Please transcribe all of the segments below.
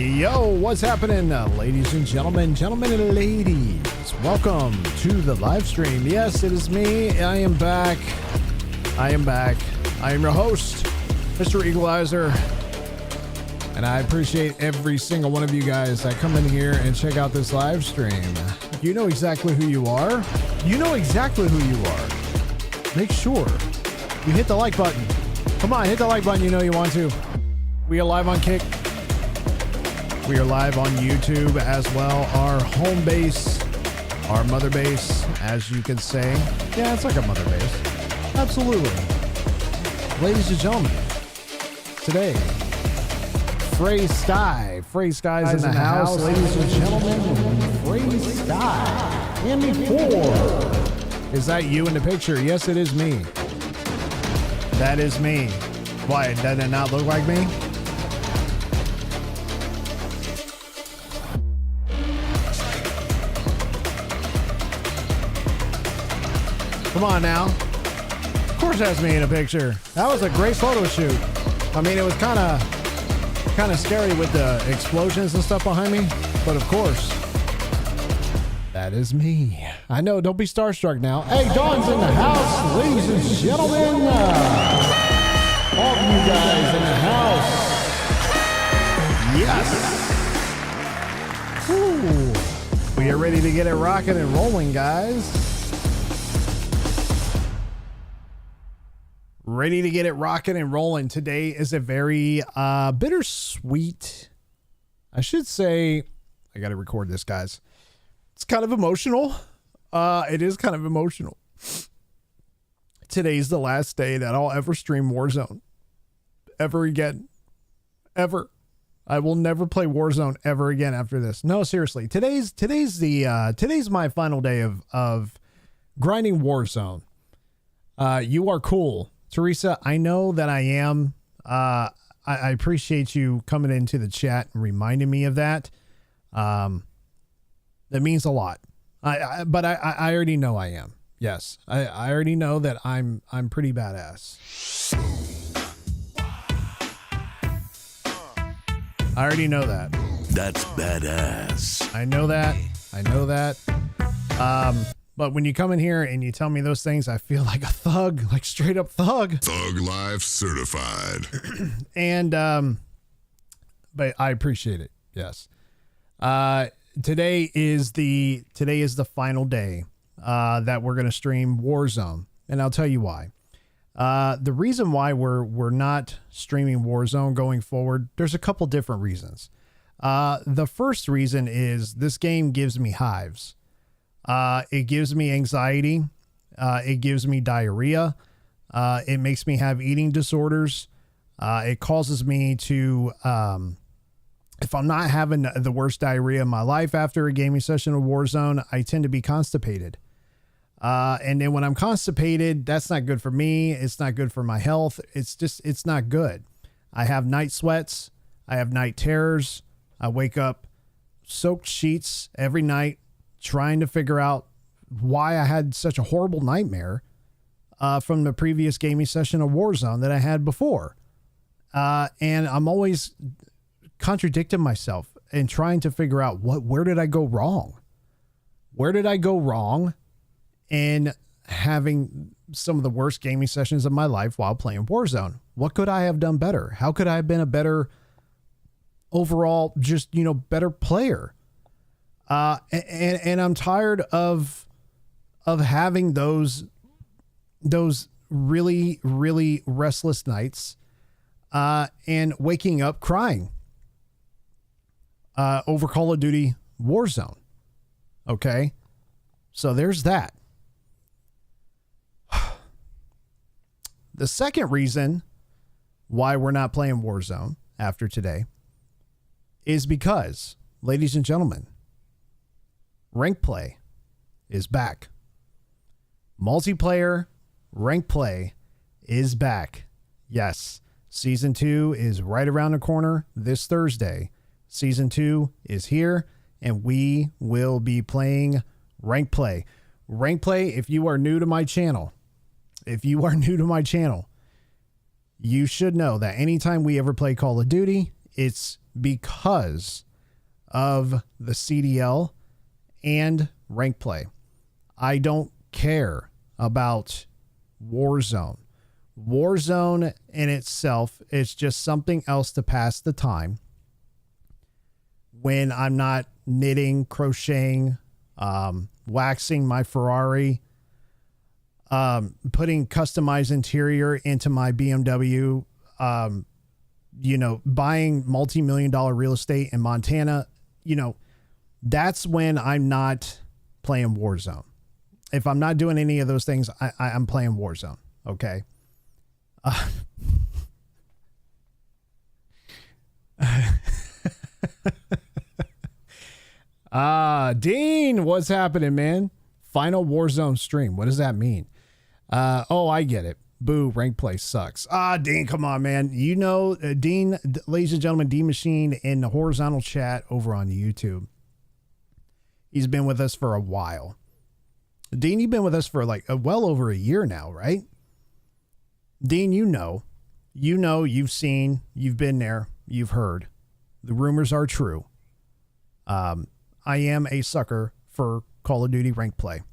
Yo, what's happening, ladies and gentlemen and ladies? Welcome to the live stream. Yes, it is me. I am back. I am your host, MrEqualizzer. And I appreciate every single one of you guys that come in here and check out this live stream. You know exactly who you are. You know exactly who you are. Make sure you hit the like button. Come on, hit the like button. You know you want to. We are live on Kick. We are live on YouTube as well. Our home base, our mother base, as you could say. Yeah, it's like a mother base. Absolutely. Ladies and gentlemen, today, Frey Sky's in the house. Ladies and gentlemen, Frey Sky. M4. Is that you in the picture? Yes, it is me. That is me. Why, does it not look like me? Come on now. Of course that's me in a picture. That was a great photo shoot. I mean, it was kind of scary with the explosions and stuff behind me, but of course, that is me. I know, don't be starstruck now. Hey, Dawn's in the house, ladies and gentlemen. All of you guys in the house. Yes. Ooh. We are ready to get it rocking and rolling, guys. Ready to get it rocking and rolling. Today is a very bittersweet, I should say. I got to record this, guys. It's kind of emotional. It is kind of emotional. Today's the last day that I'll ever stream Warzone. Ever again. Ever. I will never play Warzone ever again after this. No, seriously. Today's my final day of grinding Warzone. You are cool. Teresa, I know that I am. I appreciate you coming into the chat and reminding me of that. That means a lot. But I already know I am. Yes, I already know that I'm pretty badass. I already know that. That's badass. I know that. But when you come in here and you tell me those things, I feel like a thug, like straight up thug. Thug Life certified. And, but I appreciate it. Yes. Today is the final day, that we're going to stream Warzone. And I'll tell you why. The reason why we're not streaming Warzone going forward, there's a couple different reasons. The first reason is this game gives me hives. It gives me anxiety. It gives me diarrhea. It makes me have eating disorders. It causes me to, if I'm not having the worst diarrhea in my life after a gaming session of Warzone, I tend to be constipated. And then when I'm constipated, that's not good for me. It's not good for my health. It's not good. I have night sweats. I have night terrors. I wake up soaked sheets every night, trying to figure out why I had such a horrible nightmare from the previous gaming session of Warzone that I had before. And I'm always contradicting myself and trying to figure out where did I go wrong? Where did I go wrong in having some of the worst gaming sessions of my life while playing Warzone? What could I have done better? How could I have been a better overall, just, better player? And I'm tired of having those really, really restless nights, and waking up crying, over Call of Duty Warzone. Okay. So there's that. The second reason why we're not playing Warzone after today is because, ladies and gentlemen, rank play is back. Multiplayer rank play is back. Yes, season 2 is right around the corner this Thursday. Season 2 is here, and we will be playing rank play. Rank play, if you are new to my channel, you should know that anytime we ever play Call of Duty, it's because of the CDL and rank play. I don't care about Warzone. Warzone in itself is just something else to pass the time when I'm not knitting, crocheting, waxing my Ferrari, putting customized interior into my BMW, buying multi-million-dollar real estate in Montana. That's when I'm not playing Warzone. If I'm not doing any of those things, I'm playing Warzone. Okay. Dean, what's happening, man? Final Warzone stream. What does that mean? Oh, I get it. Boo, rank play sucks. Dean, come on, man. Dean, ladies and gentlemen, Dean Machine in the horizontal chat over on YouTube. He's been with us for a while. Dean, you've been with us for like well over a year now, right? Dean, you've seen, you've been there, you've heard. The rumors are true. I am a sucker for Call of Duty rank play.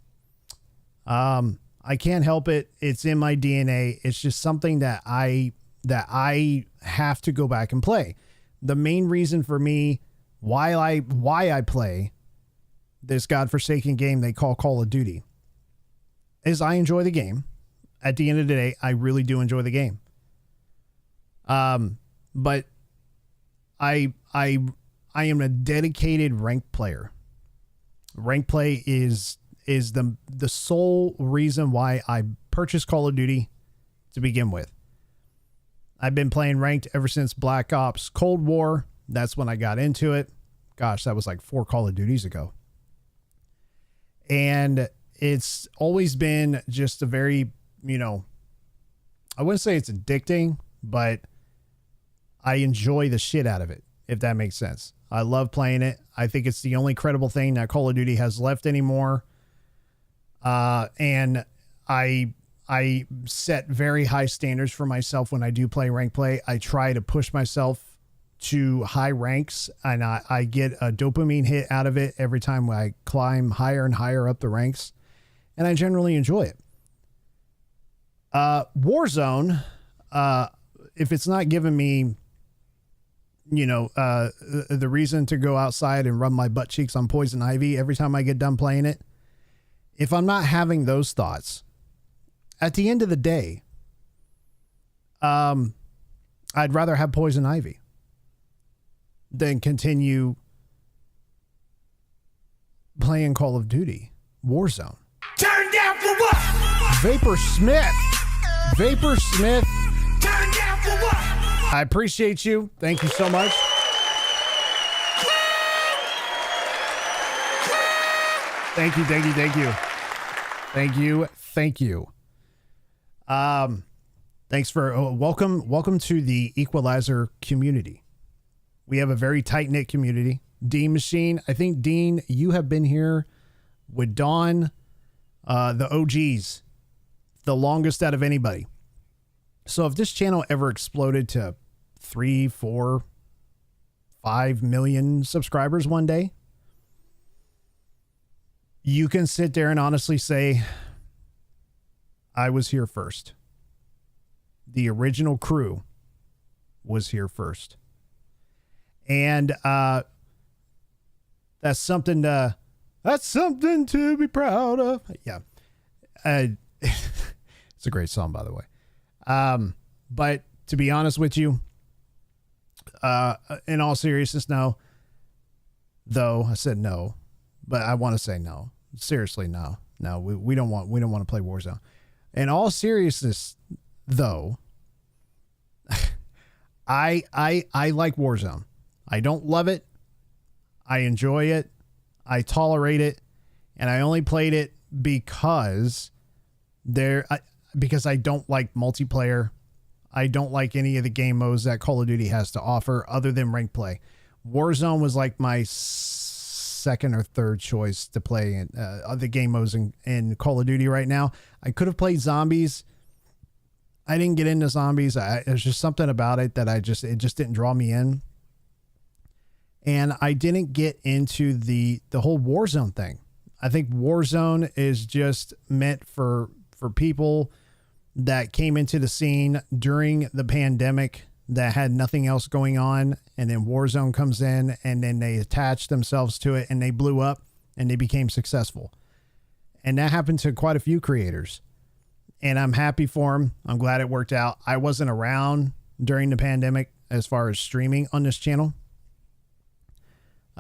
I can't help it. It's in my DNA. It's just something that I have to go back and play. The main reason for me why I play this godforsaken game they call Call of Duty is I enjoy the game. At the end of the day, I really do enjoy the game. But I am a dedicated ranked player. Rank play is the sole reason why I purchased Call of Duty to begin with. I've been playing ranked ever since Black Ops Cold War. That's when I got into it. Gosh, that was like 4 Call of Duties ago. And it's always been just a very, I wouldn't say it's addicting, but I enjoy the shit out of it, if that makes sense. I love playing it. I think it's the only credible thing that Call of Duty has left anymore. And I set very high standards for myself when I do play rank play. I try to push myself to high ranks, and I get a dopamine hit out of it every time I climb higher and higher up the ranks, and I generally enjoy it. Warzone, if it's not giving me, the reason to go outside and rub my butt cheeks on poison ivy every time I get done playing it, if I'm not having those thoughts, at the end of the day, I'd rather have poison ivy than continue playing Call of Duty Warzone. Turn down for what? Vapor Smith. Turn down for what? I appreciate you. Thank you so much. Thank you. Thanks for welcome to the Equalizer community. We have a very tight-knit community. Dean Machine, I think, Dean, you have been here with Dawn, the OGs, the longest out of anybody. So if this channel ever exploded to 3, 4, 5 million subscribers one day, you can sit there and honestly say, I was here first. The original crew was here first. And that's something to be proud of. Yeah. It's a great song, by the way. But to be honest with you, in all seriousness, no. Though I said no, but I want to say no. Seriously, no. No, we don't want to play Warzone. In all seriousness, though, I like Warzone. I don't love it. I enjoy it. I tolerate it, and I only played it because I don't like multiplayer. I don't like any of the game modes that Call of Duty has to offer other than rank play. Warzone was like my second or third choice to play in other game modes in Call of Duty right now. I could have played zombies. I didn't get into zombies. There's just something about it that it just didn't draw me in. and I didn't get into the whole Warzone thing. I think Warzone is just meant for people that came into the scene during the pandemic that had nothing else going on, and then Warzone comes in and then they attached themselves to it and they blew up and they became successful. And that happened to quite a few creators. And I'm happy for them. I'm glad it worked out. I wasn't around during the pandemic as far as streaming on this channel.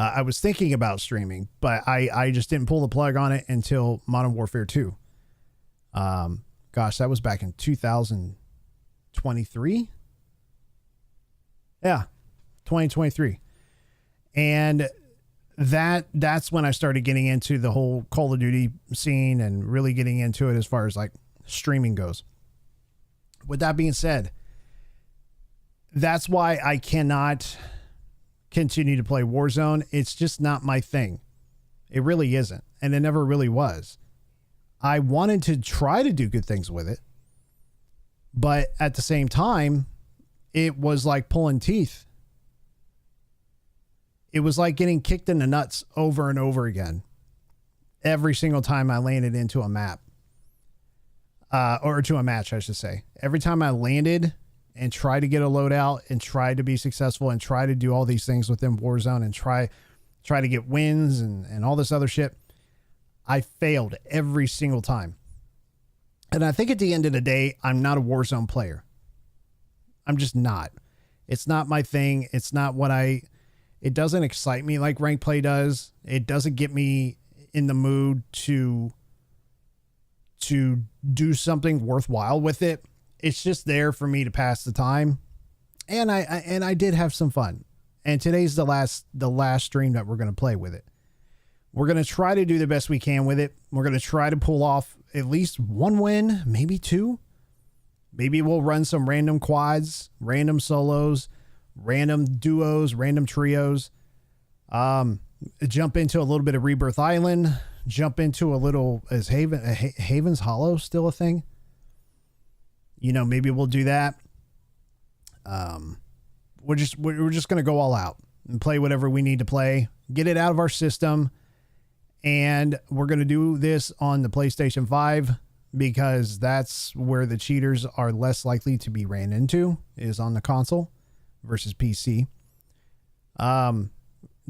I was thinking about streaming, but I just didn't pull the plug on it until Modern Warfare 2. Gosh, that was back in 2023. Yeah, 2023. And that's when I started getting into the whole Call of Duty scene and really getting into it as far as like streaming goes. With that being said, that's why I cannot continue to play Warzone. It's just not my thing. It really isn't. And it never really was. I wanted to try to do good things with it, but at the same time, it was like pulling teeth. It was like getting kicked in the nuts over and over again. Every single time I landed into a map. Or to a match, I should say. Every time I landed and tried to get a loadout and tried to be successful and try to do all these things within Warzone and try to get wins and all this other shit, I failed every single time. And I think at the end of the day, I'm not a Warzone player. I'm just not. It's not my thing. It's not what it doesn't excite me like rank play does. It doesn't get me in the mood to do something worthwhile with it. It's just there for me to pass the time. And I did have some fun. And today's the last stream that we're going to play with it. We're going to try to do the best we can with it. We're going to try to pull off at least one win, maybe two. Maybe we'll run some random quads, random solos, random duos, random trios. Jump into a little bit of Rebirth Island. Jump into a little, is Haven's Hollow still a thing? You know, maybe we'll do that. We're just going to go all out and play whatever we need to play, get it out of our system. And we're going to do this on the PlayStation 5 because that's where the cheaters are less likely to be ran into, is on the console versus PC.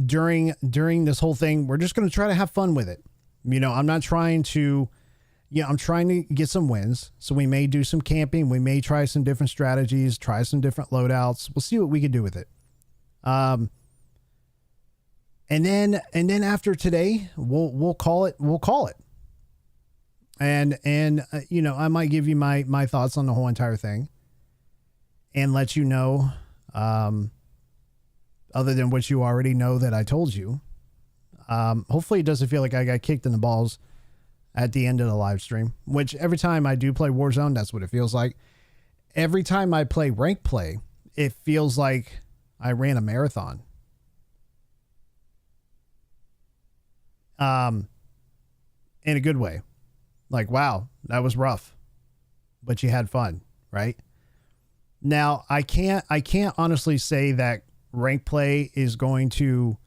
During this whole thing, we're just going to try to have fun with it. You know, I'm not trying to, I'm trying to get some wins. So we may do some camping. We may try some different strategies, try some different loadouts. We'll see what we can do with it. And then after today, we'll call it. And I might give you my thoughts on the whole entire thing and let you know, other than what you already know that I told you. Hopefully it doesn't feel like I got kicked in the balls at the end of the live stream, which every time I do play Warzone, that's what it feels like. Every time I play rank play, it feels like I ran a marathon. In a good way. Like, wow, that was rough, but you had fun, right? Now, I can't honestly say that rank play is going to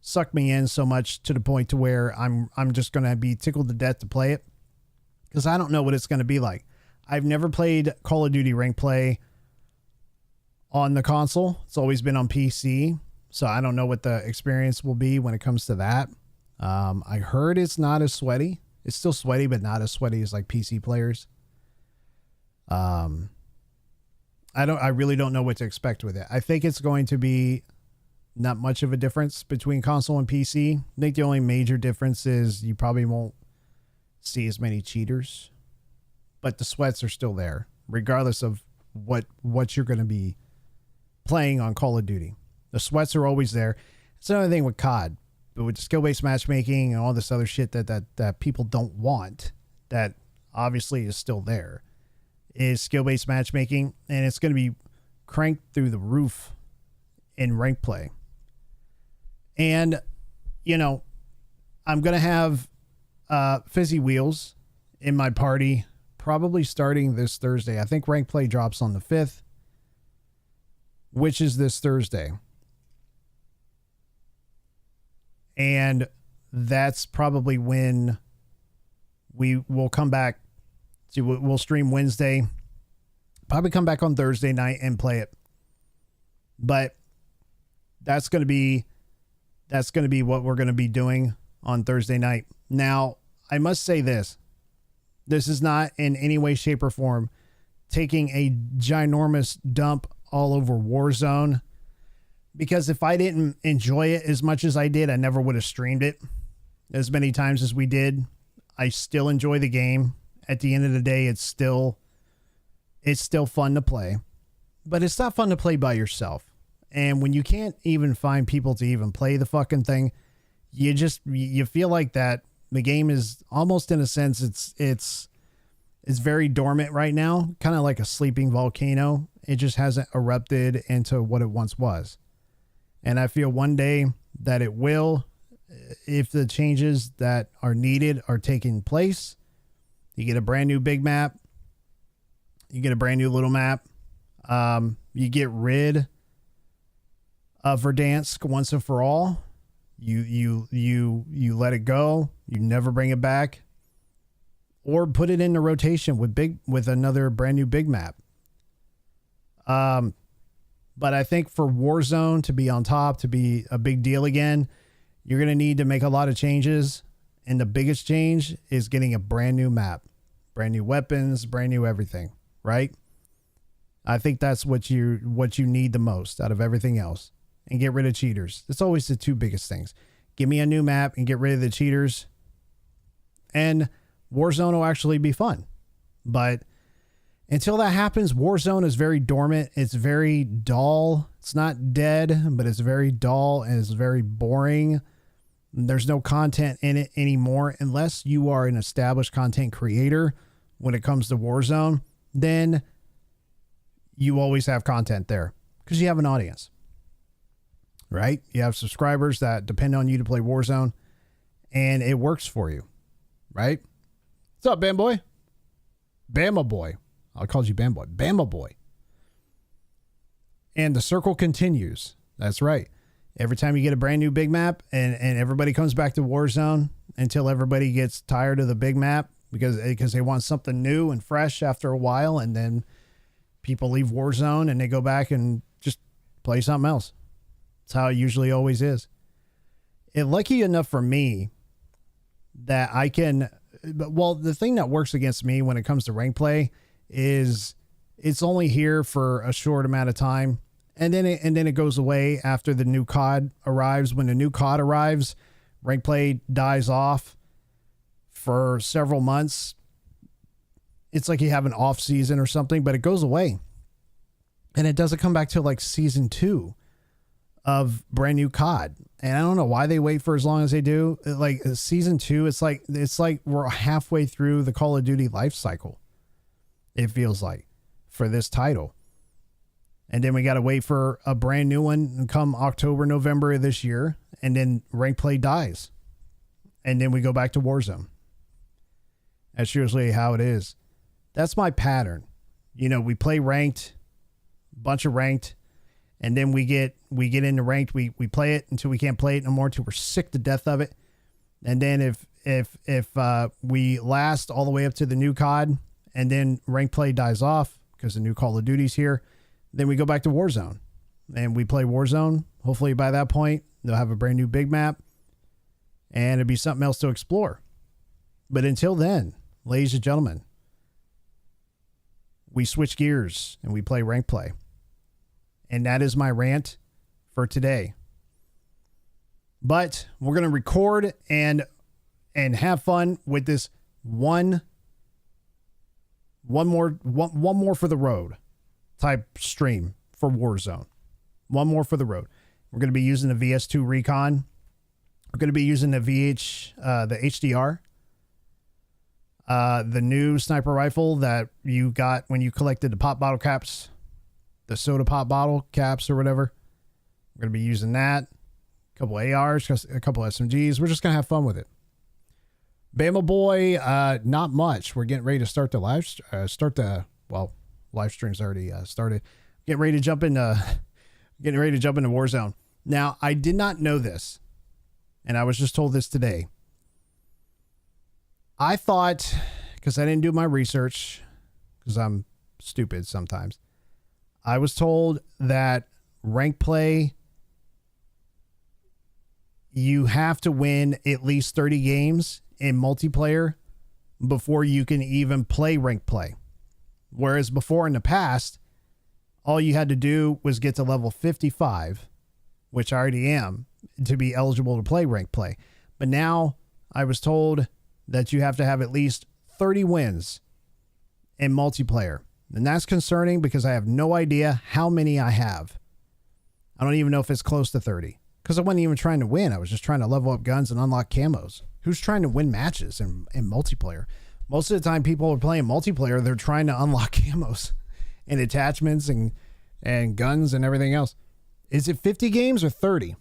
suck me in so much to the point to where I'm just going to be tickled to death to play it, because I don't know what it's going to be like. I've never played Call of Duty rank play on the console. It's always been on PC, so I don't know what the experience will be when it comes to that. I heard it's not as sweaty. It's still sweaty, but not as sweaty as like PC players. I really don't know what to expect with it. I think it's going to be not much of a difference between console and PC. I think the only major difference is you probably won't see as many cheaters, but the sweats are still there, regardless of what you're going to be playing on Call of Duty. The sweats are always there. It's another thing with COD. But with skill-based matchmaking and all this other shit that people don't want, that obviously is still there, is skill-based matchmaking, and it's going to be cranked through the roof in rank play. And, I'm going to have Fizzy Wheels in my party probably starting this Thursday. I think rank play drops on the 5th, which is this Thursday. And that's probably when we will come back. We'll stream Wednesday, probably come back on Thursday night and play it. But that's going to be what we're going to be doing on Thursday night. Now, I must say this. This is not in any way, shape, or form taking a ginormous dump all over Warzone, because if I didn't enjoy it as much as I did, I never would have streamed it as many times as we did. I still enjoy the game. At the end of the day, it's still fun to play, but it's not fun to play by yourself. And when you can't even find people to even play the fucking thing, you feel like that the game is almost, in a sense, it's very dormant right now, kind of like a sleeping volcano. It just hasn't erupted into what it once was. And I feel one day that it will, if the changes that are needed are taking place. You get a brand new big map. You get a brand new little map. You get rid of Verdansk once and for all. You let it go. You never bring it back, or put it into rotation with another brand new big map. But I think for Warzone to be on top, to be a big deal again, you're going to need to make a lot of changes. And the biggest change is getting a brand new map, brand new weapons, brand new everything, right? I think that's what you need the most out of everything else. And get rid of cheaters. It's always the two biggest things. Give me a new map and get rid of the cheaters, and Warzone will actually be fun. But until that happens, Warzone is very dormant. It's very dull. It's not dead, but it's very dull and it's very boring. There's no content in it anymore unless you are an established content creator. When it comes to Warzone, then you always have content there because you have an audience, right? You have subscribers that depend on you to play Warzone, and it works for you, right? What's up, Bam Boy? Bama Boy. I called you Bam Boy. Bama Boy. And the circle continues. That's right. Every time you get a brand new big map and everybody comes back to Warzone until everybody gets tired of the big map because they want something new and fresh after a while, and then people leave Warzone and they go back and just play something else. That's how it usually always is. And lucky enough for me that I can, well, the thing that works against me when it comes to rank play is it's only here for a short amount of time. And then it goes away after the new COD arrives. When the new COD arrives, rank play dies off for several months. It's like you have an off season or something, but it goes away. And it doesn't come back till like season 2 of brand new COD. And I don't know why they wait for as long as they do. Like season 2, it's like we're halfway through the Call of Duty life cycle. It feels like for this title. And then we got to wait for a brand new one come October, November of this year. And then rank play dies. And then we go back to Warzone. That's usually how it is. That's my pattern. You know, we play ranked, bunch of ranked, and then we get into ranked. We play it until we can't play it no more, until we're sick to death of it. And then if we last all the way up to the new COD, and then rank play dies off because the new Call of Duty's here, then we go back to Warzone and we play Warzone. Hopefully by that point, they'll have a brand new big map and it'll be something else to explore. But until then, ladies and gentlemen, we switch gears and we play rank play. And that is my rant for today. But we're going to record and have fun with this one more for the road type stream for Warzone. One more for the road. We're going to be using the VS2 Recon. We're going to be using the the HDR. The new sniper rifle that you got when you collected the pop bottle caps, the soda pop bottle caps or whatever. We're going to be using that. A couple ARs, a couple SMGs. We're just going to have fun with it. Bama Boy, not much. We're getting ready to start the live stream's already started. Getting ready to jump into Warzone. Now, I did not know this. and I was just told this today. I thought, because I didn't do my research, because I'm stupid sometimes, I was told that rank play, you have to win at least 30 games in multiplayer before you can even play rank play. Whereas before in the past, all you had to do was get to level 55, which I already am, to be eligible to play rank play. But now I was told that you have to have at least 30 wins in multiplayer. And that's concerning because I have no idea how many I have. I don't even know if it's close to 30 because I wasn't even trying to win. I was just trying to level up guns and unlock camos. Who's trying to win matches in multiplayer? Most of the time people are playing multiplayer, they're trying to unlock camos and attachments and guns and everything else. Is it 50 games or 30?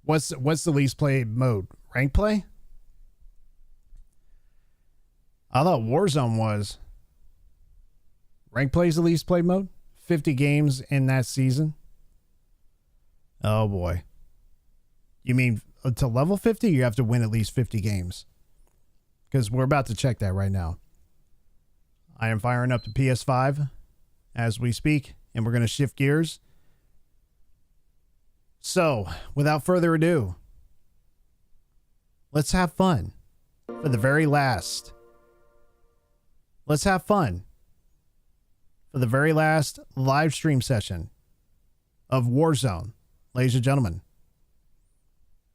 What's the least played mode? Rank play? I thought Warzone was. Rank play is the least played mode? 50 games in that season? Oh boy. You mean to level 50, you have to win at least 50 games? Because we're about to check that right now. I am firing up the PS5 as we speak, and we're going to shift gears. So, without further ado, let's have fun for the very last. Let's have fun for the very last live stream session of Warzone. Ladies and gentlemen,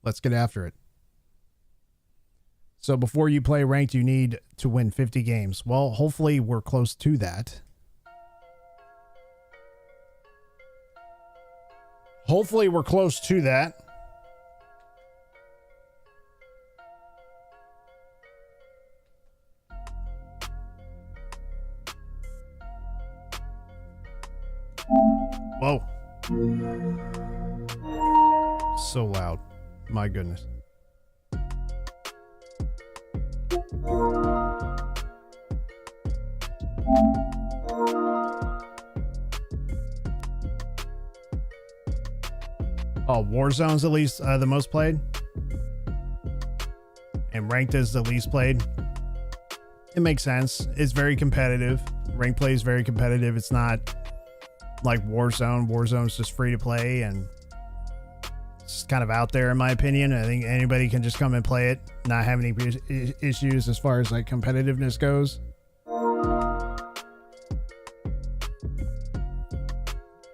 let's get after it. So before you play ranked, you need to win 50 games. Well, hopefully we're close to that. Hopefully we're close to that. Whoa. So loud. My goodness. Oh, Warzone's at least the most played. And ranked is the least played. It makes sense. It's very competitive. Ranked play is very competitive. It's not like Warzone. Warzone's just free to play and it's kind of out there in my opinion. I think anybody can just come and play it, not have any issues as far as like competitiveness goes.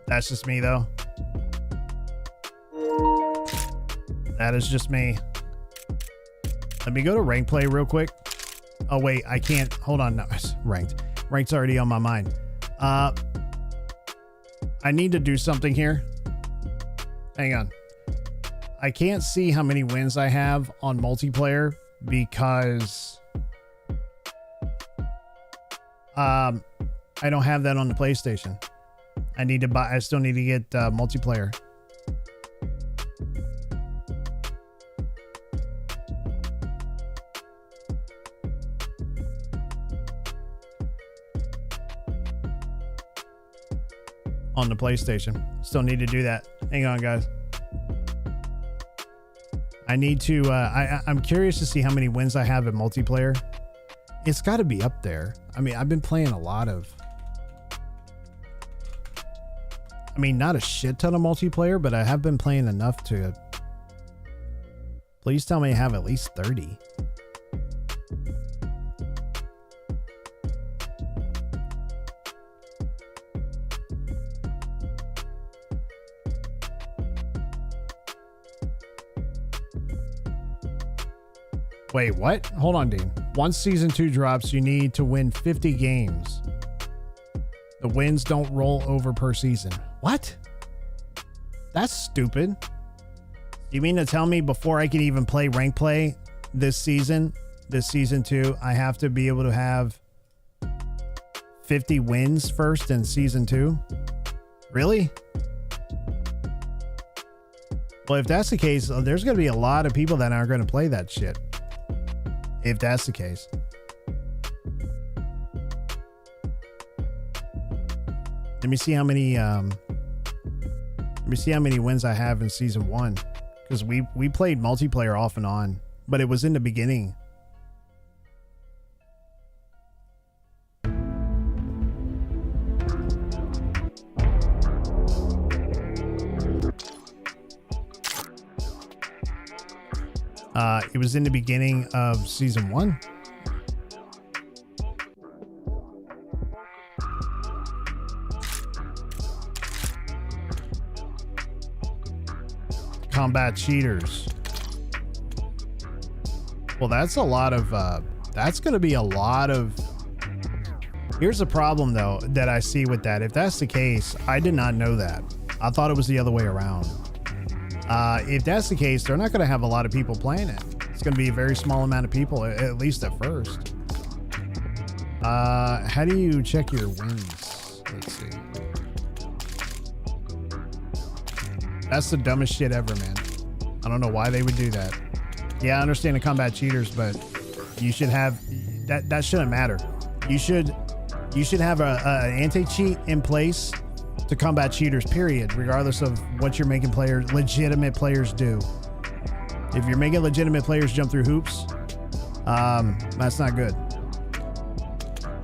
That's just me though. That is just me. Let me go to rank play real quick. Oh wait, I can't. Hold on. No, it's ranked. Ranked's already on my mind. I need to do something here. Hang on. I can't see how many wins I have on multiplayer because I don't have that on the PlayStation. I need to buy. I still need to get multiplayer. On the PlayStation. Still need to do that. Hang on, guys. I need to I'm curious to see how many wins I have in multiplayer. It's got to be up there. I mean, I've been playing a lot of, I mean, not a shit ton of multiplayer, but I have been playing enough to, please tell me I have at least 30. Wait, what? Hold on, Dean. Once season 2 drops, you need to win 50 games. The wins don't roll over per season. What? That's stupid. You mean to tell me before I can even play rank play this season 2, I have to be able to have 50 wins first in season 2? Really? Well, if that's the case, there's going to be a lot of people that aren't going to play that shit. If that's the case. Let me see how many wins I have in season 1, because we played multiplayer off and on, but it was in the beginning. It was in the beginning of season 1. Combat cheaters. Well, that's a lot of that's going to be a lot of. Here's the problem though that I see with that. If that's the case, I did not know that. I thought it was the other way around. If that's the case, they're not going to have a lot of people playing it. It's going to be a very small amount of people, at least at first. How do you check your wins? Let's see. That's the dumbest shit ever, man. I don't know why they would do that. Yeah, I understand the combat cheaters, but you should have that shouldn't matter. You should have an anti-cheat in place to combat cheaters, period, regardless of what you're making legitimate players do. If you're making legitimate players jump through hoops, that's not good.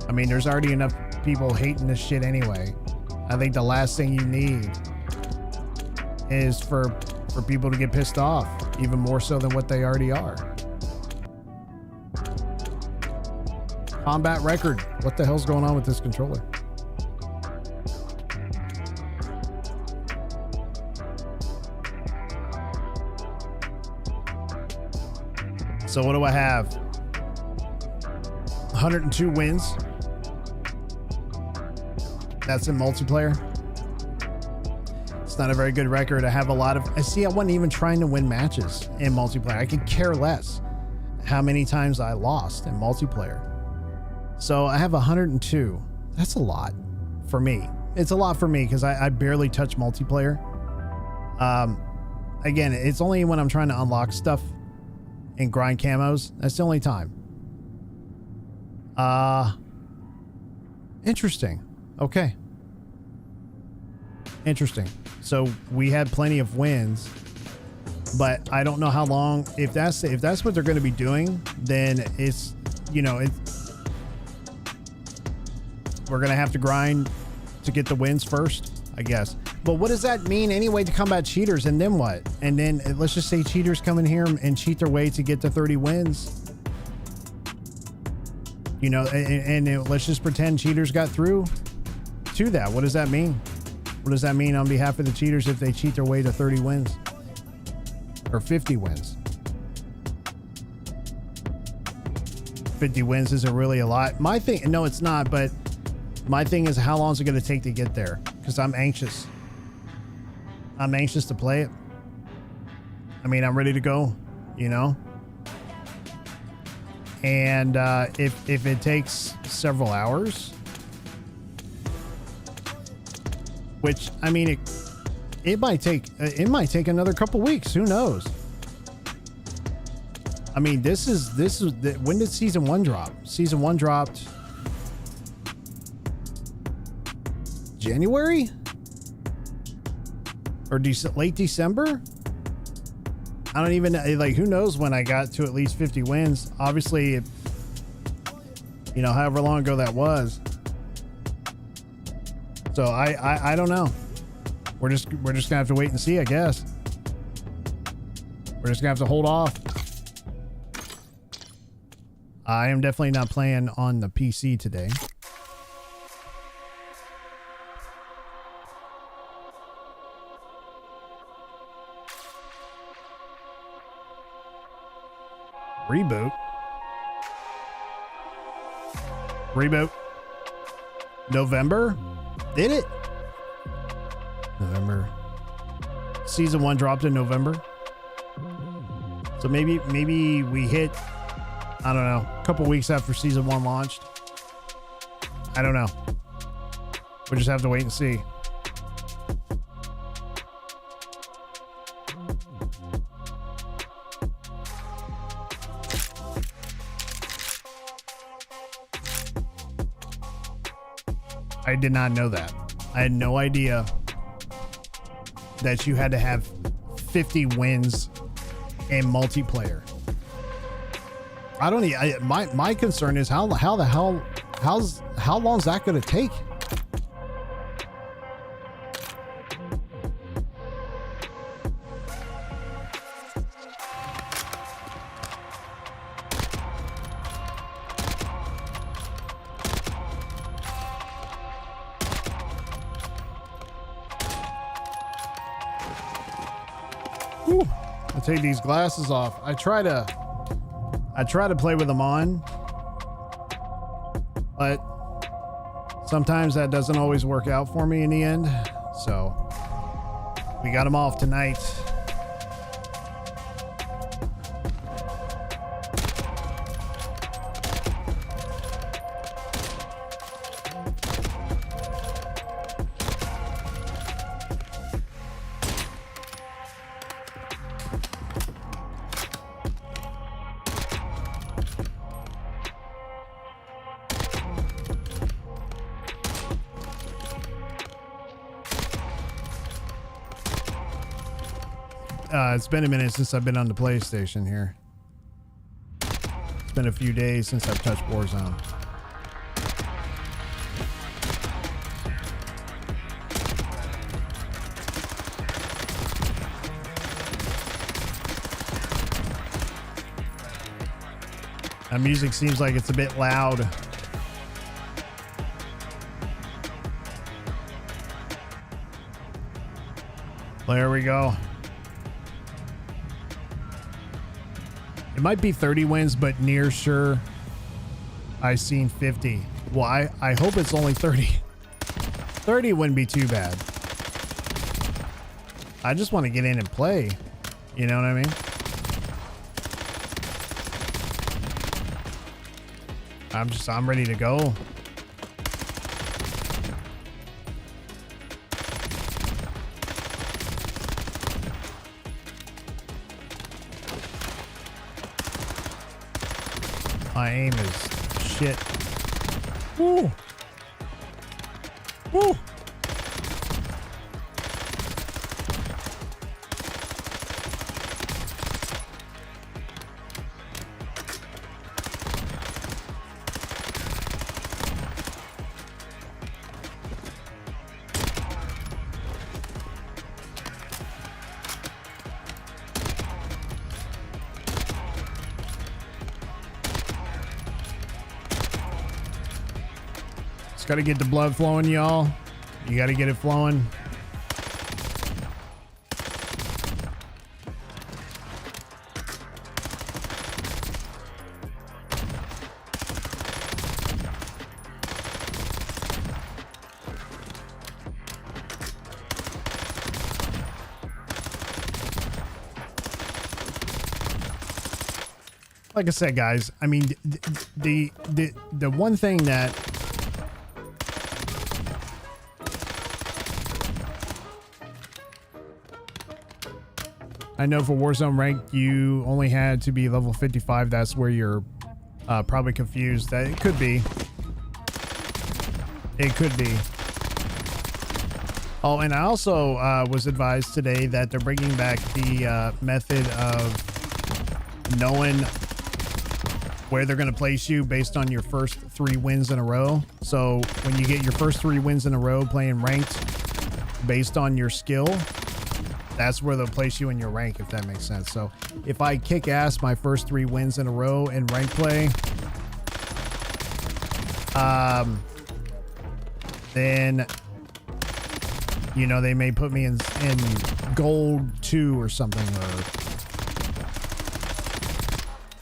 I mean, there's already enough people hating this shit anyway. I think the last thing you need is for people to get pissed off, even more so than what they already are. Combat record. What the hell's going on with this controller? So what do I have? 102 wins. That's in multiplayer. It's not a very good record. I have a lot of... I wasn't even trying to win matches in multiplayer. I could care less how many times I lost in multiplayer. So I have 102. That's a lot for me. It's a lot for me because I barely touch multiplayer. Again, it's only when I'm trying to unlock stuff and grind camos. That's the only time. Interesting. Okay. Interesting. So we had plenty of wins, but I don't know how long. If that's what they're going to be doing, then it's, we're going to have to grind to get the wins first, I guess. But what does that mean anyway to combat cheaters? And then what? And then let's just say cheaters come in here and cheat their way to get to 30 wins. And let's just pretend cheaters got through to that. What does that mean? What does that mean on behalf of the cheaters if they cheat their way to 30 wins? Or 50 wins? 50 wins isn't really a lot. My thing, no, it's not, but my thing is how long is it going to take to get there? Because I'm anxious. I'm anxious to play it. I mean, I'm ready to go, And if it takes several hours, which I mean, it might take another couple weeks. Who knows? I mean, this is when did season 1 drop? Season 1 dropped January or late December. I don't even who knows when I got to at least 50 wins. Obviously, however long ago that was. So I don't know. We're just gonna have to wait and see, I guess. We're just gonna have to hold off. I am definitely not playing on the PC today. Reboot. November? Did it? November. Season 1 dropped in November. So maybe we hit, I don't know, a couple weeks after season 1 launched. I don't know. We'll just have to wait and see. I did not know that. I had no idea that you had to have 50 wins in multiplayer. I don't. My concern is how long is that going to take? Whew. I'll take these glasses off. I try to play with them on, but sometimes that doesn't always work out for me in the end. So we got them off tonight. It's been a minute since I've been on the PlayStation here. It's been a few days since I've touched Warzone. That music seems like it's a bit loud. There we go. It might be 30 wins, but near sure I seen 50. Well, I hope it's only 30. 30 wouldn't be too bad. I just want to get in and play. You know what I mean? I'm ready to go. My aim is shit. Woo! Woo! Got to get the blood flowing, y'all. You got to get it flowing. Like I said, guys, I mean, the one thing that I know for Warzone rank, you only had to be level 55. That's where you're probably confused. That it could be. It could be. Oh, and I also was advised today that they're bringing back the method of knowing where they're going to place you based on your first 3 wins in a row. So when you get your first 3 wins in a row playing ranked based on your skill, that's where they'll place you in your rank, if that makes sense. So if I kick ass my first 3 wins in a row in rank play, then, you know, they may put me in gold 2 or something, or,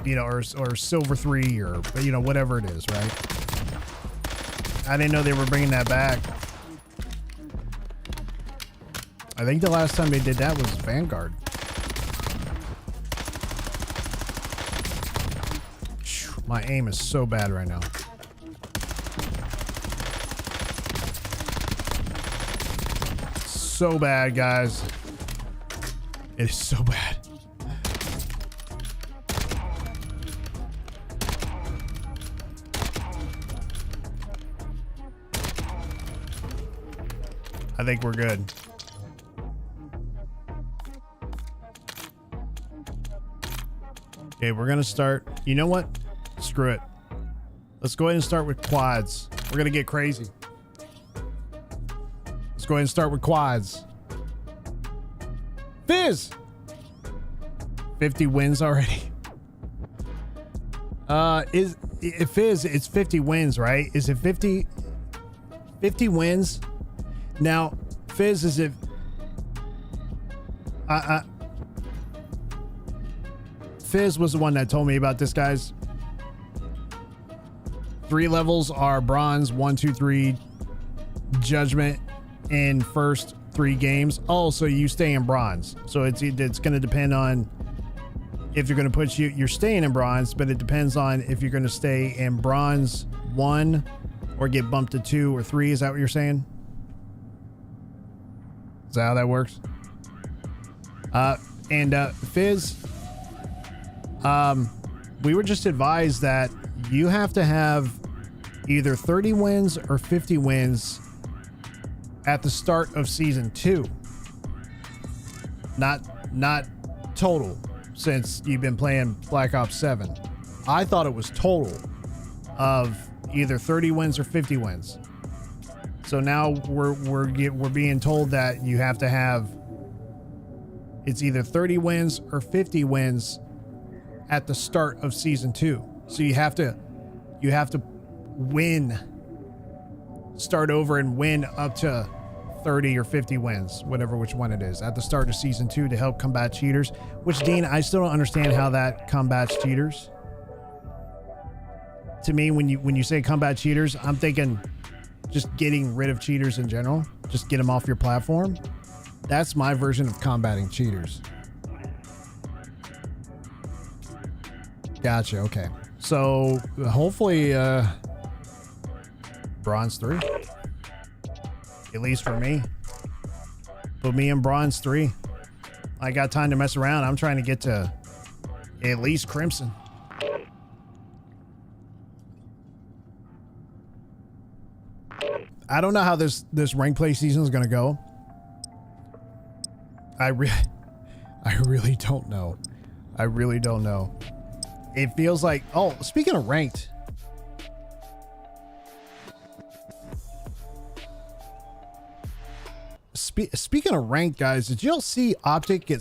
you know, or silver 3, or, you know, whatever it is, right? I didn't know they were bringing that back. I think the last time they did that was Vanguard. My aim is so bad right now. So bad, guys. It is so bad. I think we're good. Okay, we're gonna start. You know what? Screw it. Let's go ahead and start with quads. We're gonna get crazy. Let's go ahead and start with quads. Fizz! 50 wins already. Fizz, it's 50 wins, right? Is it 50 wins? Now, Fizz, is it Fizz was the one that told me about this, guys. 3 levels are bronze, 1, 2, 3, judgment in first 3 games. Oh, so you stay in bronze. So it's going to depend on if you're going to put you're staying in bronze, but it depends on if you're going to stay in bronze 1 or get bumped to 2 or 3. Is that what you're saying? Is that how that works? Fizz, we were just advised that you have to have either 30 wins or 50 wins at the start of season 2. Not total, since you've been playing Black Ops 7. I thought it was total of either 30 wins or 50 wins. So now we're being told that you have to have, it's either 30 wins or 50 wins at the start of season 2. So you have to win, start over and win up to 30 or 50 wins, which one it is, at the start of season 2 to help combat cheaters. Which, Dean, I still don't understand how that combats cheaters. To me, when you say combat cheaters, I'm thinking just getting rid of cheaters in general. Just get them off your platform. That's my version of combating cheaters. Gotcha. Okay. So hopefully, bronze 3, at least for me. Put me in bronze 3. I got time to mess around. I'm trying to get to at least crimson. I don't know how this rank play season is going to go. I really don't know. I really don't know. It feels like, oh, speaking of ranked, speaking of ranked, guys, did y'all see Optic they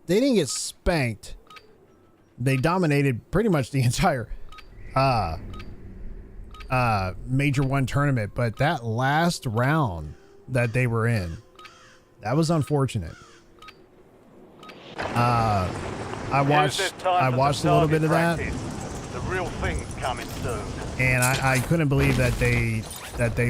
didn't get spanked. They dominated pretty much the entire Major 1 tournament, but that last round that they were in, that was unfortunate. I watched a little bit of that. The real thing's coming soon. And I couldn't believe that they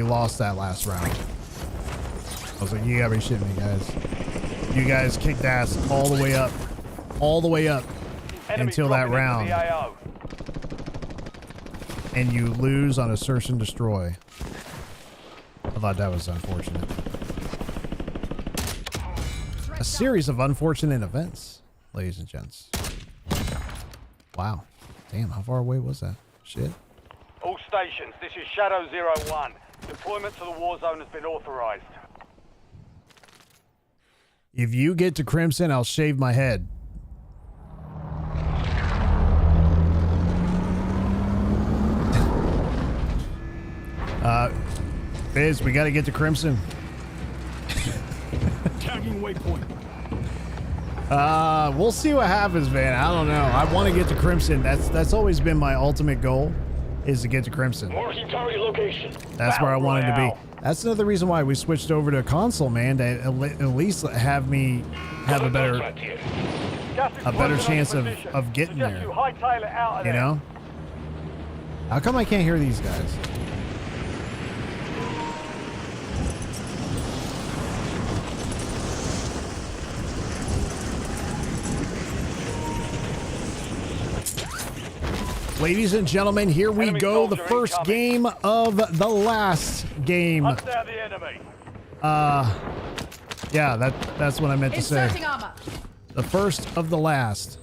lost that last round. I was like, you gotta be shitting me, guys. You guys kicked ass all the way up until that round. And you lose on a search and destroy. I thought that was unfortunate. A series of unfortunate events, ladies and gents. Wow. Damn, how far away was that? Shit. All stations, this is Shadow 01. Deployment to the war zone has been authorized. If you get to Crimson, I'll shave my head. Fizz, we gotta get to Crimson. Tagging waypoint. We'll see what happens, man. I don't know. I want to get to Crimson. That's always been my ultimate goal, is to get to Crimson. Marking target location. That's where I wanted to be. That's another reason why we switched over to console, man, to at least have me have a better chance of getting there. You know? How come I can't hear these guys? Ladies and gentlemen, here we go. The first game of the last game. Yeah, that's what I meant to say. The first of the last.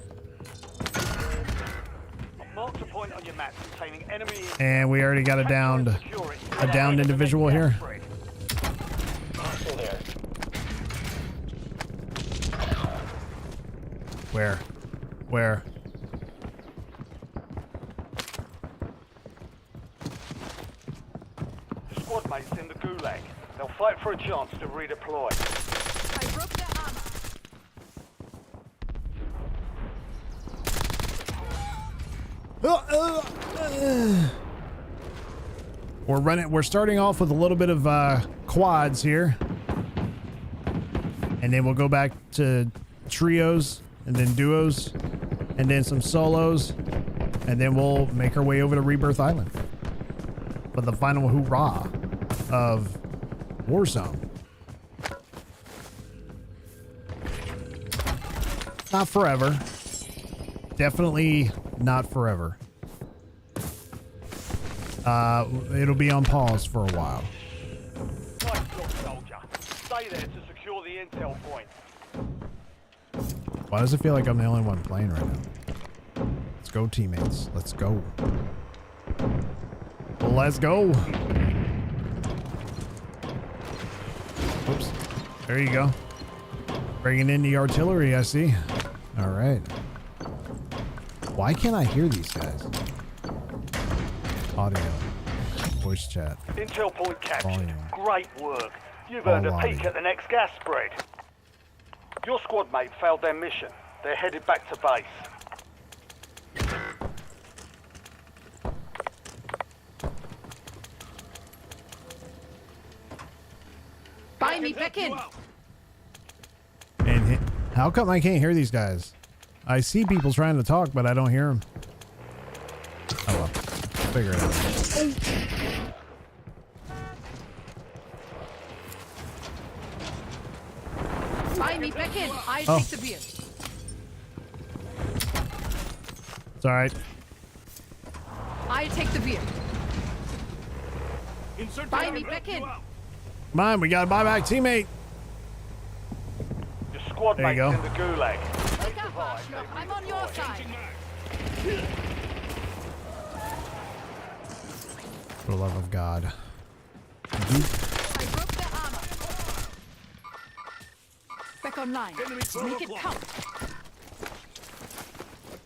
And we already got a downed individual here. Hostile there. Where? Where? Squad mates in the gulag. They'll fight for a chance to redeploy. I broke their armor. We're starting off with a little bit of quads here. And then we'll go back to trios and then duos and then some solos. And then we'll make our way over to Rebirth Island for the final hoorah of Warzone. Not forever. Definitely not forever. It'll be on pause for a while. Nice job, soldier. Stay there to secure the intel point. Why does it feel like I'm the only one playing right now? Let's go, teammates. Let's go. Let's go. Oops. There you go. Bringing in the artillery, I see. All right. Why can't I hear these guys? Audio. Voice chat. Intel point captured. Volume. Great work. You've earned a All peek audio. at the next gas spread. Your squad mate failed their mission. They're headed back to base. Buy me back in. And how come I can't hear these guys? I see people trying to talk, but I don't hear them. Oh well. Figure it out. Buy me back in. I Oh. take the beer. It's all right. I take the beer. Insert Buy the me armor. back in. Come on, we gotta buy back teammate. Your squad There you mate's go. in the gulag. Look out, Arschloch. I'm on your side. For the love of God. I broke their armor. Back online. Make it count.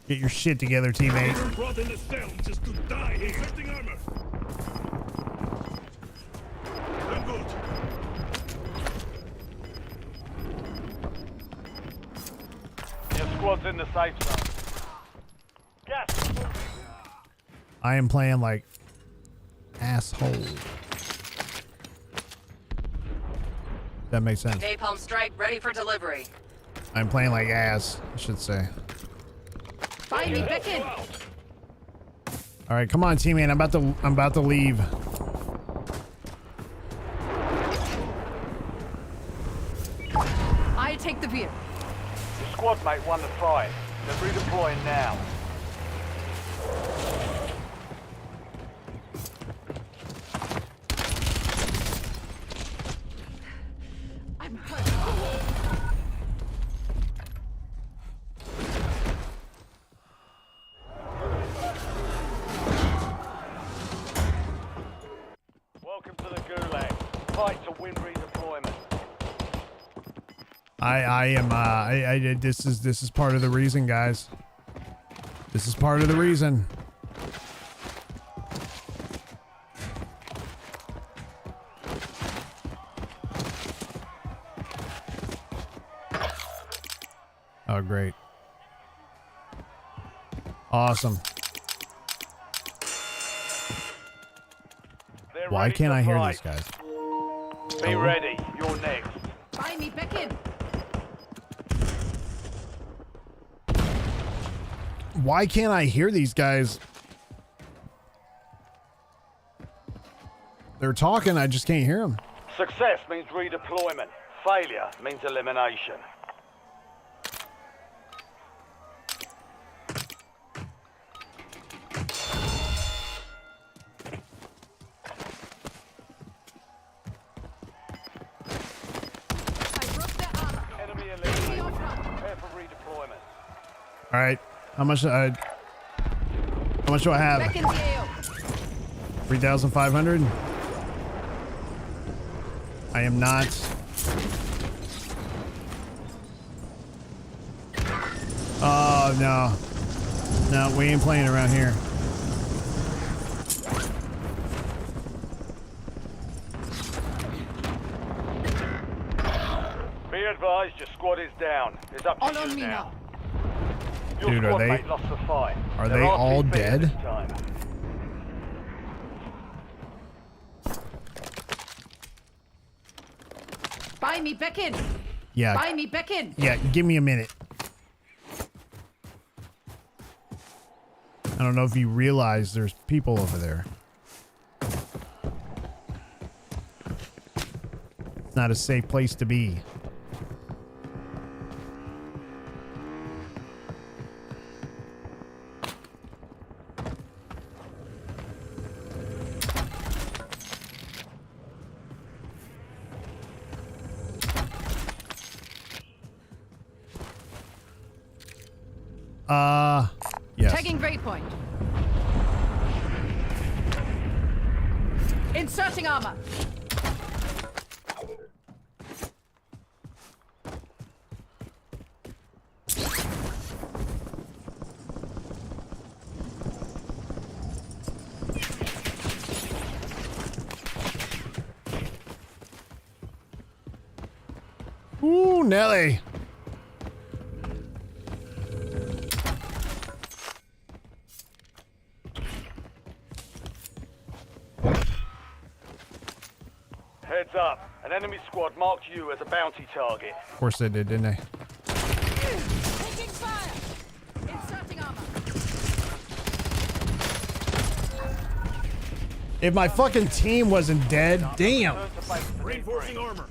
Get your shit together, teammate. Brought in the cell just to die. Inserting armor. I'm good. Your squad's in the safe zone. Gas is moving. I am playing like asshole. That makes sense. Napalm strike ready for delivery. I'm playing like ass, I should say. Buy me back in. All right, come on, teammate. I'm about to leave. I take the beer. Your squad mate won the fight. They're redeploying now. I'm hurt. Welcome to the gulag. Fight to win redeployment. This is part of the reason, guys. This is part of the reason. Oh, great. Awesome. They're Why ready can't to I hear fight. these guys? Be ready. You're next. Buy me back in. Why can't I hear these guys? They're talking, I just can't hear them. Success means redeployment. Failure means elimination. I broke their armor. Enemy eliminated. Prepare for redeployment. All right, how much do I have? Back in the AO. 3,500. I am not. Oh, no. No, we ain't playing around here. Be advised, your squad is down. It's up to All you on me now. now. Your Dude, are squad they- mate lost the fight. are They're they all RTB dead? this time. Buy me back in. Yeah. Buy me back in. Yeah, give me a minute. I don't know if you realize there's people over there. It's not a safe place to be. Yes. Tagging waypoint. Inserting armor. Ooh, Nelly. Heads up. An enemy squad marked you as a bounty target. Of course they did, didn't they? Taking fire. Inserting armor. If my fucking team wasn't dead, damn. Turn to base to Reinforcing debrief. armor.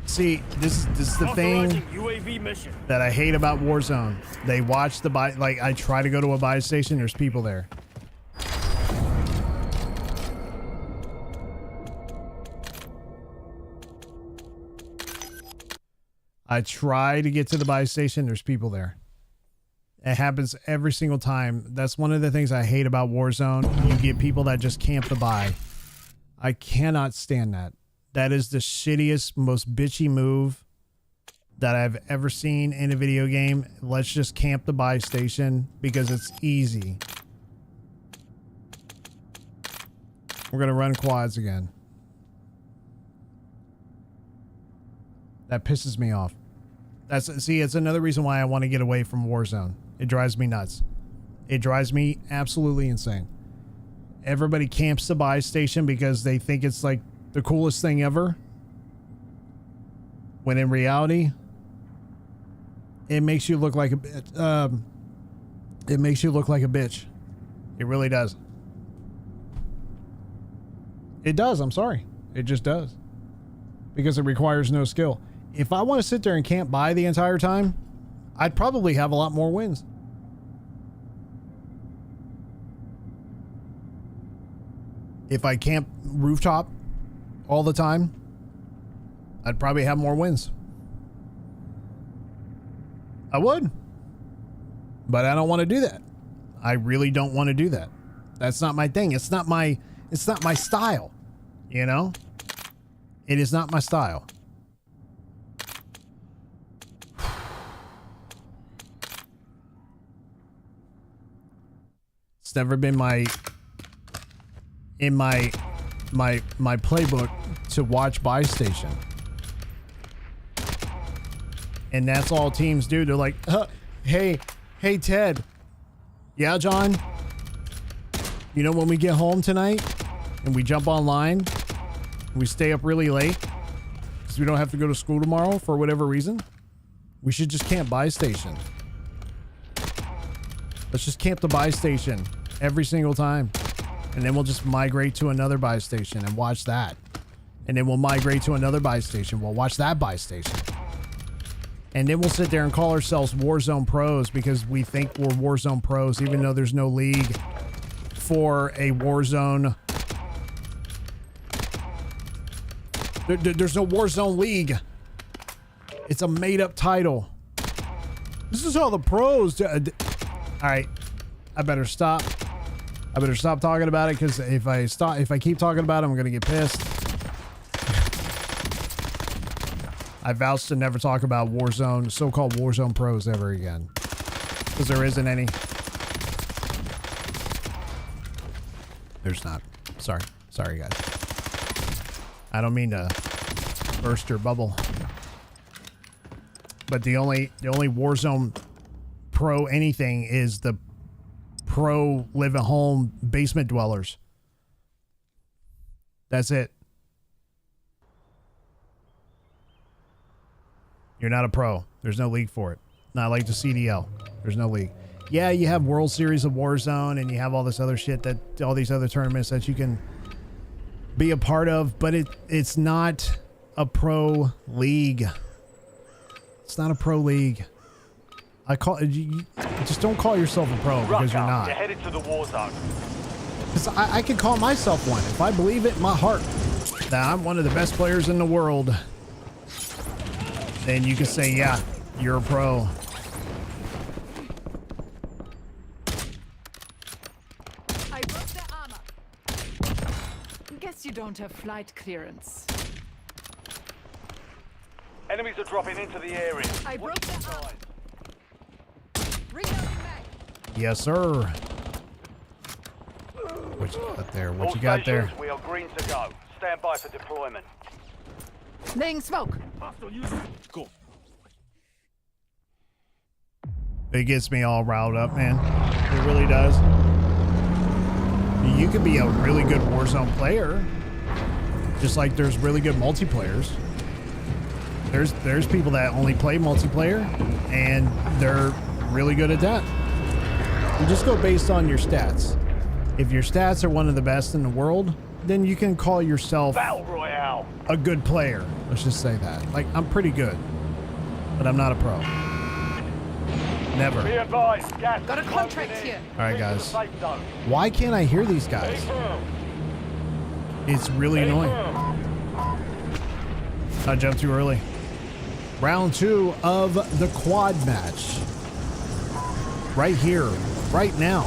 See, this is the thing Authorizing UAV mission. that I hate about Warzone. They watch the buy, like I try to go to a buy station, there's people there. I try to get to the buy station, there's people there. It happens every single time. That's one of the things I hate about Warzone. You get people that just camp the buy. I cannot stand that. That is the shittiest, most bitchy move that I've ever seen in a video game. Let's just camp the buy station because it's easy. We're going to run quads again. That pisses me off. See, it's another reason why I want to get away from Warzone. It drives me nuts. It drives me absolutely insane. Everybody camps the buy station because they think it's like the coolest thing ever. When in reality, it makes you look like a bitch. It makes you look like a bitch. It really does. It does. I'm sorry. It just does. Because it requires no skill. If I want to sit there and camp by the entire time, I'd probably have a lot more wins. If I camp rooftop all the time, I'd probably have more wins. I would. But I don't want to do that. I really don't want to do that. That's not my thing. It's not my style. You know? It is not my style. It's never been my playbook to watch buy station. And that's all teams do. They're like, hey Ted. Yeah, John. You know when we get home tonight and we jump online, we stay up really late because we don't have to go to school tomorrow for whatever reason, we should just camp buy station. Let's just camp the buy station every single time. And then we'll just migrate to another buy station and watch that. And then we'll migrate to another buy station. We'll watch that buy station. And then we'll sit there and call ourselves Warzone pros because we think we're Warzone pros, even though there's no league for a Warzone. There's no Warzone league. It's a made-up title. This is how the pros do. All right, I better stop. I better stop talking about it because if I keep talking about it, I'm gonna get pissed. I vowed to never talk about Warzone, so-called Warzone pros ever again. Because there isn't any. There's not. Sorry. Sorry, guys. I don't mean to burst your bubble. But the only Warzone pro anything is the pro live at home basement dwellers. That's it. You're not a pro. There's no league for it. Not like the CDL. There's no league. Yeah, you have World Series of Warzone and you have all this other shit that all these other tournaments that you can be a part of, but it's not a pro league. It's not a pro league. You just don't call yourself a pro because you're not. You're headed to the war zone. Because I can call myself one if I believe it in my heart that I'm one of the best players in the world. Then you can say, yeah, you're a pro. I broke their armor. Guess you don't have flight clearance. Enemies are dropping into the area. I broke Watch their the armor. side. Reloading mag. Yes, sir. What you got there? What All you got there? stations, we are green to go. Stand by for deployment. Laying smoke. Go. It gets me all riled up, man. It really does. You could be a really good Warzone player, just like there's really good multiplayers. There's people that only play multiplayer, and they're really good at that. You just go based on your stats. If your stats are one of the best in the world, then you can call yourself Battle Royale. a good player. Let's just say that. Like, I'm pretty good, but I'm not a pro. Never. Be advised, gas Got a is contract closing in. here. All right, Keep to the guys. safe zone. Why can't I hear these guys? Stay firm. It's really Stay annoying. firm. I jumped too early. Round 2 of the quad match. Right here, right now.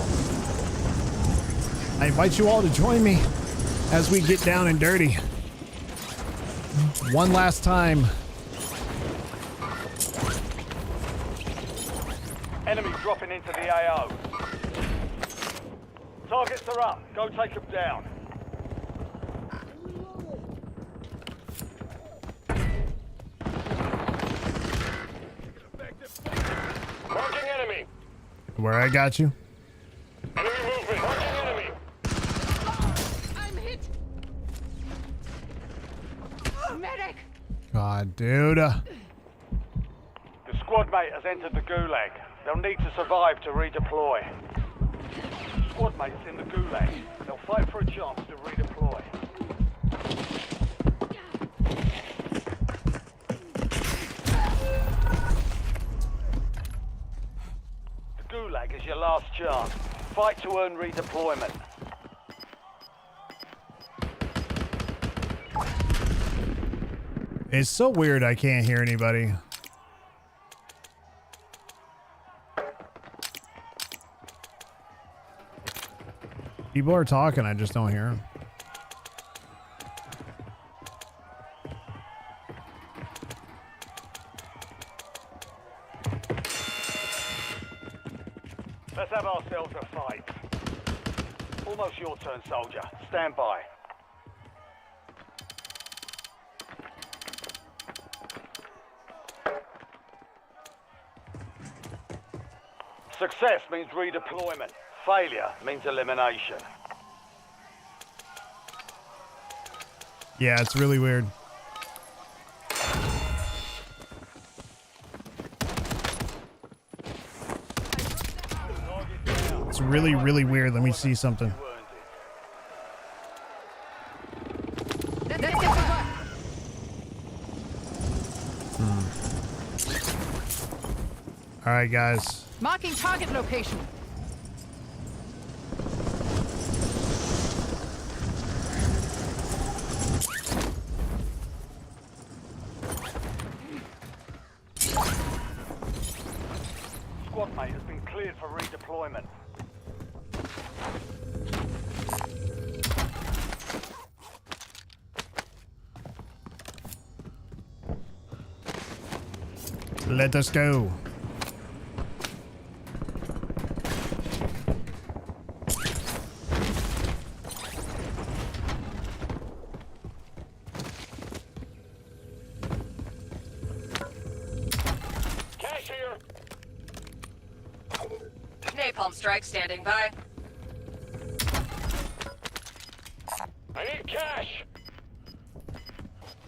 I invite you all to join me as we get down and dirty. One last time. Enemy dropping into the AO. Targets are up. Go take them down. Marking enemy. Where I got you. Enemy movement. Marking enemy. I'm hit. Medic. God, dude. The squad mate has entered the gulag. They'll need to survive to redeploy. Squad mates in the gulag. They'll fight for a chance to redeploy. The gulag is your last chance. Fight to earn redeployment. It's so weird I can't hear anybody. People are talking, I just don't hear them. Let's have ourselves a fight. Almost your turn, soldier. Stand by. Success means redeployment. Failure means elimination. Yeah, it's really weird. It's really, really weird. Let me see something. Let's get to work. All right, guys. Marking target location. Squad mate has been cleared for redeployment. Let us go. Cash here. Napalm strike standing by. I need cash.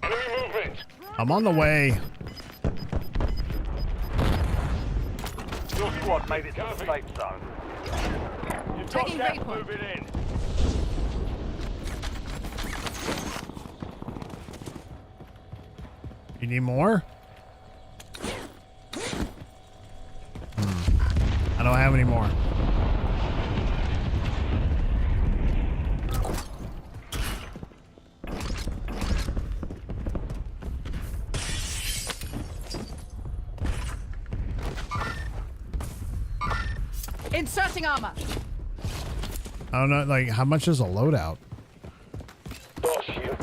Enemy movement. I'm on the way. Your squad made it to the safe zone. You've got Taking gas recon. moving in. You need more? I don't have any more. Inserting armor. I don't know, like, how much is a loadout? Oh, shit.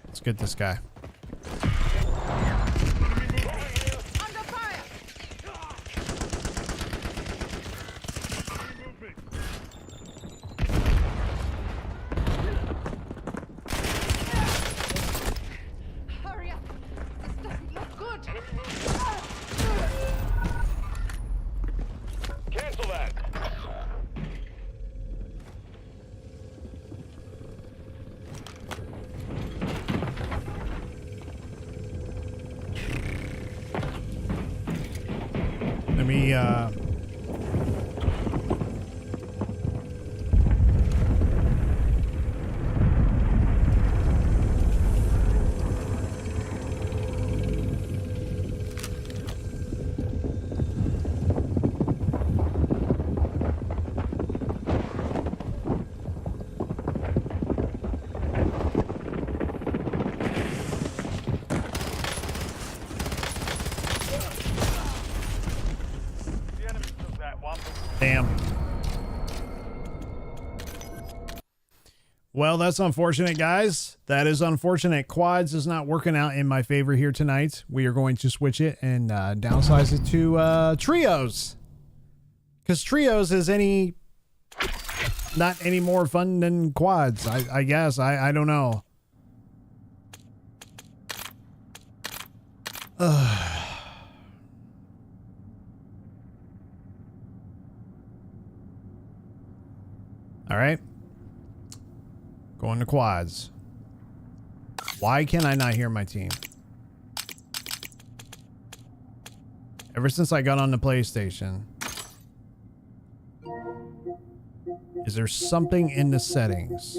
Let's get this guy. Under fire. Hurry up. This doesn't look good. Cancel that. Let me, The enemy took that one. damn. Well, that's unfortunate, guys. That is unfortunate. Quads is not working out in my favor here tonight. We are going to switch it and downsize it to trios. Because trios is not any more fun than quads, I guess. I don't know. All right. Going to quads. Why can I not hear my team? Ever since I got on the PlayStation. Is there something in the settings?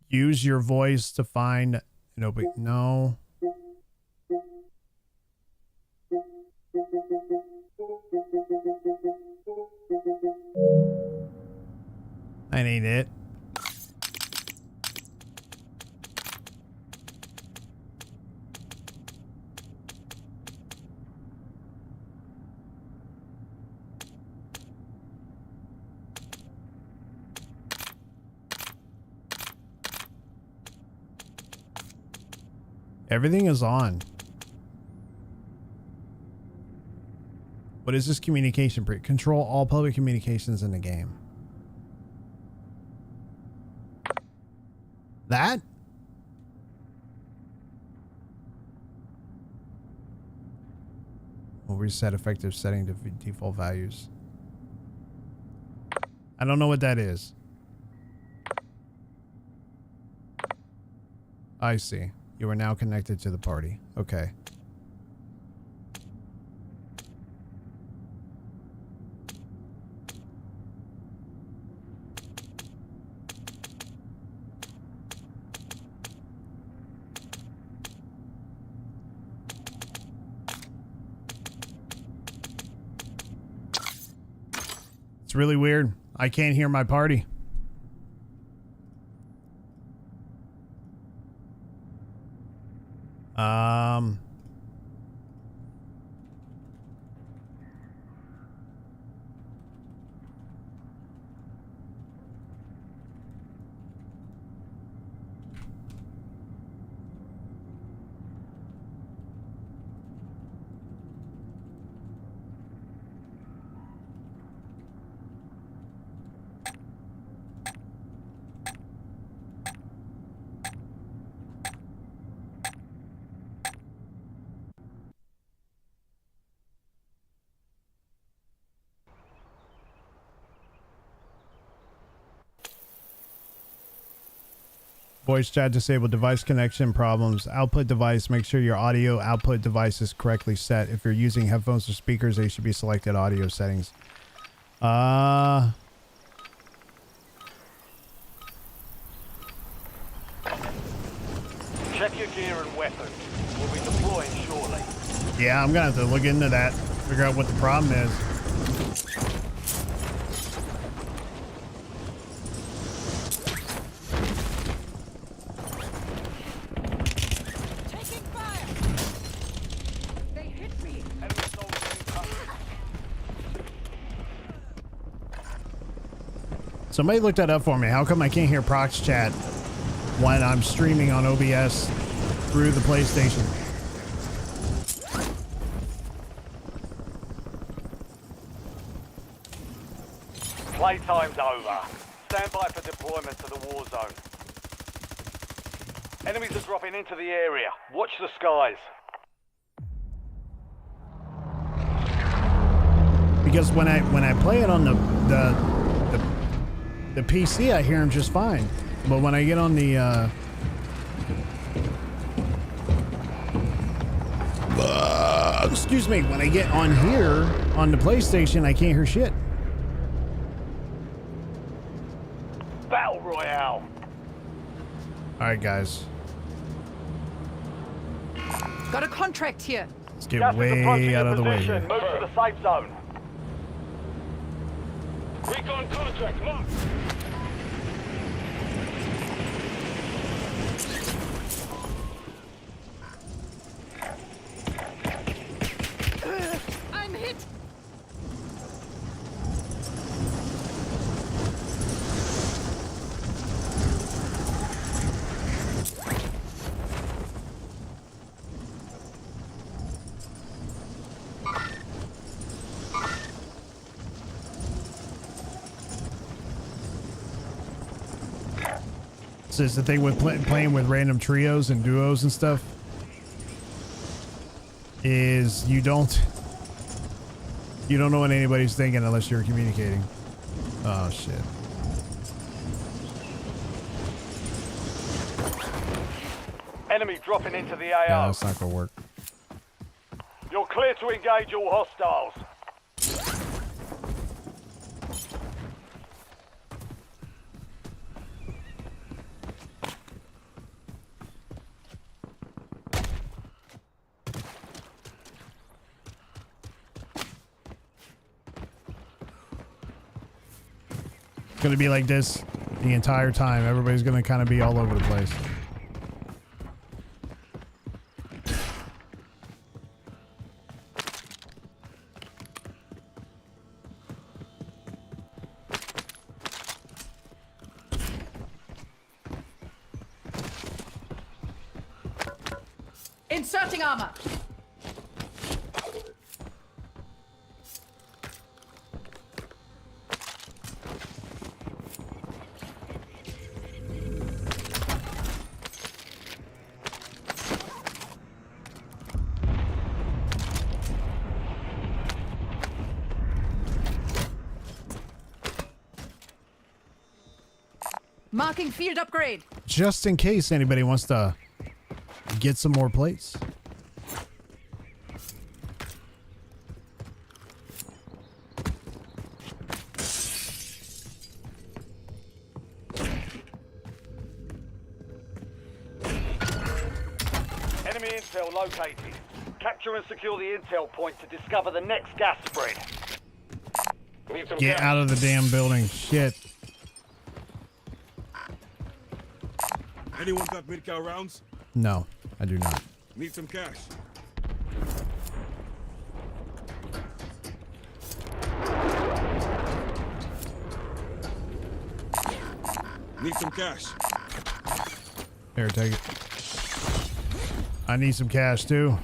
Use your voice to find no. That ain't it. Everything is on. What is this communication? Control all public communications in the game. That? We'll reset effective setting to default values. I don't know what that is. I see. You are now connected to the party. Okay. really weird. I can't hear my party. Voice chat disabled, device connection problems, output device, make sure your audio output device is correctly set. If you're using headphones or speakers, they should be selected audio settings. Check your gear and weapons. We'll be deploying shortly. Yeah, I'm gonna have to look into that, figure out what the problem is. Taking fire. They hit me. Enemy soldiers incoming. Somebody look that up for me. How come I can't hear Prox chat when I'm streaming on OBS through the PlayStation? Playtime's over. Stand by for deployment to the war zone. Enemies are dropping into the area. Watch the skies. Because when I play it on the PC, I hear him just fine. But when I get on the excuse me, when I get on here on the PlayStation, I can't hear shit. Battle Royale. All right, guys, Got a contract here. let's get Gas is approaching way your out of the way position. here. Move to the safe zone. Recon contract locked. I'm hit. This is the thing with playing with random trios and duos and stuff, is you don't know what anybody's thinking unless you're communicating. Oh shit. Enemy dropping into the Yeah, AO. that's not gonna work. You're clear to engage all hostiles. It's gonna be like this the entire time. Everybody's gonna kind of be all over the place. Inserting armor. Marking field upgrade. Just in case anybody wants to get some more plates. Enemy intel located. Capture and secure the intel point to discover the next gas spread. Need some Get cash. out of the damn building. Shit. Anyone got mid-cal rounds? No, I do not. Need some cash. Need some cash. Here, take it. I need some cash too.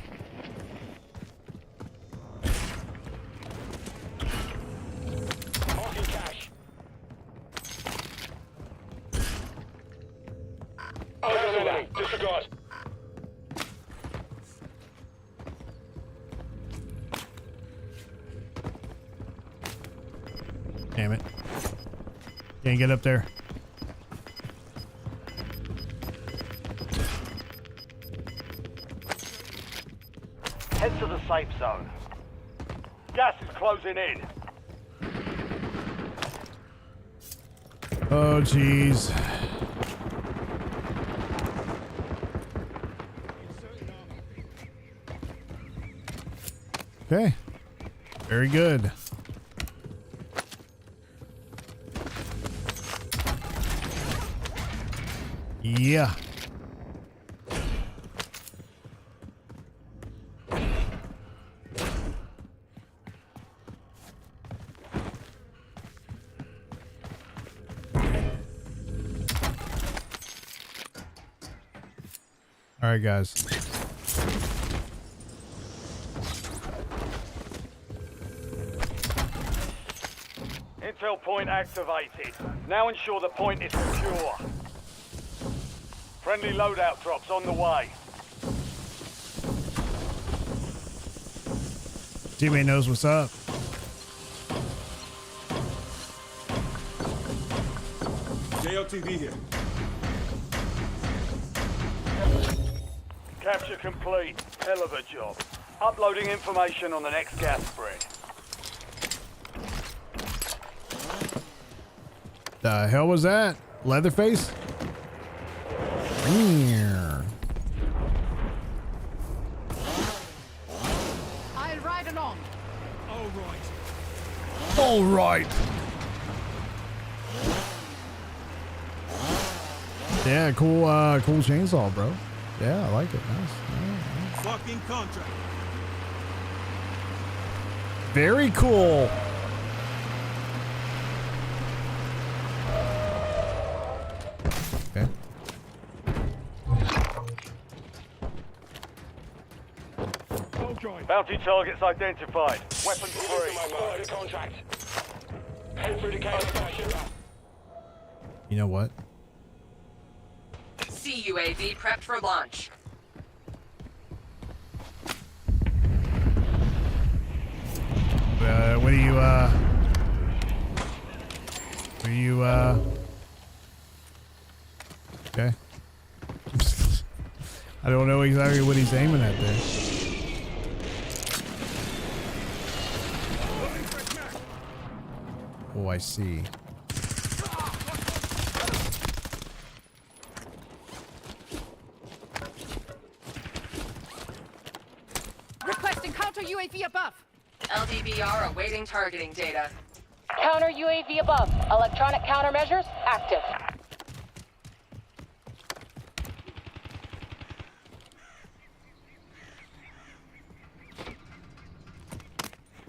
Marking cash. Oh, disregard. Damn it. Can't get up there. Head to the safe zone. Gas is closing in. Oh, jeez. Okay. Very good. Yeah. All right, guys. Intel point activated. Now ensure the point is secure. Friendly loadout drops on the way. Teammate knows what's up. JLTV here. Capture complete. Hell of a job. Uploading information on the next gas spread. The hell was that? Leatherface? I'll ride along. All right. All right. Yeah, cool chainsaw, bro. Yeah, I like it. Nice. Fucking contract. Very cool. Okay. Bounty targets identified. Weapons free. My word, contract. Head through the cave. You know what? CUAV prepped for launch. What do you, okay. I don't know exactly what he's aiming at there. Oh, I see. Requesting counter UAV above. LDBR awaiting targeting data. Counter UAV above. Electronic countermeasures active.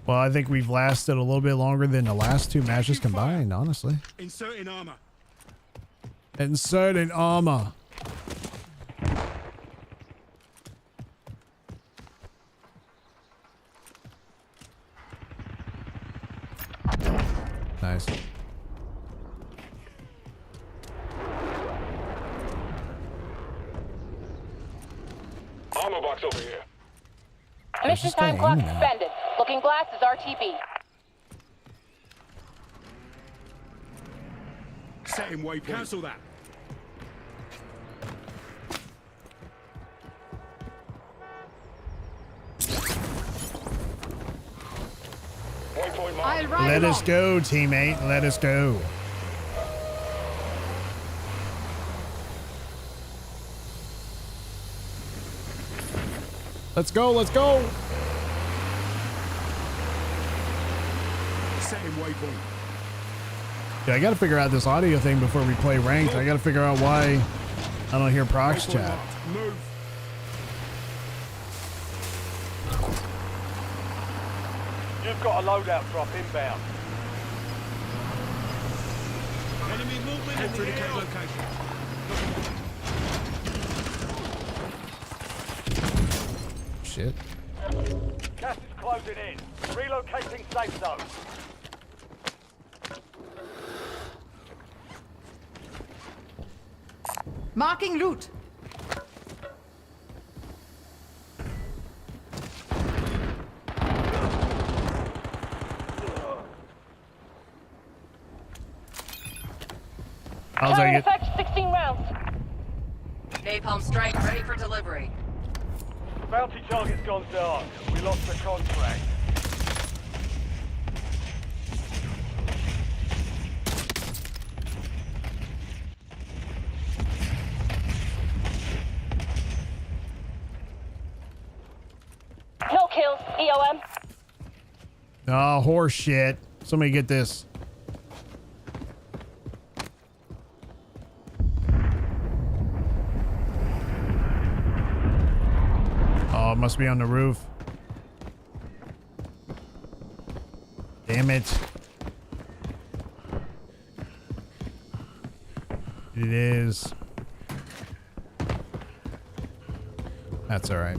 Well, I think we've lasted a little bit longer than the last two matches combined, honestly. Inserting armor. Inserting armor. Nice. Armor box over here. Mission this guy time clock aiming at? suspended. Looking glass is RTB. Setting waypoint. Cancel that. Waypoint mark. I'll ride Let along. us go, teammate. Let us go. Let's go. Let's go. Setting waypoint. Yeah, I got to figure out this audio thing before we play ranked. I got to figure out why I don't hear Prox Waypoint chat. marked. Move. You've got a loadout drop inbound. Enemy movement in the air. Location. Shit. Gas is closing in. Relocating safe zone. Marking loot. I'll Carrying take it. effect 16 rounds. Napalm strike ready for delivery. Bounty target's gone dark. We lost the contract. No kills. EOM. Oh, horse shit. Somebody get this. Oh, it must be on the roof. Damn it. It is. That's all right.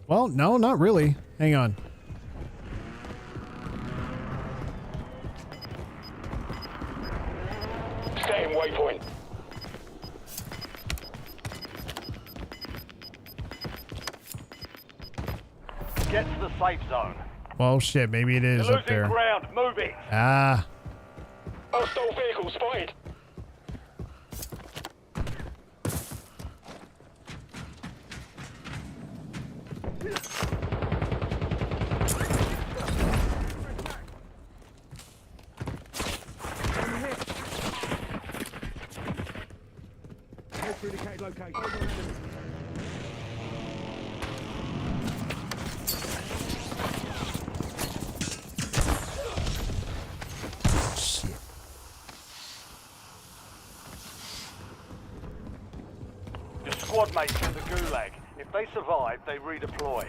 Well, no, not really. Hang on. Staying waypoint. Get to the safe zone. Well, shit, maybe it is You're up losing there. ground. Move it. Ah, Hostile vehicle spotted. Head through the cage location. shit. Your squad mates in the gulag. If they survive, they redeploy.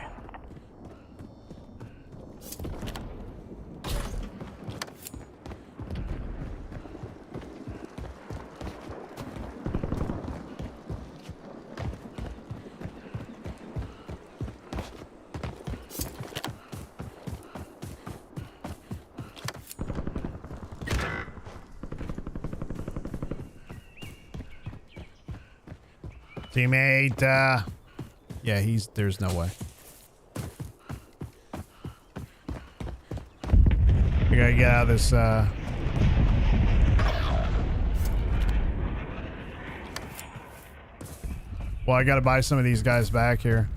Teammate, yeah, there's no way. We gotta get out of this, well, I gotta buy some of these guys back here.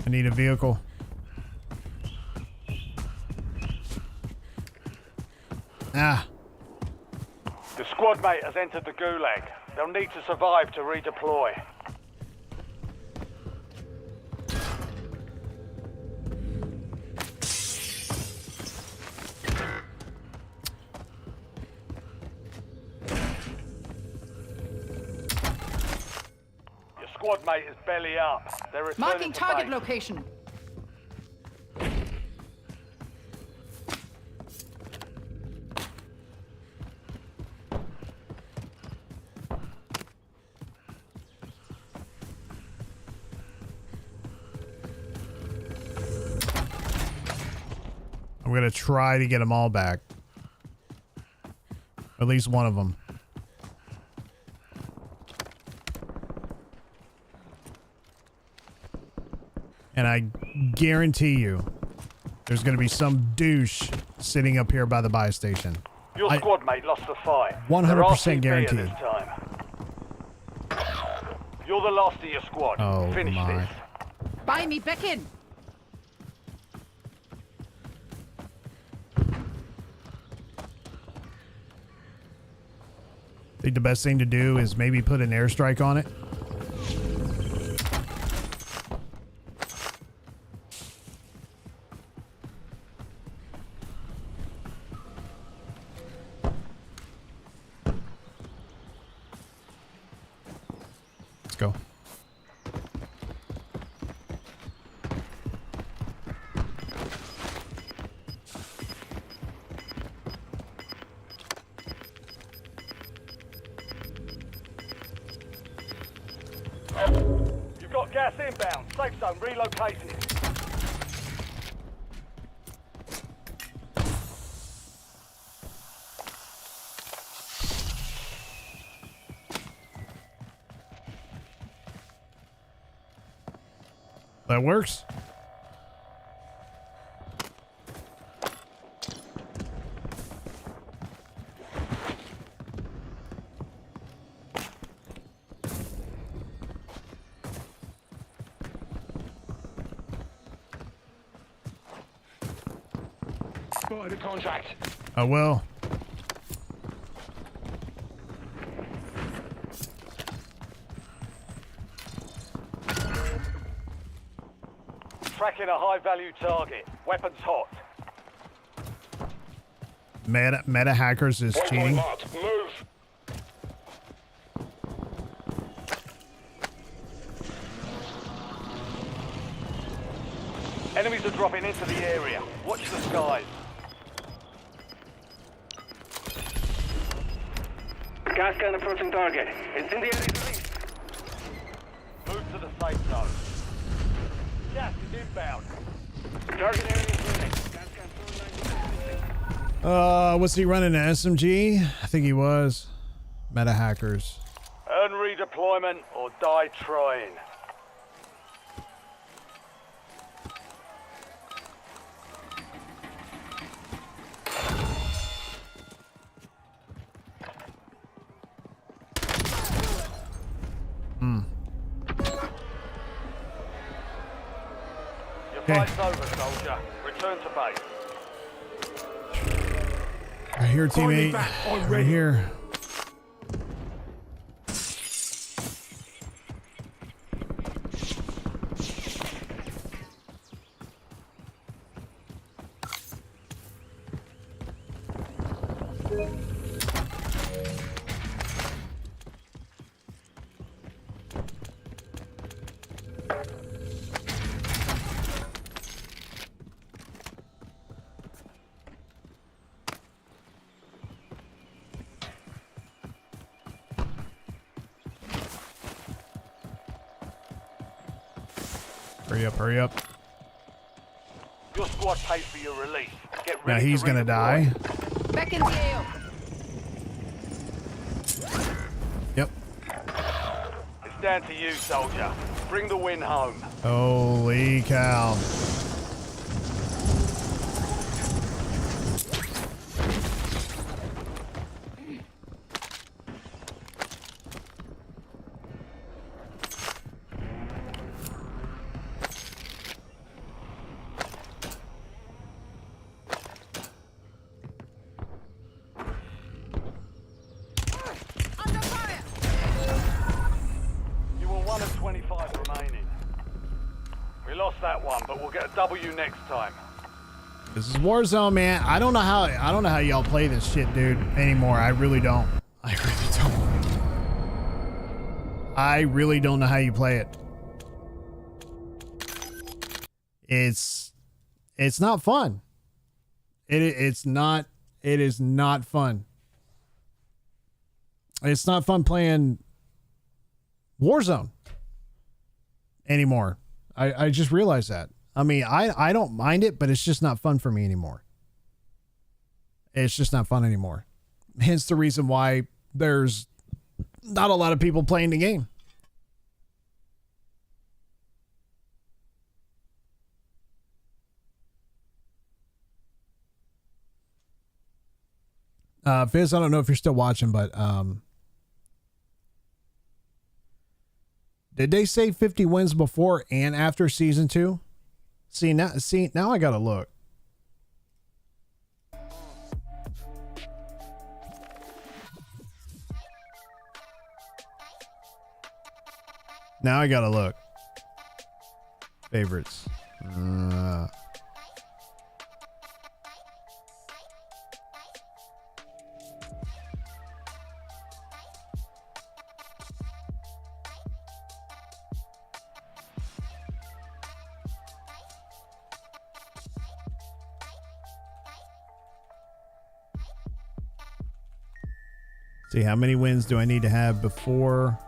I need a vehicle. Ah. The squad mate has entered the gulag. They'll need to survive to redeploy. Your squad mate is belly up. They're returning Marking to target base. location. I'm gonna try to get them all back. At least one of them. And I guarantee you, there's gonna be some douche sitting up here by the buy station. Your squad mate lost the fight. 100% They're RCB guaranteed. This time. You're the last of your squad. Oh, Finish my. this. Buy me back in. I think the best thing to do is maybe put an airstrike on it. go. You've got gas inbound. Safe zone relocated. That works. Spotted a contract. I will. Tracking a high-value target. Weapons hot. Meta hackers is Waypoint cheating. marked. Move. Enemies are dropping into the area. Watch the skies. Gas can approaching target. Incendiary release. Move to the safe zone. Gas is inbound. Target area is moving. Gas can phone line. Was he running an SMG? I think he was. Meta hackers. Earn redeployment or die trying. Your fight's over, soldier. Return to base. Right here, teammate. Right here. Hurry up, hurry up. Your squad paid for your release. Get ready. Now he's to gonna die. redeploy. Back in the AO. Yep. It's down to you, soldier. Bring the win home. Holy cow. Under fire. You were 1 of 25 remaining. We lost that one, but we'll get a W next time. This is Warzone, man. I don't know how y'all play this shit, dude, anymore. I really don't. I really don't. I really don't know how you play it. It's not fun. It is not fun. It's not fun playing Warzone anymore. I just realized that. I mean, I don't mind it, but it's just not fun for me anymore. It's just not fun anymore. Hence the reason why there's not a lot of people playing the game. Fizz, I don't know if you're still watching, but did they say 50 wins before and after season 2? See now I gotta look. Now I gotta look. Favorites. See, how many wins do I need to have before?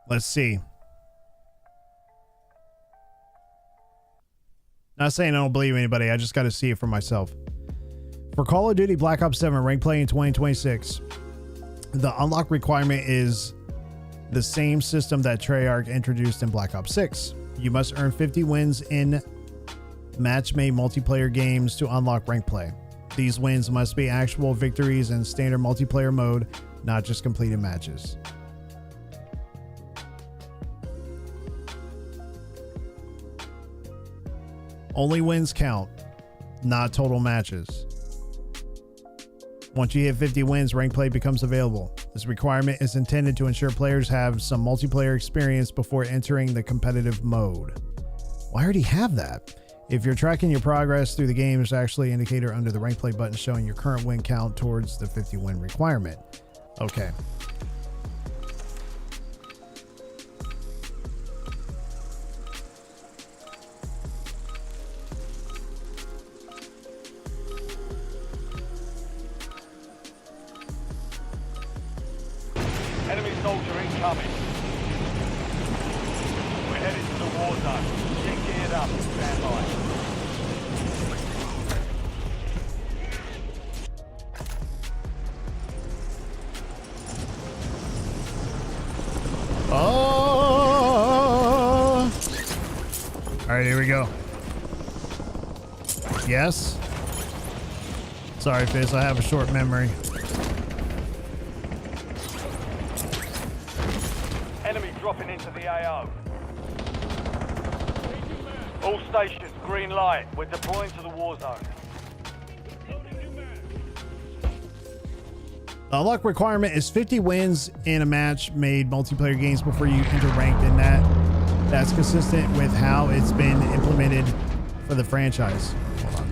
Let's see. Not saying I don't believe anybody. I just got to see it for myself. For Call of Duty Black Ops 7 rank play in 2026, the unlock requirement is the same system that Treyarch introduced in Black Ops 6. You must earn 50 wins in match-made multiplayer games to unlock rank play. These wins must be actual victories in standard multiplayer mode, not just completed matches. Only wins count, not total matches. Once you hit 50 wins, rank play becomes available. This requirement is intended to ensure players have some multiplayer experience before entering the competitive mode. Well, I already have that. If you're tracking your progress through the game, there's actually an indicator under the rank play button showing your current win count towards the 50 win requirement. Okay. Enemy soldier incoming. We're headed to the war zone. Get geared up and stand by. Oh! All right, here we go. Yes. Sorry, Fizz, I have a short memory. Enemy dropping into the AO. All stations, green light. We're deploying to the war zone. The unlock requirement is 50 wins in a match made multiplayer games before you enter ranked in that. That's consistent with how it's been implemented for the franchise. Hold on.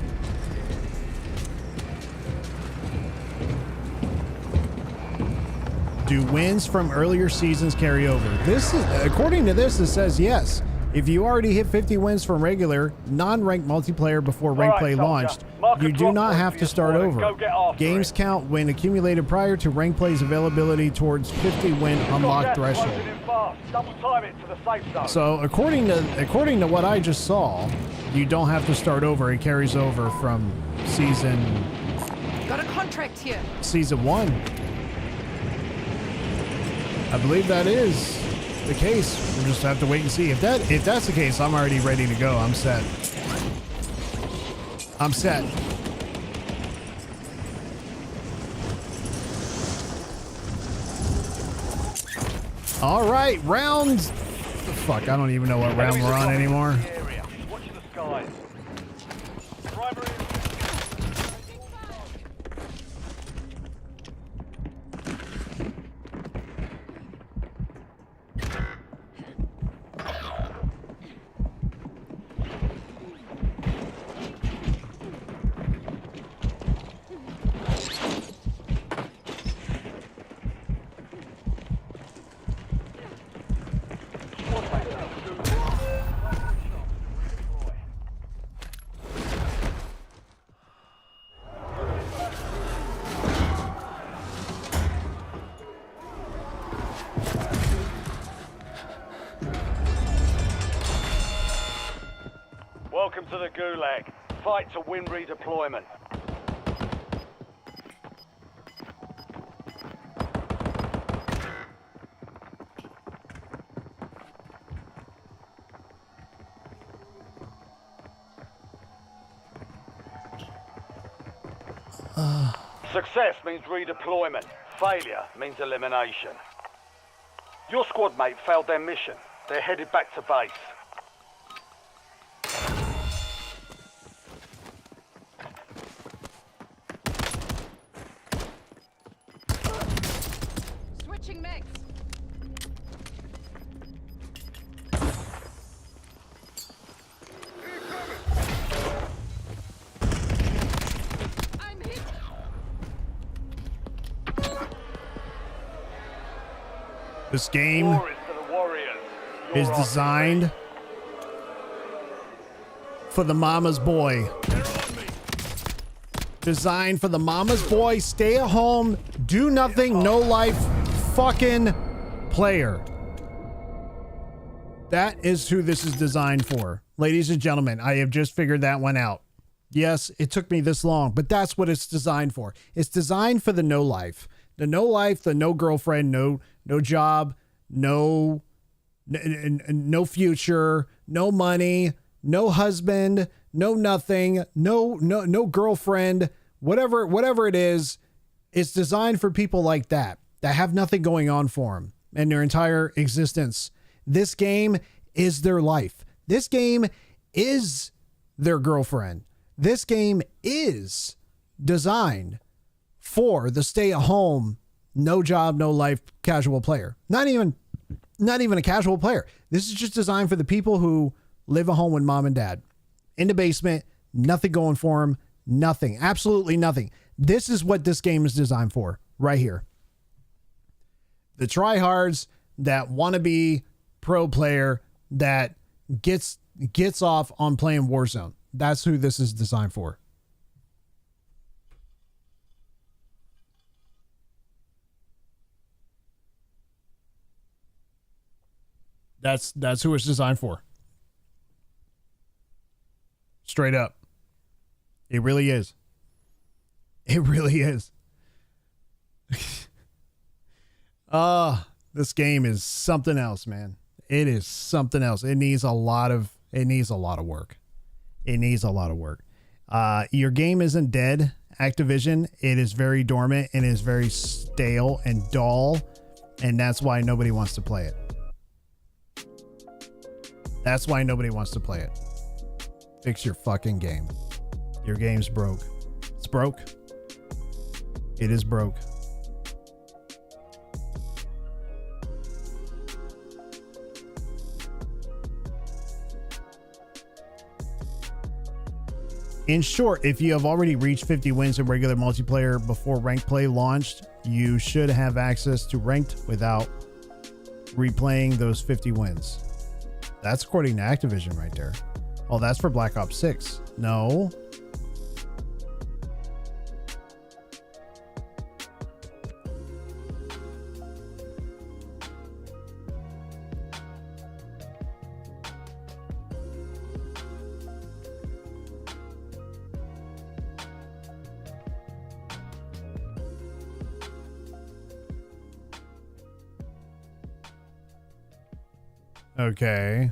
Do wins from earlier seasons carry over? This is, according to this, it says yes. If you already hit 50 wins from regular, non-ranked multiplayer before rank play launched, you do not have to start over. Games count when accumulated prior to rank play's availability towards 50 win unlock threshold. So according to what I just saw, you don't have to start over. It carries over from season. Got a contract here. Season 1. I believe that is the case. We'll just have to wait and see. If that's the case, I'm already ready to go. I'm set. I'm set. All right, rounds. Fuck, I don't even know what round we're on anymore. Watch the skies. Primary. Welcome to the Gulag. Fight to win redeployment. Success means redeployment. Failure means elimination. Your squad mate failed their mission. They're headed back to base. Switching mags. This game War is for the warriors. is You're our designed for the mama's boy. Designed for the mama's boy, stay at home, do nothing, no life, fucking player. That is who this is designed for. Ladies and gentlemen, I have just figured that one out. Yes, it took me this long, but that's what it's designed for. It's designed for the no life. The no life, the no girlfriend, no job, no future, no money, no husband, no nothing, no girlfriend, whatever it is. It's designed for people like that have nothing going on for them in their entire existence. This game is their life. This game is their girlfriend. This game is designed for the stay-at-home, no job, no life, casual player. Not even a casual player. This is just designed for the people who live at home with mom and dad. In the basement, nothing going for them, nothing, absolutely nothing. This is what this game is designed for, right here. The tryhards that want to be pro player that gets off on playing Warzone. That's who this is designed for. That's who it's designed for. Straight up. It really is. It really is. This game is something else, man. It is something else. It needs a lot of work. It needs a lot of work. Your game isn't dead, Activision. It is very dormant and is very stale and dull, and that's why nobody wants to play it. That's why nobody wants to play it. Fix your fucking game. Your game's broke. It's broke. It is broke. In short, if you have already reached 50 wins in regular multiplayer before ranked play launched, you should have access to ranked without replaying those 50 wins. That's according to Activision right there. Oh, that's for Black Ops 6. No. Okay.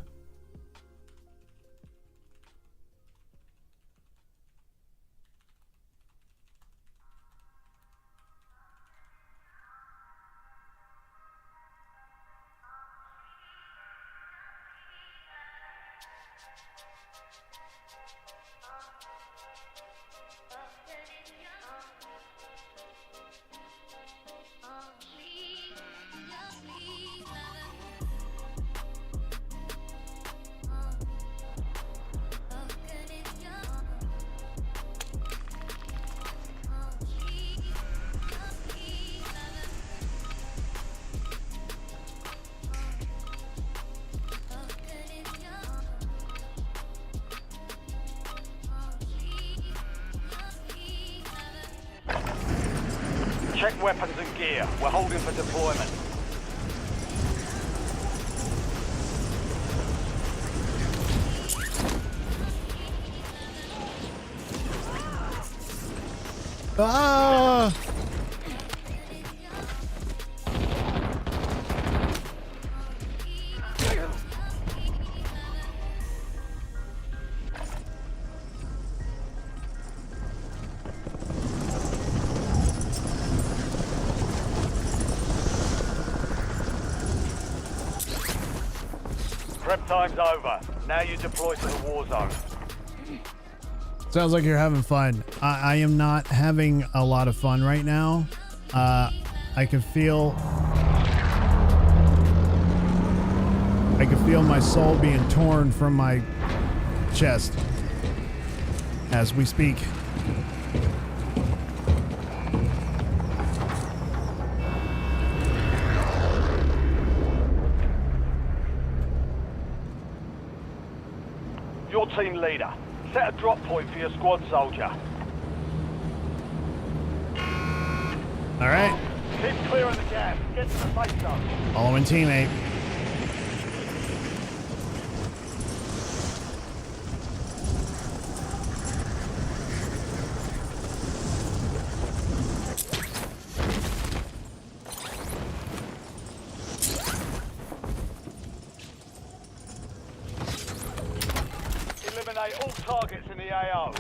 Check weapons and gear. We're holding for deployment. Ah! Prep time's over. Now you deploy to the war zone. Sounds like you're having fun. I am not having a lot of fun right now. I can feel my soul being torn from my chest as we speak. Your team leader. Set a drop point for your squad soldier. All right. Keep clearing the gas. Get to the safe zone. Following teammate. Eliminate all targets in the AO.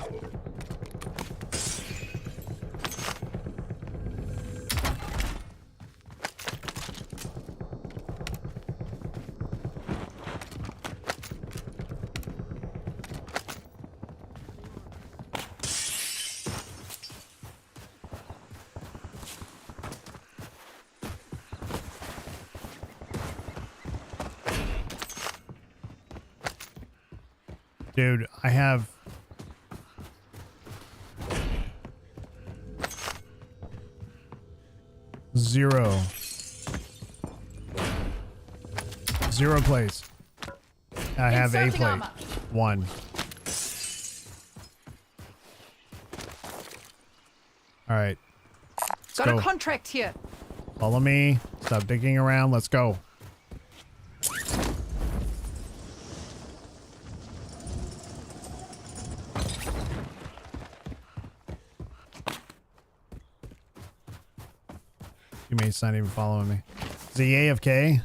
Dude, I have... Zero plays. I have a Inserting plate. armor. 1. All right. Let's Got go. a contract here. Follow me. Stop digging around. Let's go. Teammate's not even following me. Is he AFK?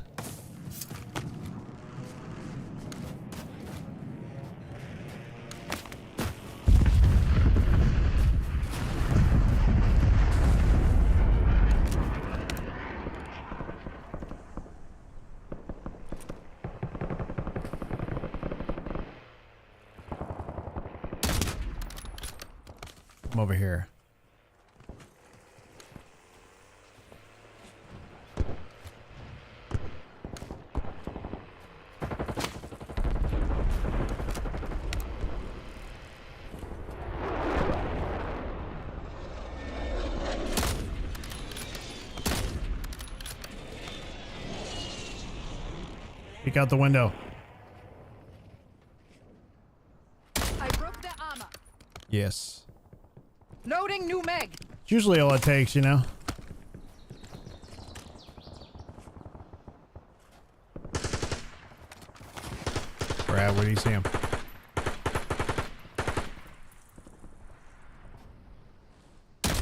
Come over here. Peek out the window. I broke their armor. Yes. Loading new mag. It's usually all it takes, you know? Brad, where do you see him?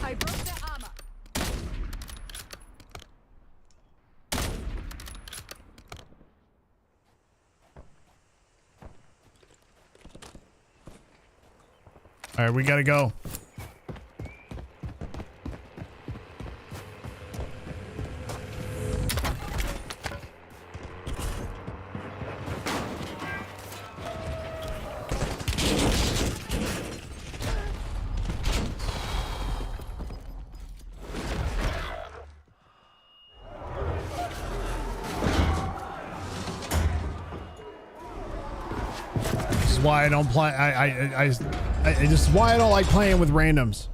I broke their armor. All right, we gotta go. This is why I don't play. This is why I don't like playing with randoms.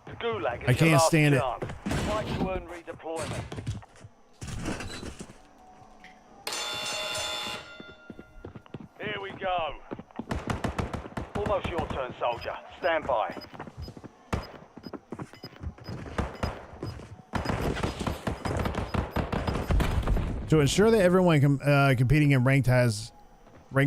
The Gulag is I can't your last stand it. chance. Fight to earn redeployment. Here we go. Almost your turn, soldier. Stand by. To ensure that everyone competing in ranked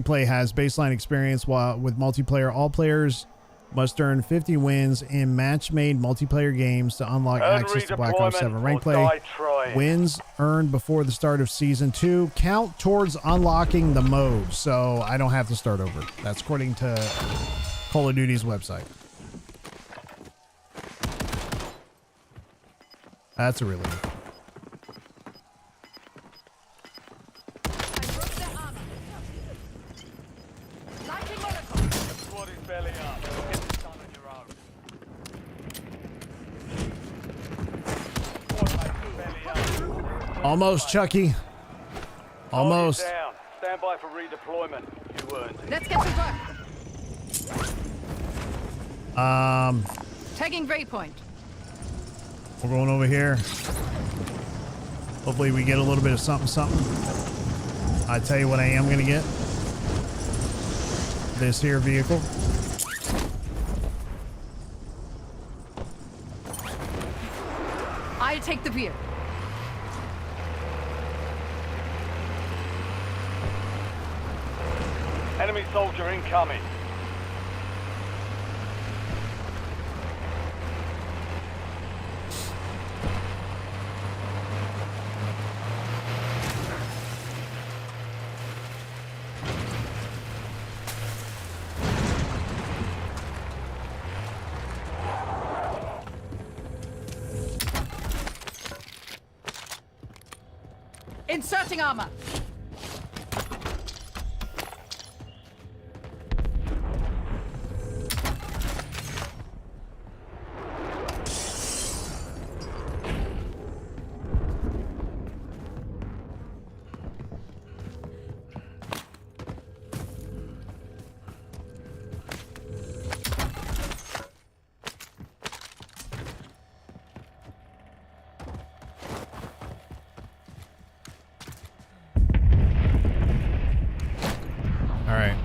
play has baseline experience while with multiplayer, all players must earn 50 wins in match-made multiplayer games to unlock Earn access to Black Ops 7 redeployment rank or play. die trying. Wins earned before the start of Season 2 count towards unlocking the mode, so I don't have to start over. That's according to Call of Duty's website. That's a relief. I broke their armor. Lighting Molotov. The squad is belly up. Get this done on your own. Squad mates belly up. Almost, Chucky. Almost. Target down. Stand by for redeployment. You earned it. Let's get to work. Tagging waypoint. We're going over here. Hopefully we get a little bit of something. I tell you what I am going to get. this here vehicle. I take the vehicle. Enemy soldier incoming. Inserting armor. All right.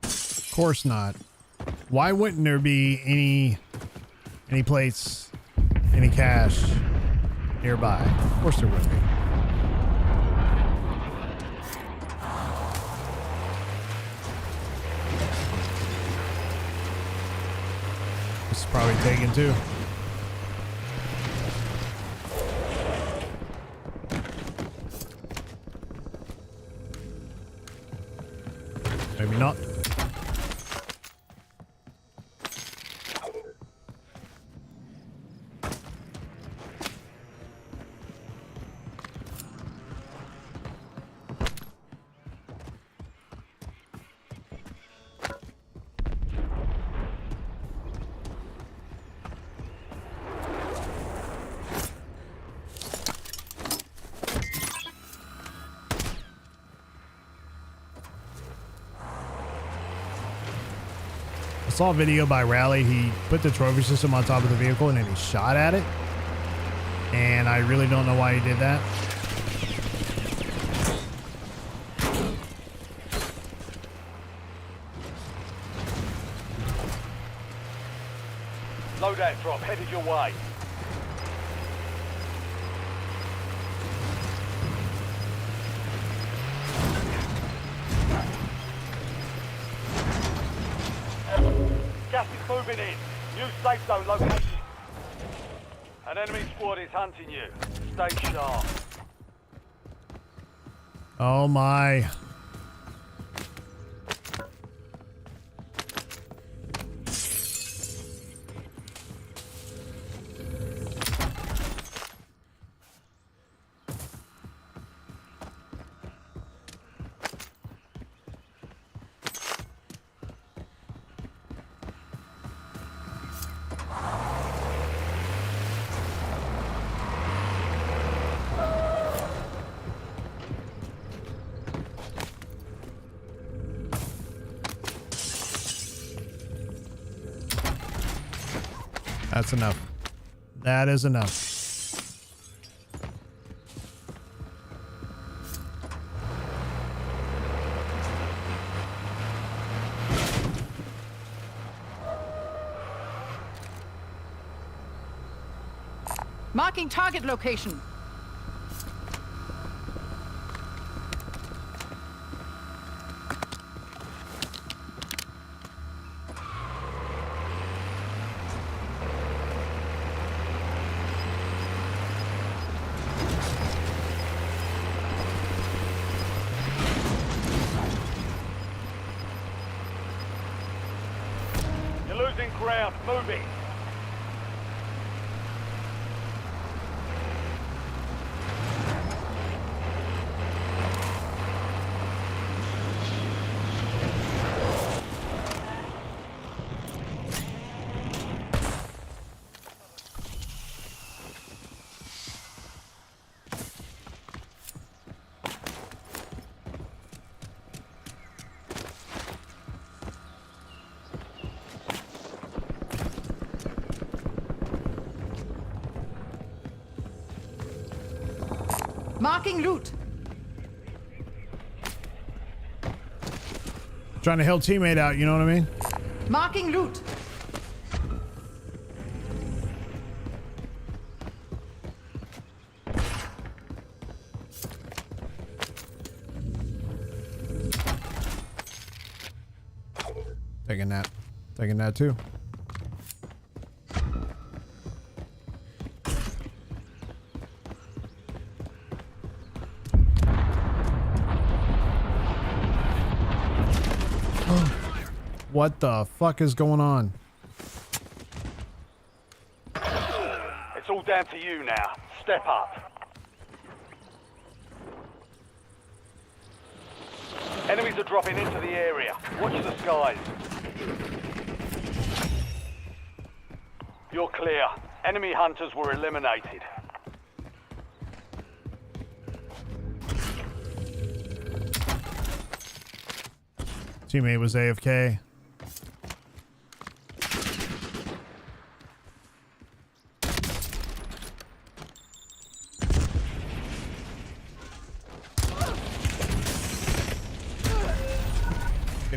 Of course not. Why wouldn't there be any place, any cash nearby? Of course there would be. This is probably taken too. Maybe not. I saw a video by Rally. He put the trophy system on top of the vehicle and then he shot at it. And I really don't know why he did that. Loadout drop headed your way. Gas is moving in. New safe zone located. An enemy squad is hunting you. Stay sharp. Oh my. That's enough. That is enough. Marking target location. You're losing ground. Moving. Marking loot. Trying to help teammate out, you know what I mean? Marking loot. Taking that. Taking that too. What the fuck is going on? It's all down to you now. Step up. Enemies are dropping into the area. Watch the skies. You're clear. Enemy hunters were eliminated. Teammate was AFK.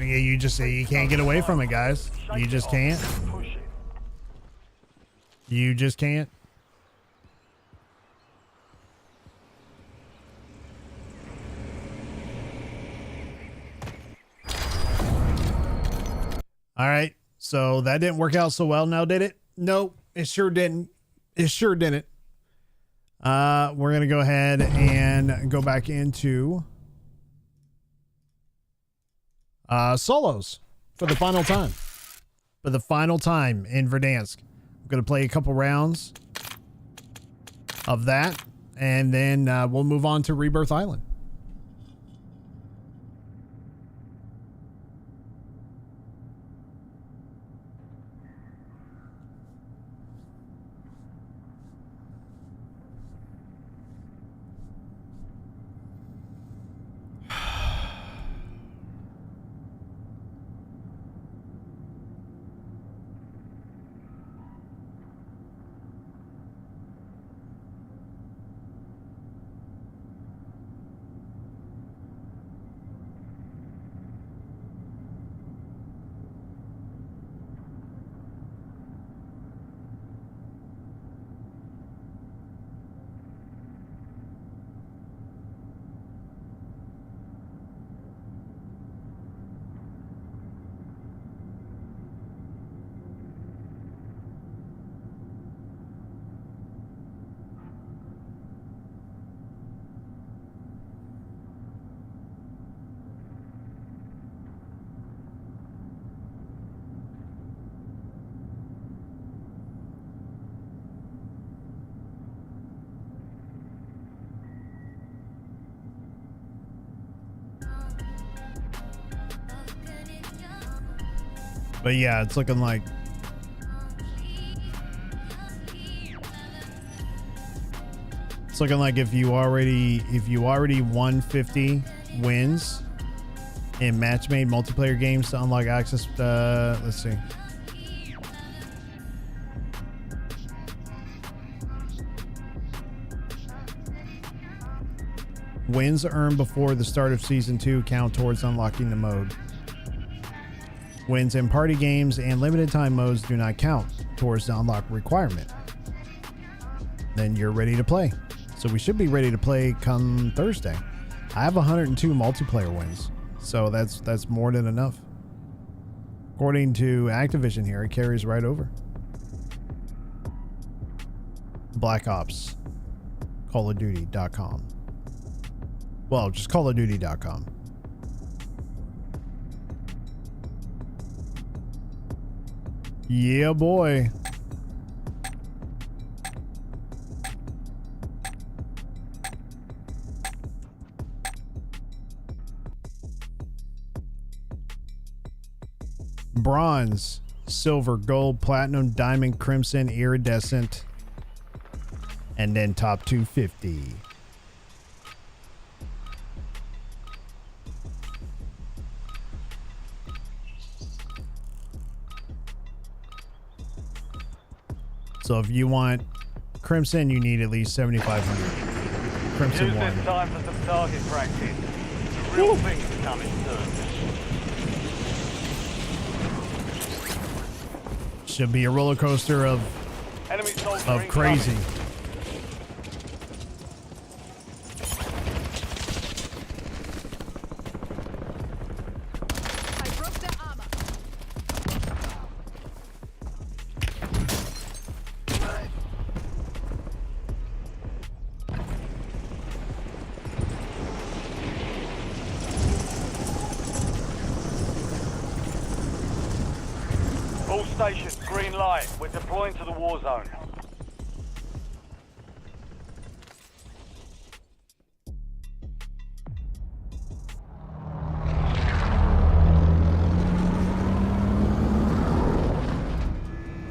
You just say you can't get away from it, guys. You just can't. Push it. You just can't. All right. So that didn't work out so well now, did it? Nope. It sure didn't. It sure didn't. We're going to go ahead and go back into solos for the final time. For the final time in Verdansk. I'm going to play a couple rounds of that, and then we'll move on to Rebirth Island. But yeah, it's looking like if you already won 50 wins in match-made multiplayer games to unlock access. Let's see. Wins earned before the start of Season 2 count towards unlocking the mode. Wins in party games and limited time modes do not count towards the unlock requirement. Then you're ready to play. So we should be ready to play come Thursday. I have 102 multiplayer wins, so that's more than enough. According to Activision here, it carries right over. Black Ops, CallOfDuty.com. Well, just CallOfDuty.com. Yeah, boy. Bronze, silver, gold, platinum, diamond, crimson, iridescent, and then top 250. So if you want crimson, you need at least 7,500 Crimson Use one. this time for some target practice. The real thing's coming soon. Should be a roller coaster of Enemy soldier of crazy. incoming. I broke their armor. All stations, green light. We're deploying to the war zone.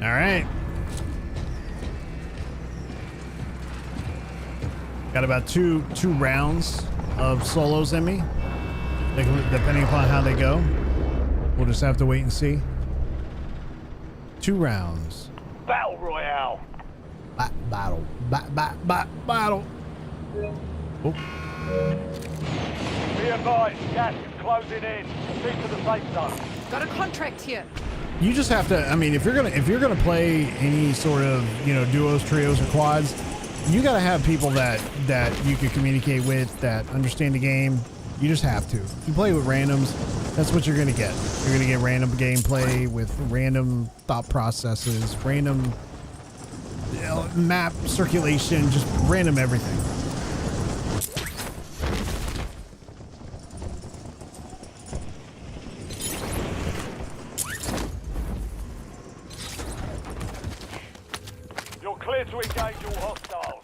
All right. Got about two rounds of solos in me. Depending upon how they go. We'll just have to wait and see. 2 rounds. Battle Royale. Battle. Battle. Oh. Be advised, gas is closing in. Keep to the safe zone. Got a contract here. You just have to, I mean, if you're gonna play any sort of, you know, duos, trios, or quads, you gotta have people that you can communicate with, that understand the game. You just have to. If you play with randoms, that's what you're gonna get. You're gonna get random gameplay with random thought processes, random map circulation, just random everything. You're clear to engage all hostiles.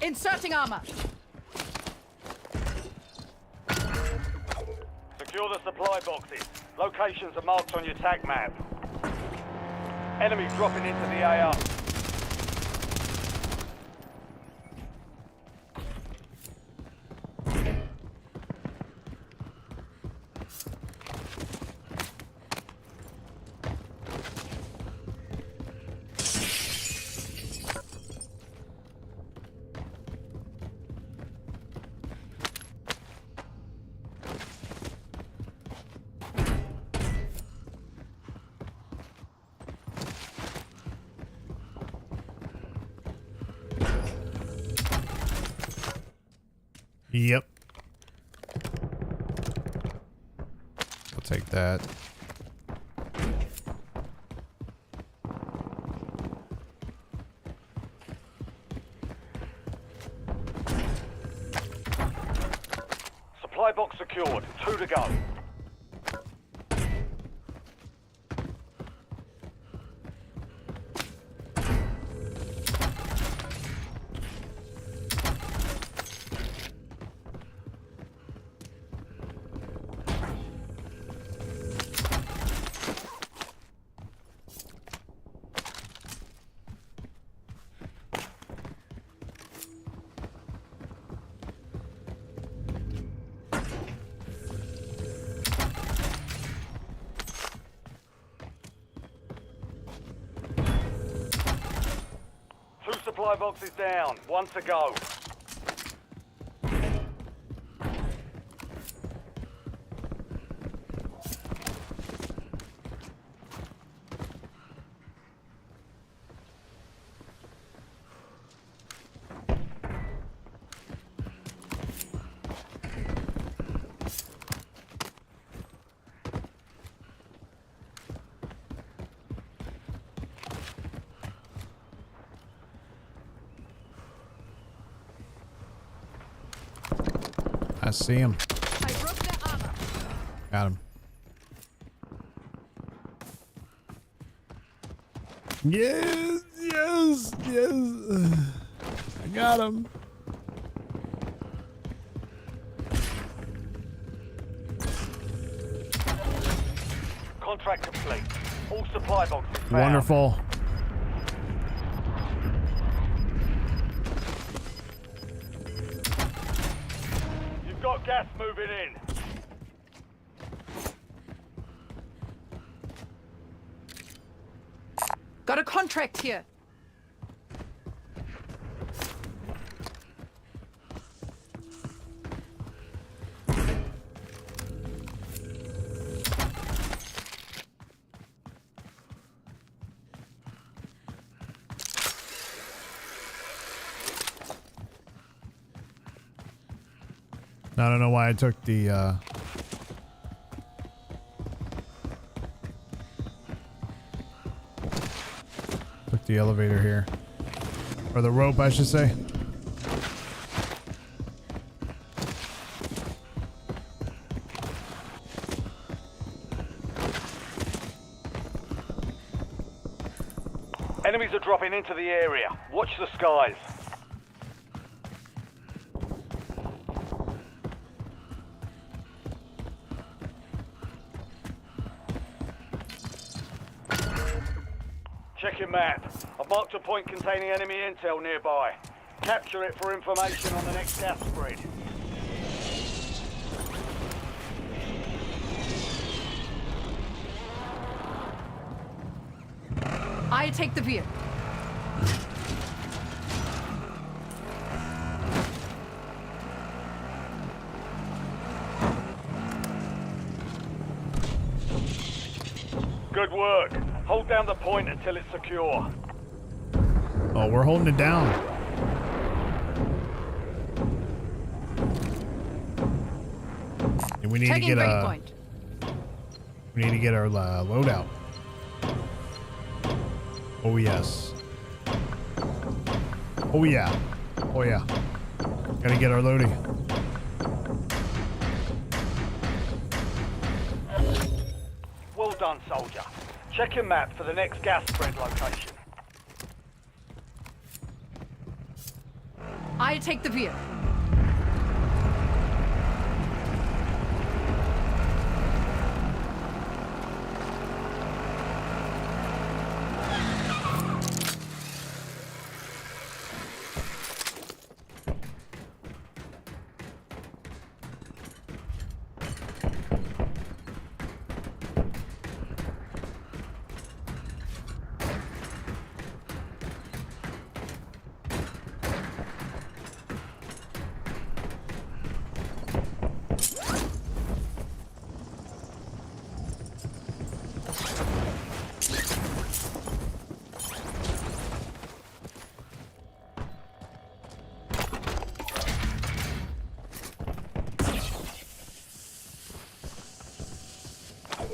Inserting armor. Secure the supply boxes. Locations are marked on your tag map. Enemies dropping into the AR. Yep. I'll take that. Supply box secured. 2 to go. Supply boxes down. 1 to go. I see him. I broke their armor. Got him. Yes, yes, yes. I got him. Contract complete. All supply boxes found. Wonderful. You've got gas moving in. Got a contract here. I don't know why I took the elevator here. Or the rope, I should say. Enemies are dropping into the area. Watch the skies. Check your map. I've marked a point containing enemy intel nearby. Capture it for information on the next gas spread. I take the vehicle. Good work. Hold down the point until it's secure. Oh, we're holding it down. And we need Taking to get break a. point. We need to get our loadout. Oh yes. Oh yeah. Oh yeah. Gotta get our loading. Well done, soldier. Check your map for the next gas spread location. I take the vehicle.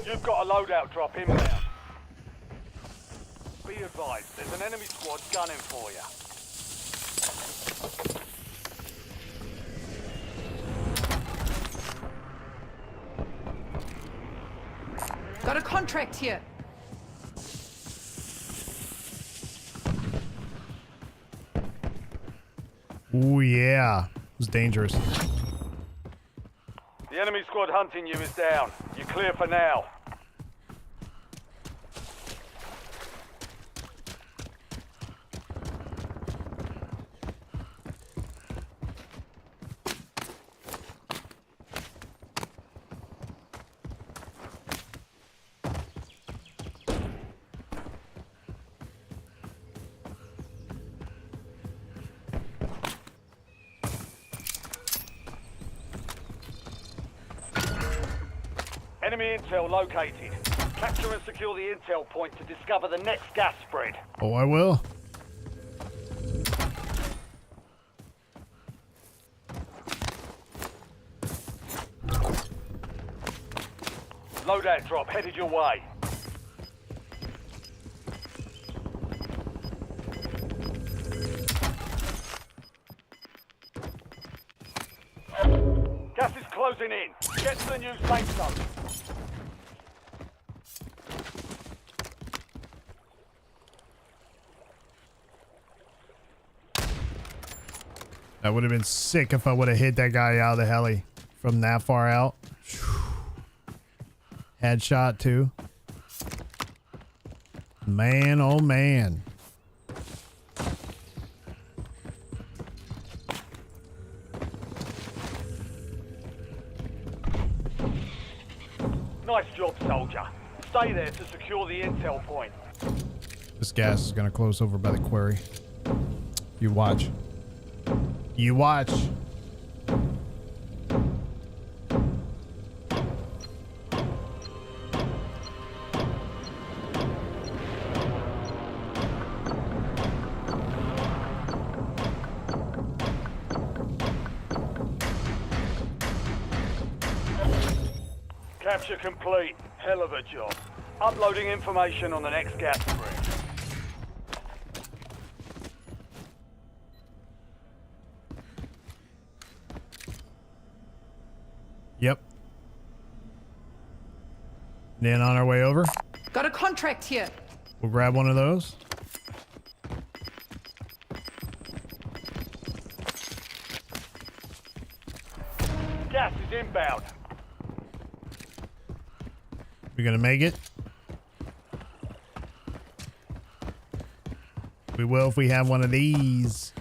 You've got a loadout drop inbound. Be advised, there's an enemy squad gunning for you. Got a contract here. Oh yeah. It was dangerous. The enemy squad hunting you is down. You're clear for now. Enemy intel located. Capture and secure the intel point to discover the next gas spread. Oh, I will. Loadout drop headed your way. Gas is closing in. Get to the new safe zone. That would have been sick if I would have hit that guy out of the heli from that far out. Headshot too. Man, oh man. Nice job, soldier. Stay there to secure the intel point. This gas is gonna close over by the quarry. You watch. You watch. Capture complete. Hell of a job. Uploading information on the next gas spread. Yep. Then on our way over, Got a contract here. we'll grab one of those. Gas is inbound. We're gonna make it. We will if we have one of these.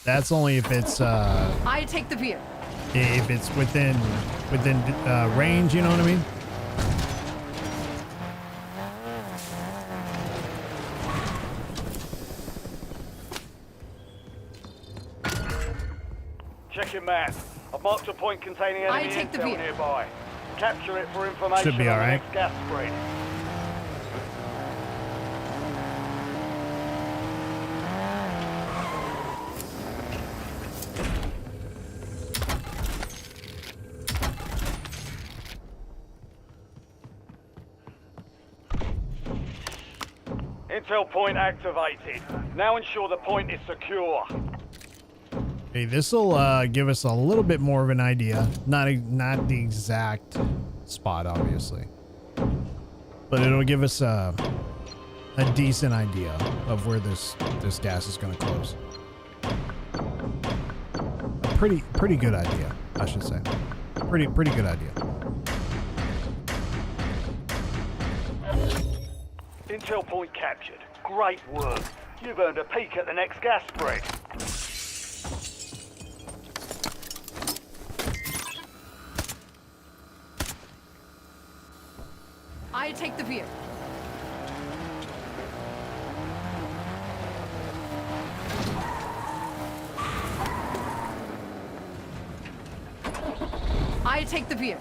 That's only if it's I take the beer. if it's within range, you know what I mean? Check your map. I've marked a point containing I enemy take the intel view. nearby. Capture it for information Should be on all the right. next gas spread. Intel point activated. Now ensure the point is secure. Okay, this will give us a little bit more of an idea. Not the exact spot, obviously, but it'll give us a decent idea of where this gas is going to close. A pretty good idea, I should say. Pretty good idea. Intel point captured. Great work. You've earned a peek at the next gas spread. I take the beer. I take the beer.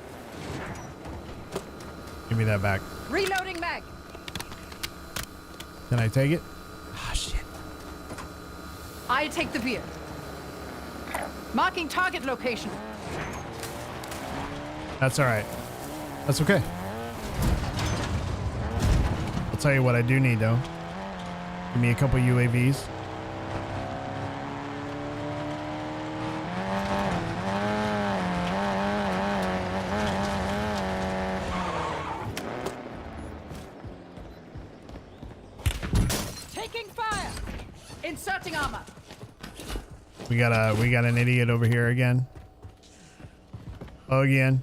Give me that back. Reloading mag. Can I take it? Ah, shit. I take the beer. Marking target location. That's all right. That's okay. I'll tell you what I do need, though. Give me a couple UAVs. Taking fire. Inserting armor. We got an idiot over here again. Oh, again.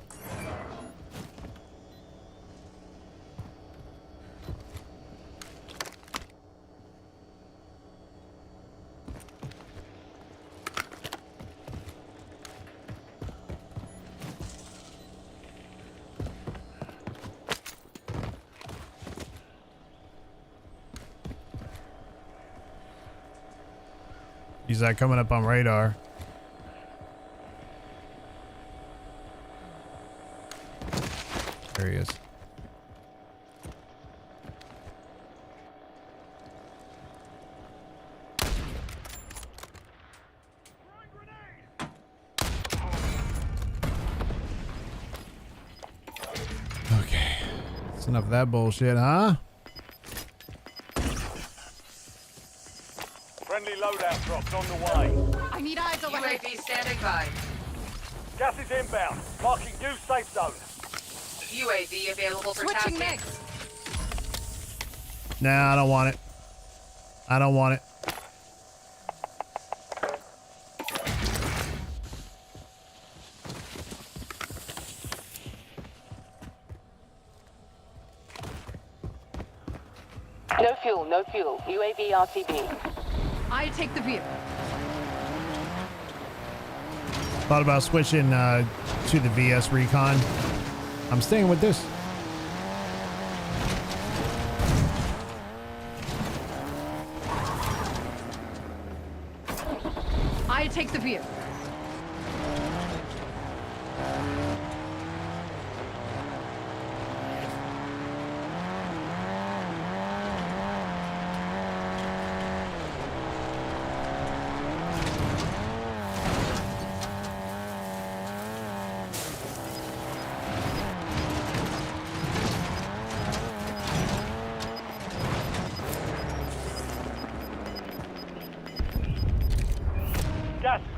He's not coming up on radar. There he is. Okay. That's enough of that bullshit, huh? Friendly loadout drops on the way. I need eyes overhead. UAV standing by. Gas is inbound. Marking new safe zone. UAV available for Switching tasking. mags. Nah, I don't want it. I don't want it. No fuel, no fuel. UAV RTB. I take the beer. Thought about switching to the VS Recon. I'm staying with this. I take the beer.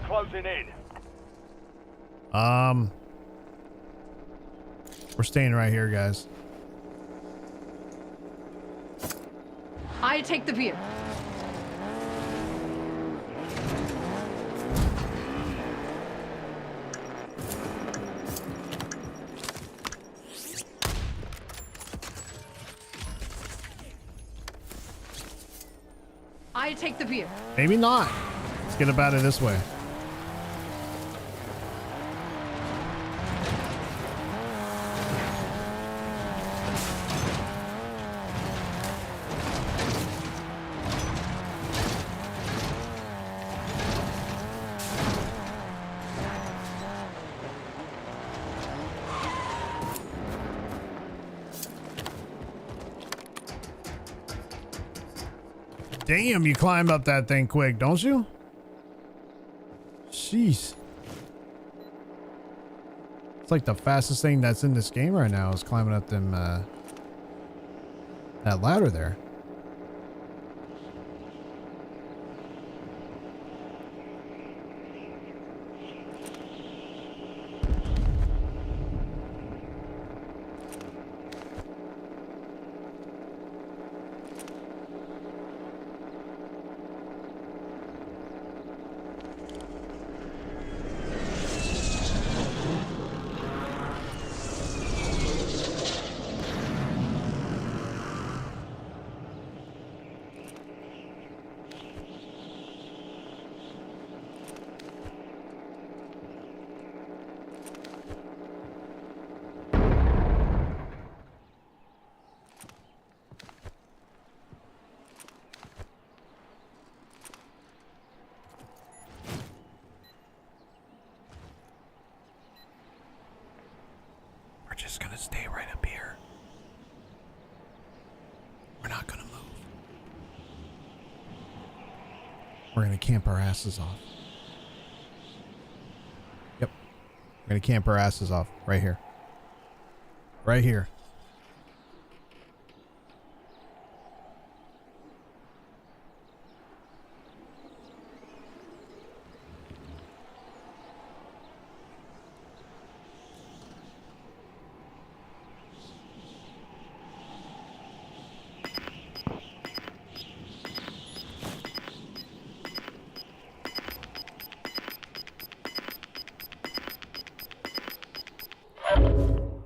closing in. We're staying right here, guys. I take the beer. I take the beer. Maybe not. Let's get up out of this way. Damn, you climb up that thing quick, don't you? Jeez. It's like the fastest thing that's in this game right now is climbing up them, that ladder there. Just gonna stay right up here. We're not gonna move. We're gonna camp our asses off. Yep. We're gonna camp our asses off right here. Right here.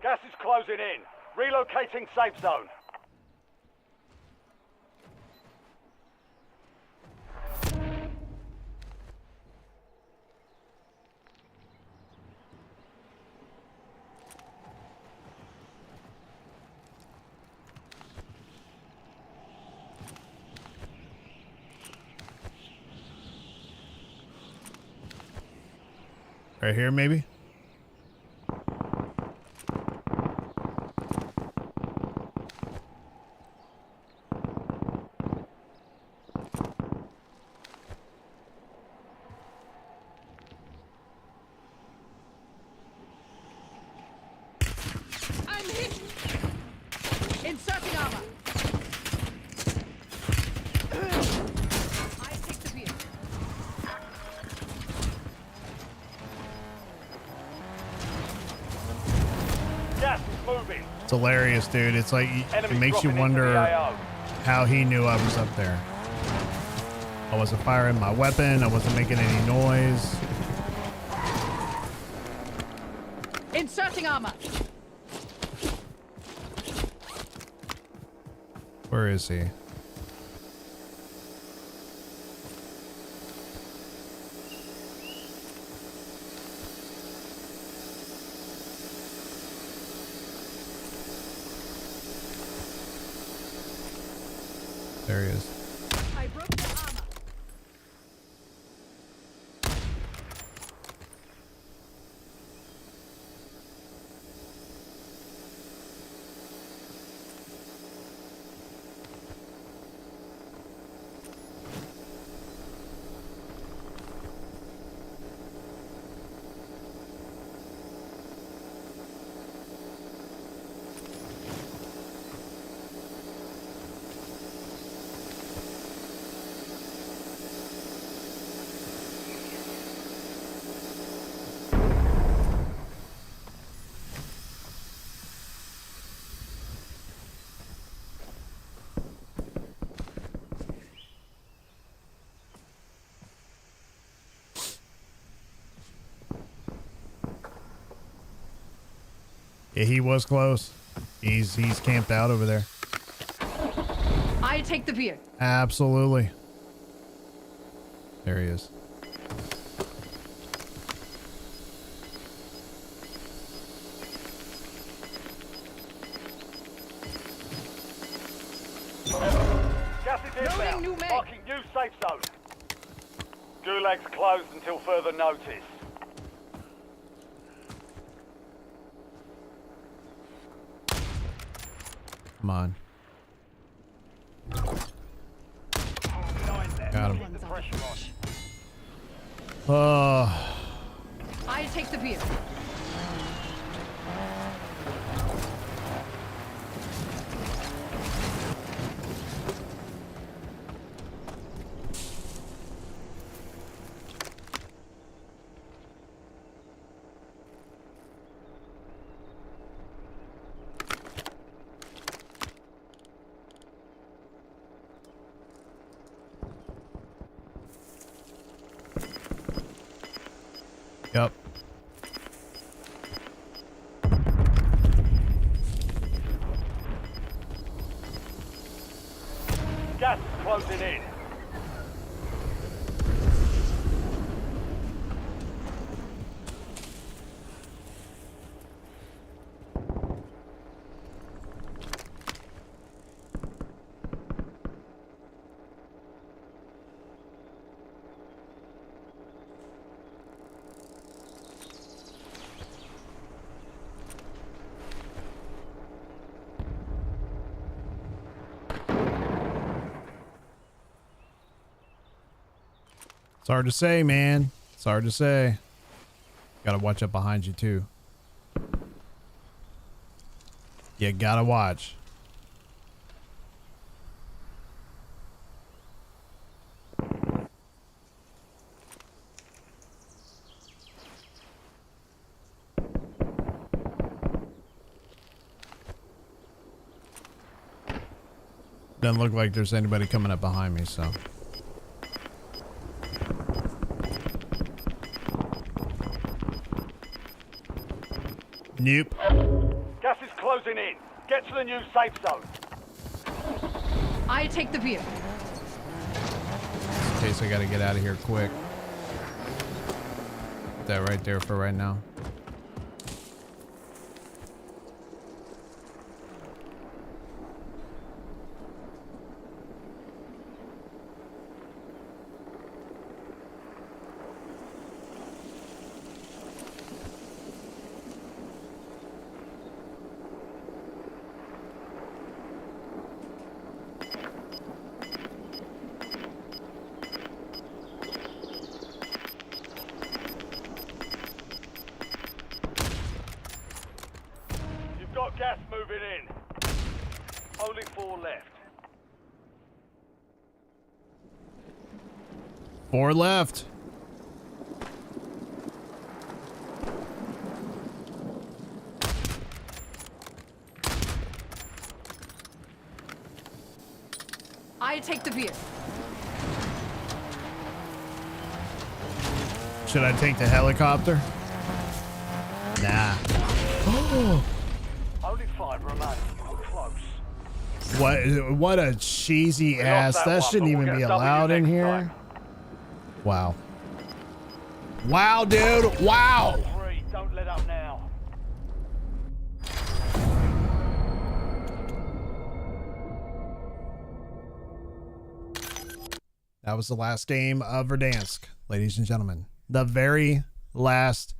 Gas is closing in. Relocating safe zone. Right here, maybe? I'm hit. Inserting armor. I take the beer. Gas is moving. It's hilarious, dude. It's like, it Enemies makes you dropping into wonder the AO. how he knew I was up there. I wasn't firing my weapon. I wasn't making any noise. Inserting armor. Where is he? There he is. I broke the armor. Yeah, he was close. He's camped out over there. I take the beer. Absolutely. There he is. Gas is inbound. new mag. Marking new safe zone. Gulag's closed until further notice. Come on. Got him. Keep the pressure on. Oh. I take the beer. Yep. Gas is closing in. It's hard to say, man. It's hard to say. Gotta watch up behind you, too. You gotta watch. Doesn't look like there's anybody coming up behind me, so. Nope. Gas is closing in. Get to the new safe zone. I take the beer. In case I gotta get out of here quick. Put that right there for right now. You've got gas moving in. Only 4 left. 4 left. I take the beer. Should I take the helicopter? Nah. Only 5 remain. You're close. What a cheesy We ass. lost That one, shouldn't but even we'll be get a W allowed in next here. time. Wow. Wow, dude. Wow. 3, don't let up now. That was the last game of Verdansk, ladies and gentlemen. The very last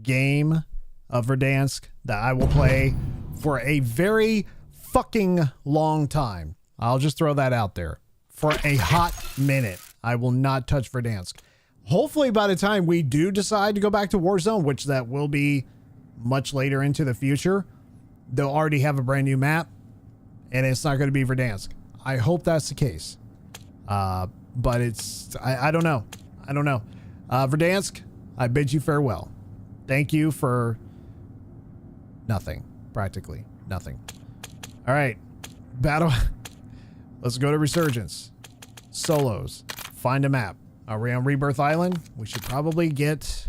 game of Verdansk that I will play for a very fucking long time. I'll just throw that out there. For a hot minute, I will not touch Verdansk. Hopefully by the time we do decide to go back to Warzone, which that will be much later into the future, they'll already have a brand new map and it's not going to be Verdansk. I hope that's the case. But it's, I don't know. I don't know. Verdansk, I bid you farewell. Thank you for nothing, practically nothing. All right, battle. Let's go to Resurgence. Solos, find a map. Are we on Rebirth Island? We should probably get...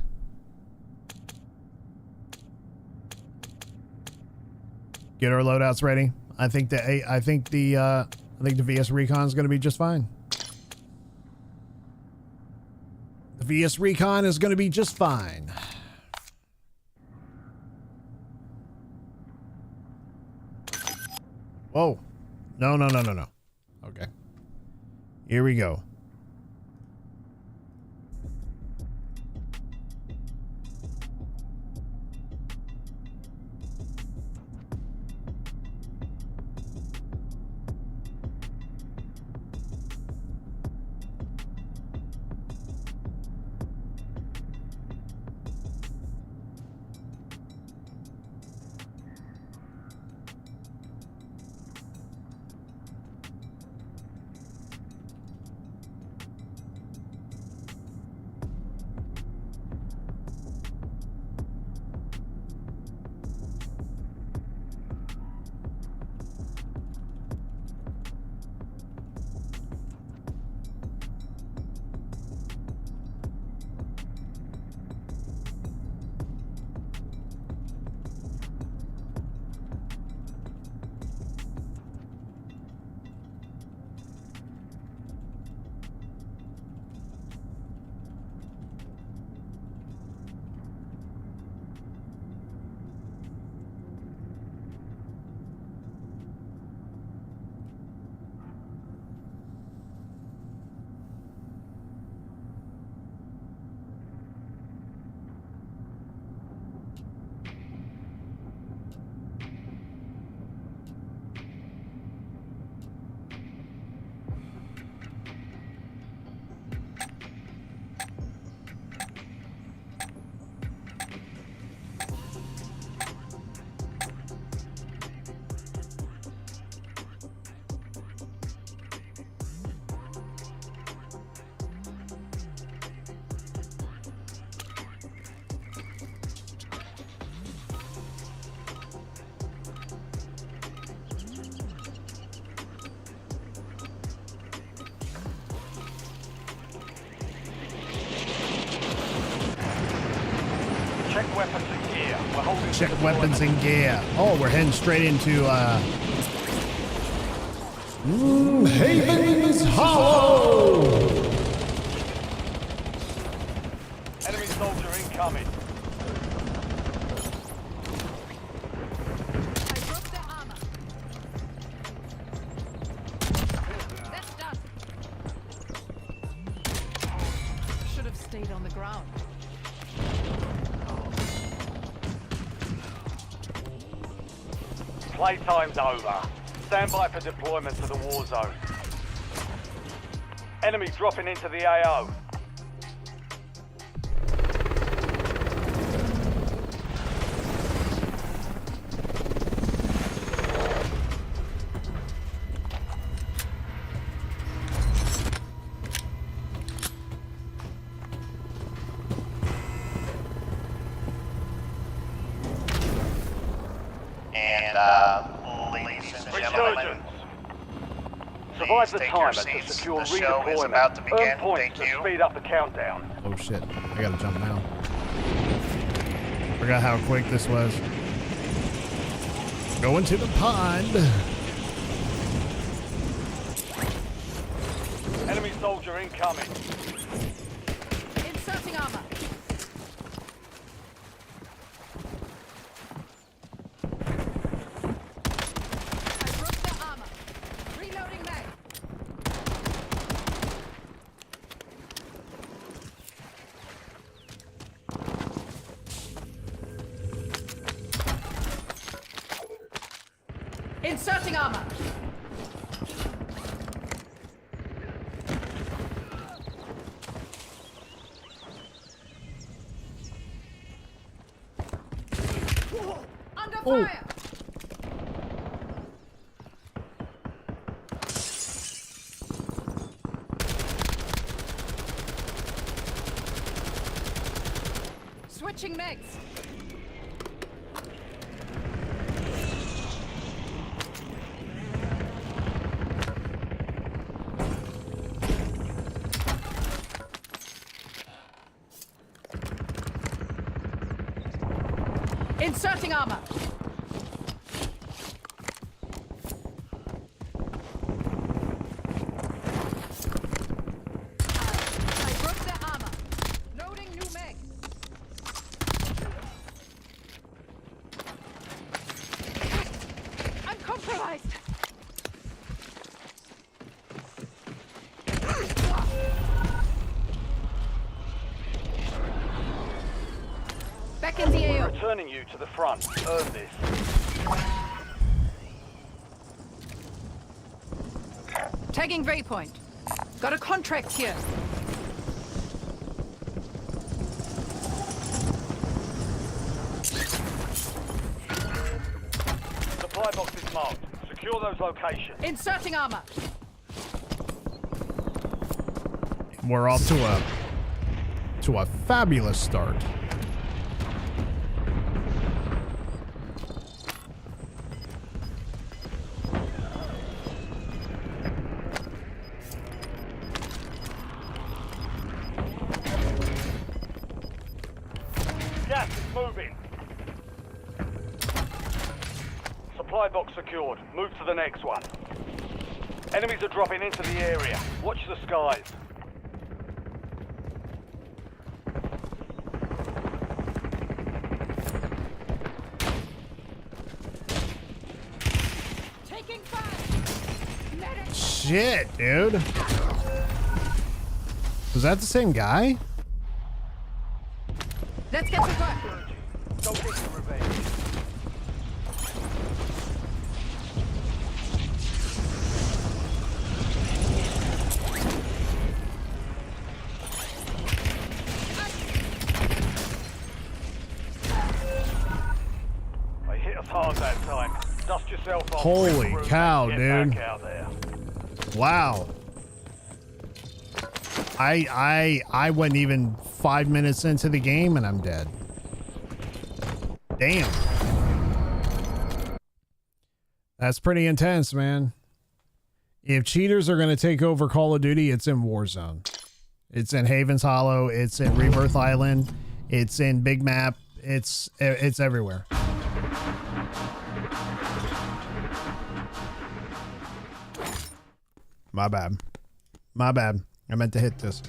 Get our loadouts ready. I think the VS Recon is going to be just fine. The VS Recon is going to be just fine. Whoa. No. Okay. Here we go. Check weapons and gear. We're holding Check weapons and gear. Oh, we're heading straight into Haven's Hollow. Enemy soldier incoming. I broke the armor. That's done. Should have stayed on the ground. Playtime's over. Stand by for deployment to the war zone. Enemy dropping into the AO. Ladies and gentlemen, Resurgence. Survive the take timer your to seats. secure The show is redeployment. about to begin. Earn points Thank to you. speed up the countdown. Oh shit. I gotta jump now. Forgot how quick this was. Going to the pond. Enemy soldier incoming. Inserting armor. I broke the armor. Reloading mag. Inserting armor. Under fire. Switching mags. Inserting armor. Back in the AO. Returning you to the front. Earn this. Tagging waypoint. Got a contract here. Supply box is marked. Secure those locations. Inserting armor. We're off to a fabulous start. Gas is moving. Supply box secured. Move to the next one. Enemies are dropping into the area. Watch the skies. Taking fire. Medic. Shit, dude. Was that the same guy? Let's get to work. Don't get your revenge. They hit us hard that time. Dust yourself off. Holy regroup, cow, and dude. get back out there. Wow. I wasn't even 5 minutes into the game and I'm dead. Damn. That's pretty intense, man. If cheaters are going to take over Call of Duty, it's in Warzone. It's in Haven's Hollow. It's in Rebirth Island. It's in Big Map. It's everywhere. My bad. My bad. I meant to hit this.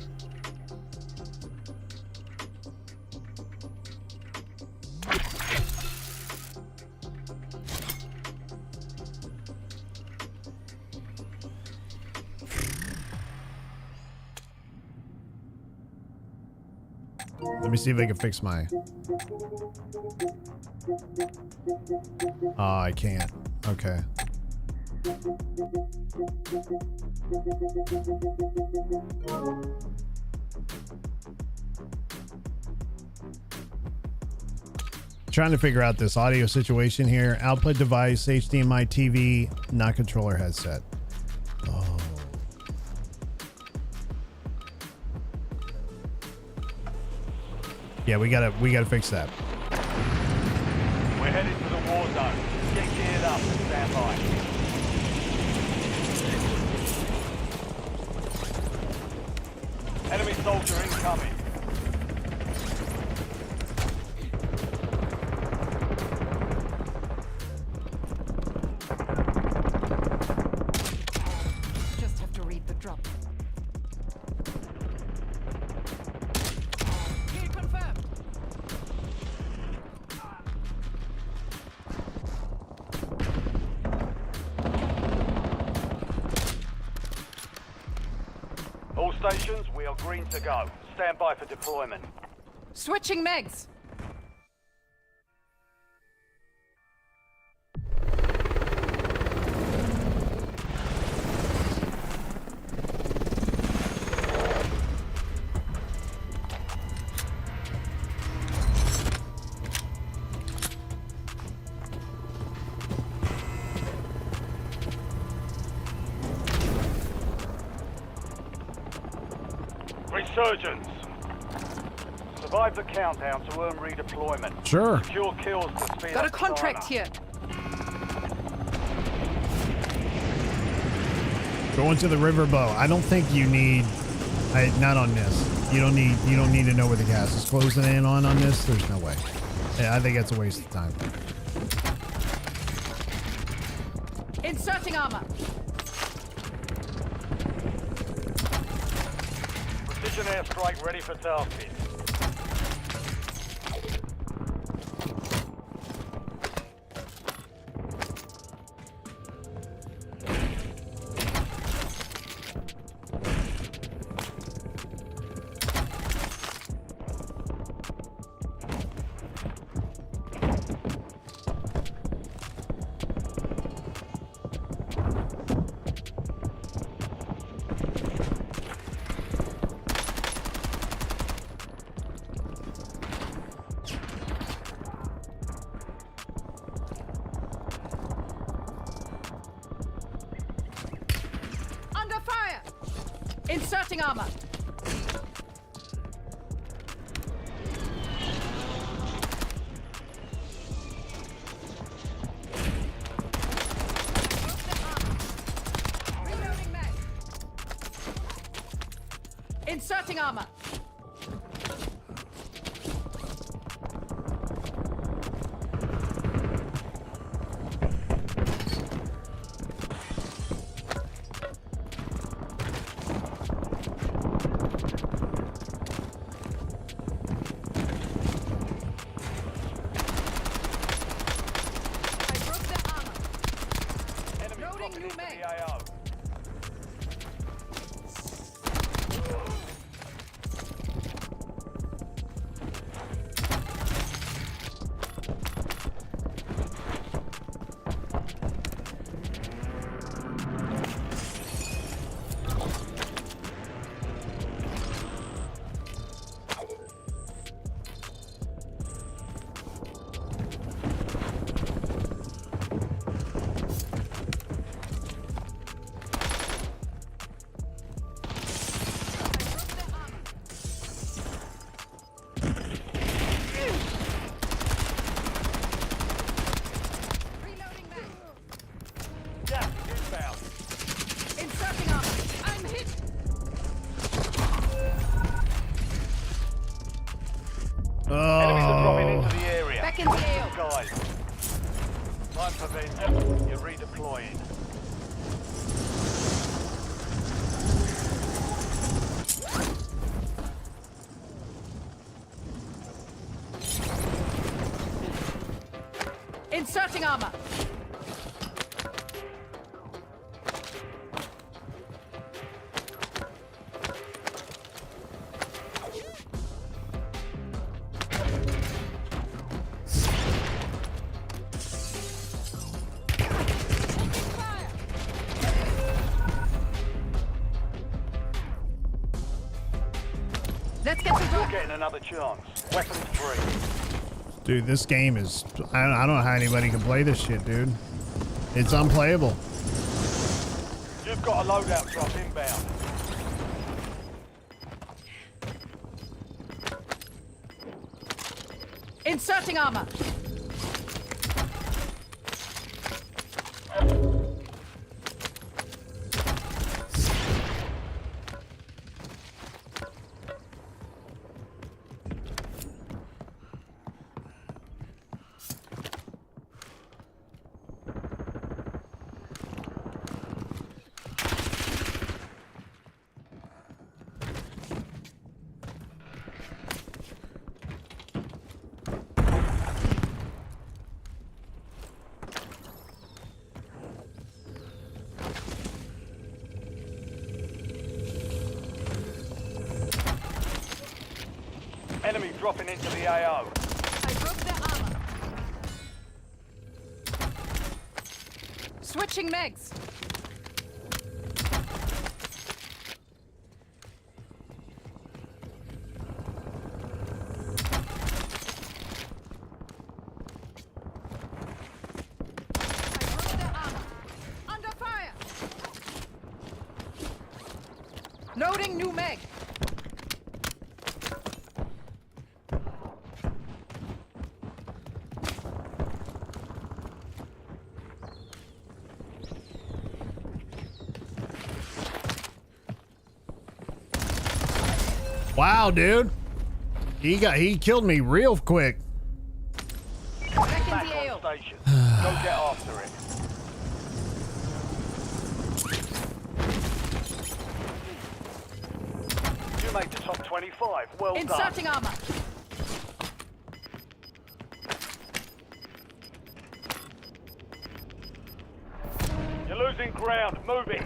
Let me see if I can fix my... Oh, I can't. Okay. Trying to figure out this audio situation here. Output device, HDMI TV, not controller headset. Oh. Yeah, we gotta fix that. We're headed to the war zone. Get geared up and stand by. Enemy soldier incoming. Just have to read the drop. Kill confirmed. All stations, we are green to go. Stand by for deployment. Switching megs. Resurgence. Survive the countdown to earn redeployment. Sure. Secure kills to speed Got a up the contract timer. here. Going to the riverboat. I don't think you need... not on this. You don't need to know where the gas is closing in on this. There's no way. Yeah, I think that's a waste of time. Inserting armor. Precision airstrike ready for tasking. Inserting armor. Reloading mag. Inserting armor. Dropping into the AO. Inserting armor. I'm hit. Enemies are dropping into the area. Back in the AO. Guys. Time for vengeance. You're redeploying. Inserting armor. Let's get the You're drop. getting another chance. Weapons free. Dude, this game is... I don't know how anybody can play this shit, dude. It's unplayable. You've got a loadout drop inbound. Inserting armor. Enemy dropping into the AO. I broke their armor. Switching mags. I broke their armor. Under fire. Loading new mag. Wow, dude. He killed me real quick. Back in Back the on AO. station. Go get after it. You made the top 25. Well done. Inserting armor. You're losing ground. Move it.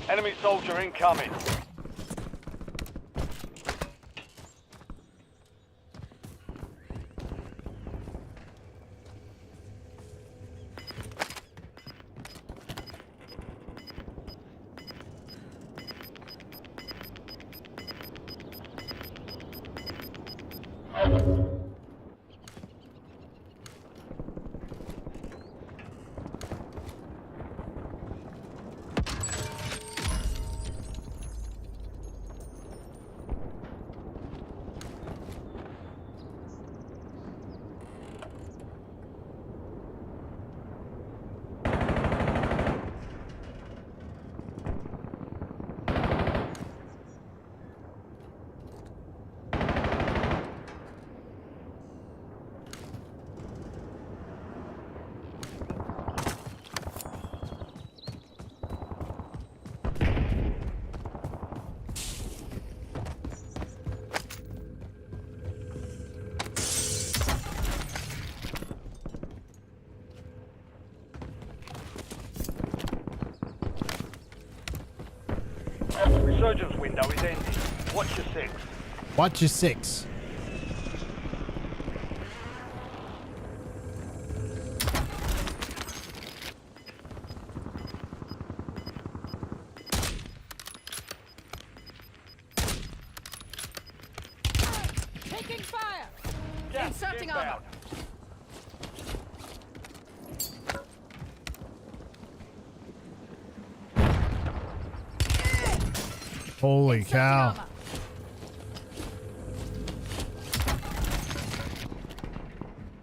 Enemy soldier incoming. Resurgence window is ending. Watch your six. Watch your six. Taking fire. Gas Inserting inbound. armor. Holy Inserting cow. armor.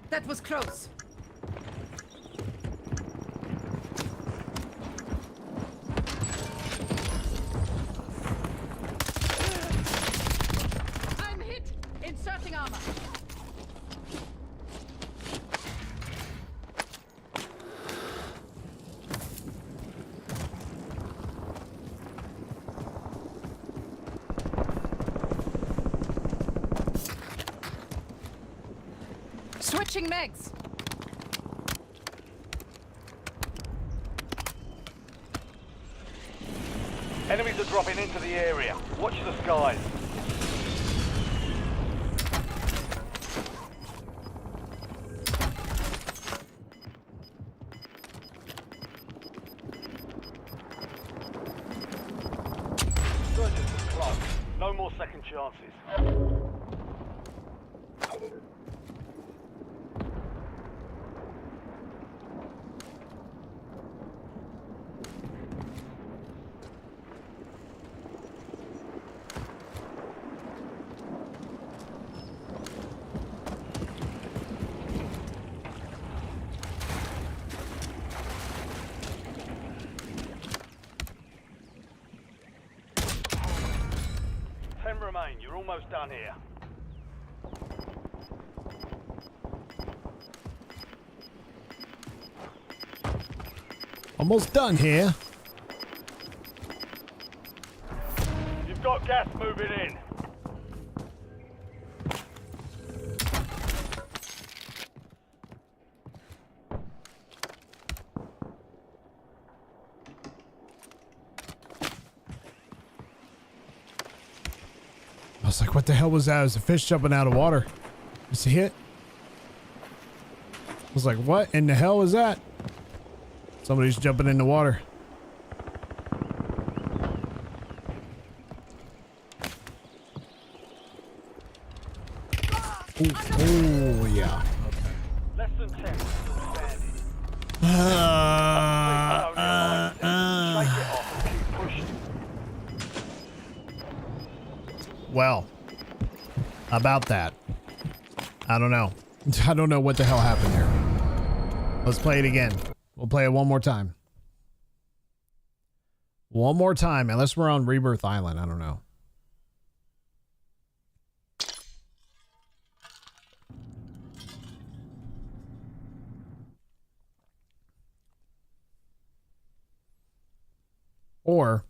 That was close. I'm hit. Inserting armor. Switching megs. Enemies are dropping into the area. Watch the skies. Resurgence is close. No more second chances. Remain. You're almost done here. Almost done here. You've got gas moving in. I was like, what the hell was that? It was a fish jumping out of water. You see it? I was like, what in the hell is that? Somebody's jumping in the water. Oh, yeah. Less than 10. Standing. Shake it off and keep pushing. Well, about that. I don't know. I don't know what the hell happened there. Let's play it again. We'll play it one more time. One more time, unless we're on Rebirth Island. I don't know. Or,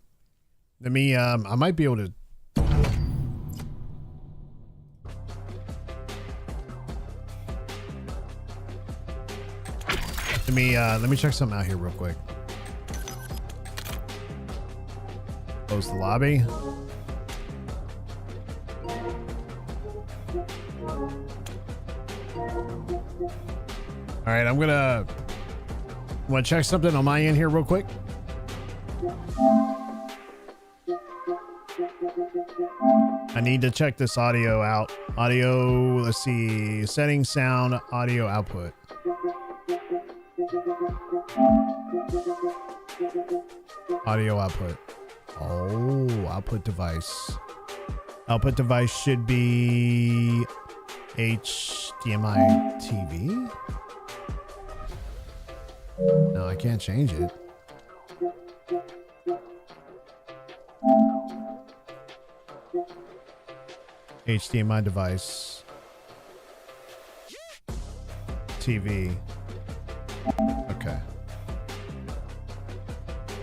let me, I might be able to. Let me check something out here real quick. Close the lobby. All right, I'm gonna want to check something on my end here real quick. I need to check this audio out. Audio, let's see, settings, sound, audio output. Audio output. Oh, output device. Output device should be HDMI TV. No, I can't change it. HDMI device. TV. Okay.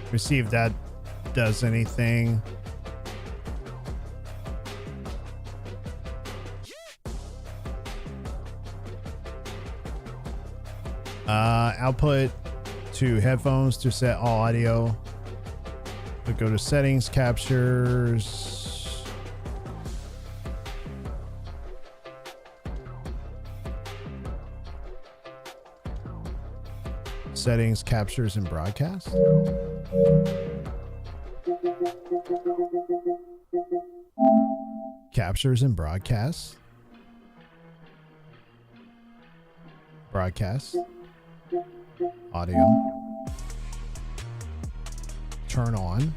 Let me see if that does anything. Output to headphones to set all audio. So go to settings, captures. Settings, captures, and broadcast. Captures and broadcast. Broadcast. Audio. Turn on.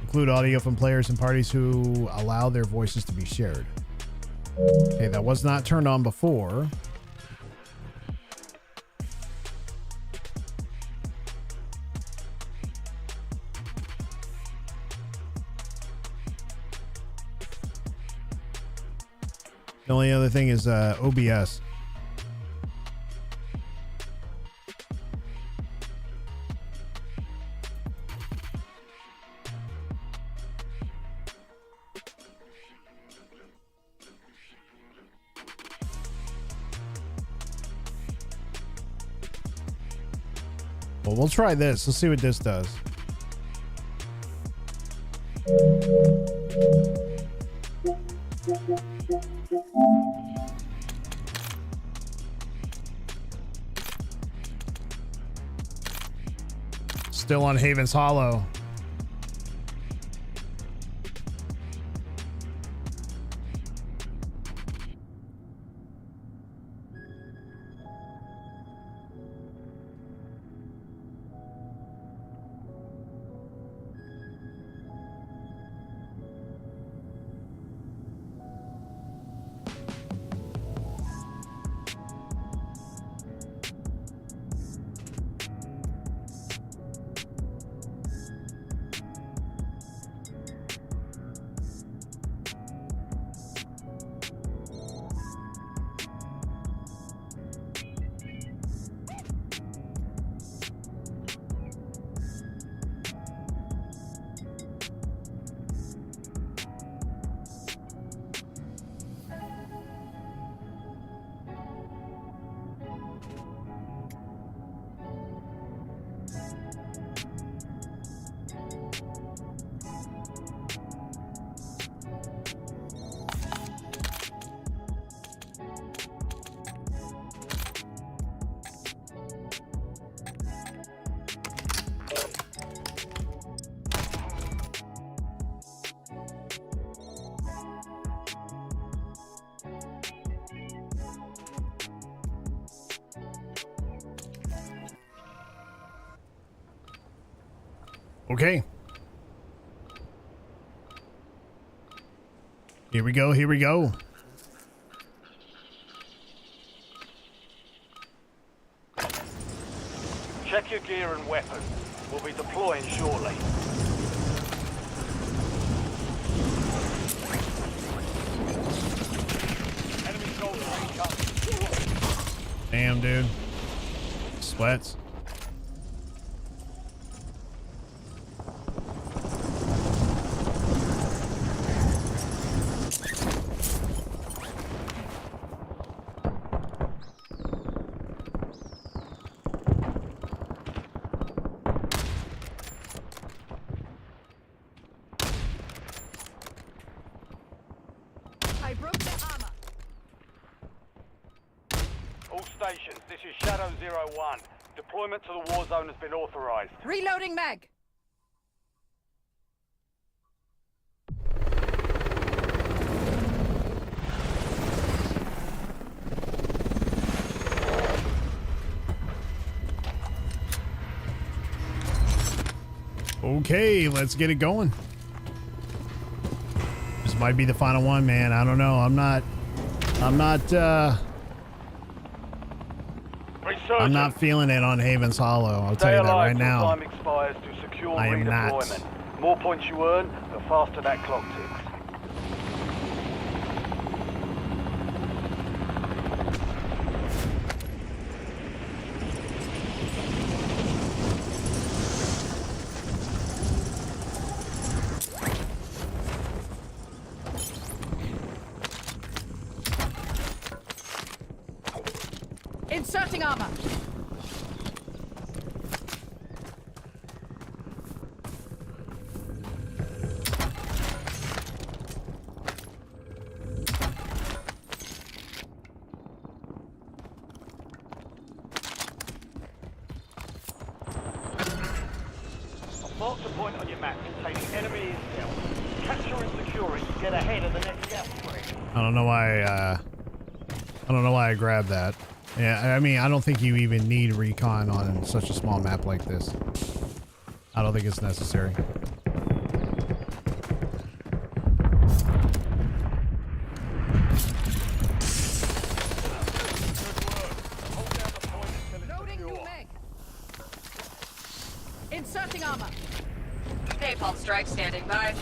Include audio from players and parties who allow their voices to be shared. Okay, that was not turned on before. The only other thing is OBS. Well, we'll try this. Let's see what this does. Still on Haven's Hollow. Okay. Here we go. Here we go. Check your gear and weapons. We'll be deploying shortly. Enemy soldier incoming. Damn, dude. Sweats. stations. This is Shadow 01. Deployment to the war zone has been authorized. Reloading mag. Okay, let's get it going. This might be the final one, man. I don't know. I'm not feeling it on Haven's Hollow. I'll tell you that right now. Time expires to secure I am not. redeployment. More points you earn, the faster that clock ticks. Inserting armor. Mark the point on your map containing enemy intel. Capture and secure it to get ahead of the next gas spread. I don't know why I grabbed that. Yeah, I mean, I don't think you even need recon on such a small map like this. I don't think it's necessary. Loading new mag. Inserting armor. Napalm strike standing by.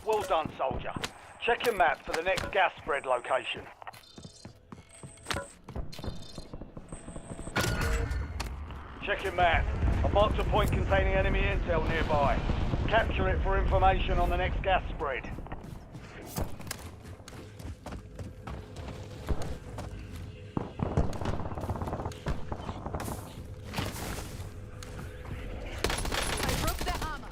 Well done, soldier. Check your map for the next gas spread location. Check your map. I marked a point containing enemy intel nearby. Capture it for information on the next gas spread. I broke their armor.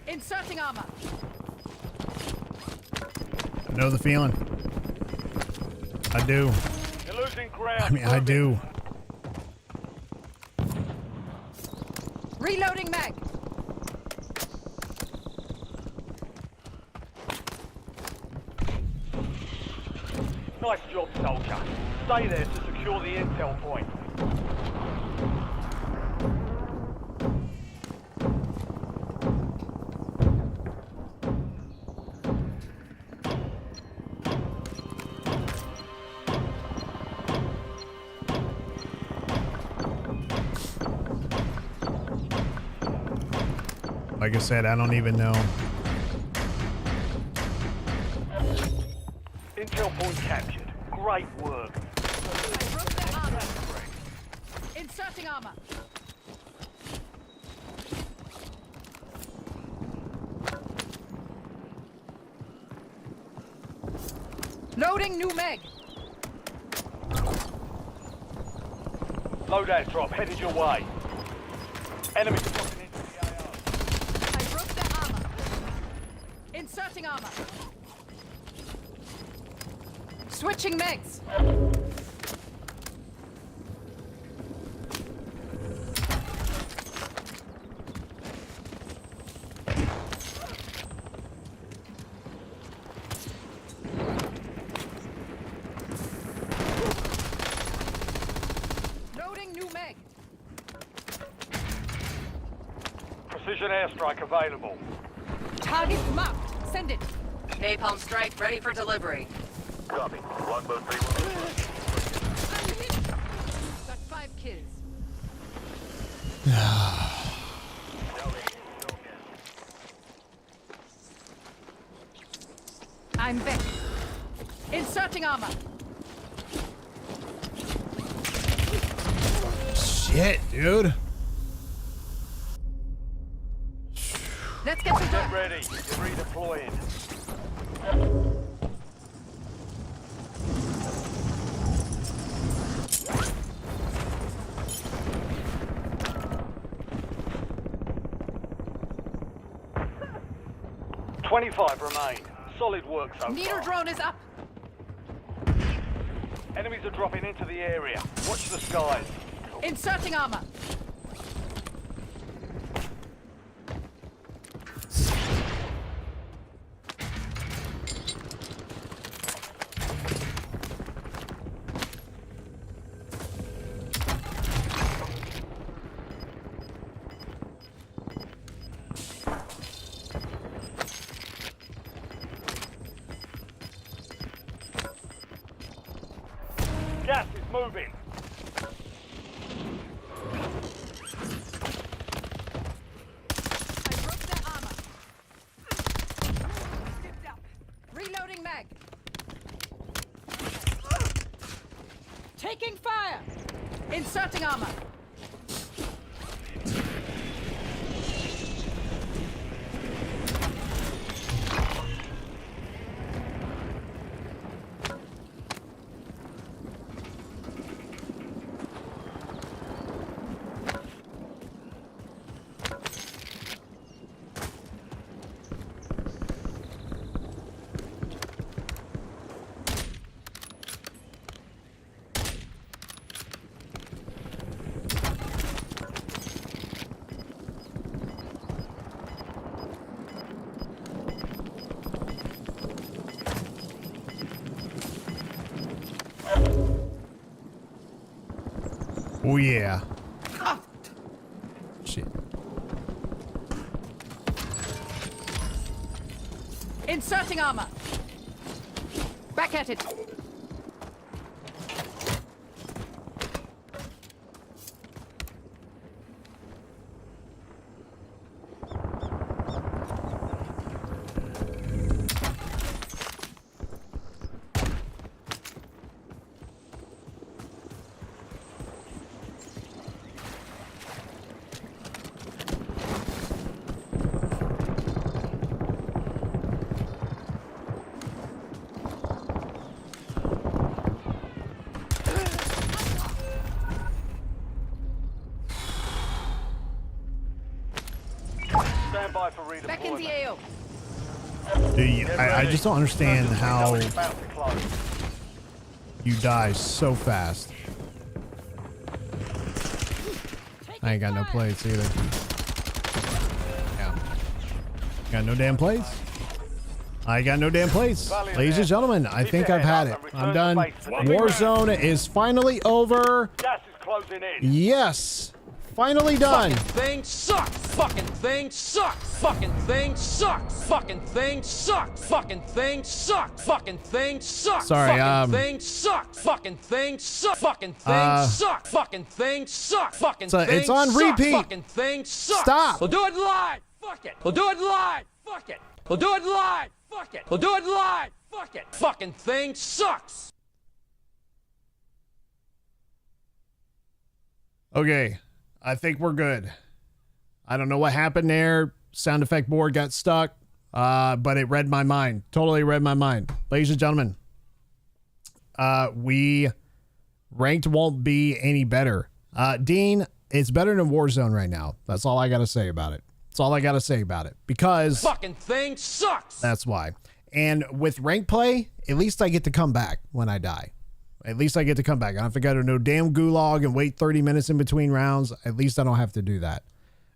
Inserting armor. I know the feeling. I do. You're losing ground. I mean, I do. Reloading mag. Nice job, soldier. Stay there to secure the intel point. Like I said, I don't even know. Intel point captured. Great work. I broke their armor. Inserting armor. Loading new mag. Loadout drop headed your way. Enemy dropping into the AO. I broke their armor. Inserting armor. Switching mags. Loading new mag. Precision airstrike available. Target marked. Send it. Napalm strike ready for delivery. Copy. Longbow 3-1. Got 5 kills. I'm back. Inserting armor. Shit, dude. Let's get to Get work. ready. You're redeploying. 25 remain. Solid work so Needle far. drone is up. Enemies are dropping into the area. Watch the skies. Inserting armor. Gas is moving. I broke their armor. Zipped up. Reloading mag. Taking fire. Inserting armor. Oh yeah. Shit. Inserting armor. Back at it. Stand by for redeployment. Back in the AO. Dude, I just don't understand how Window is about to close. you die so fast. I ain't got no plates either. Yeah. Got no damn plates. I got no damn plates. Ladies and gentlemen, I think I've had it. I'm done. Warzone is finally over. Gas is closing in. Yes. Finally done. Thing sucks. Fucking thing sucks. Fucking thing sucks. Fucking thing sucks. Fucking thing sucks. Fucking thing sucks. Sorry, Fucking thing sucks. Fucking thing sucks. Fucking thing sucks. Fucking thing sucks. Fucking So thing it's on sucks. repeat. Fucking thing sucks. Stop. We'll do it live. Fuck it. We'll do it live. Fuck it. We'll do it live. Fuck it. We'll do it live. Fuck it. Fucking thing sucks. Okay. I think we're good. I don't know what happened there. Sound effect board got stuck, but it read my mind. Totally read my mind. Ladies and gentlemen, we ranked won't be any better. Dean, it's better than Warzone right now. That's all I got to say about it. That's all I got to say about it. Because fucking thing sucks. That's why. And with rank play, at least I get to come back when I die. At least I get to come back. I don't have to go to no damn gulag and wait 30 minutes in between rounds. At least I don't have to do that.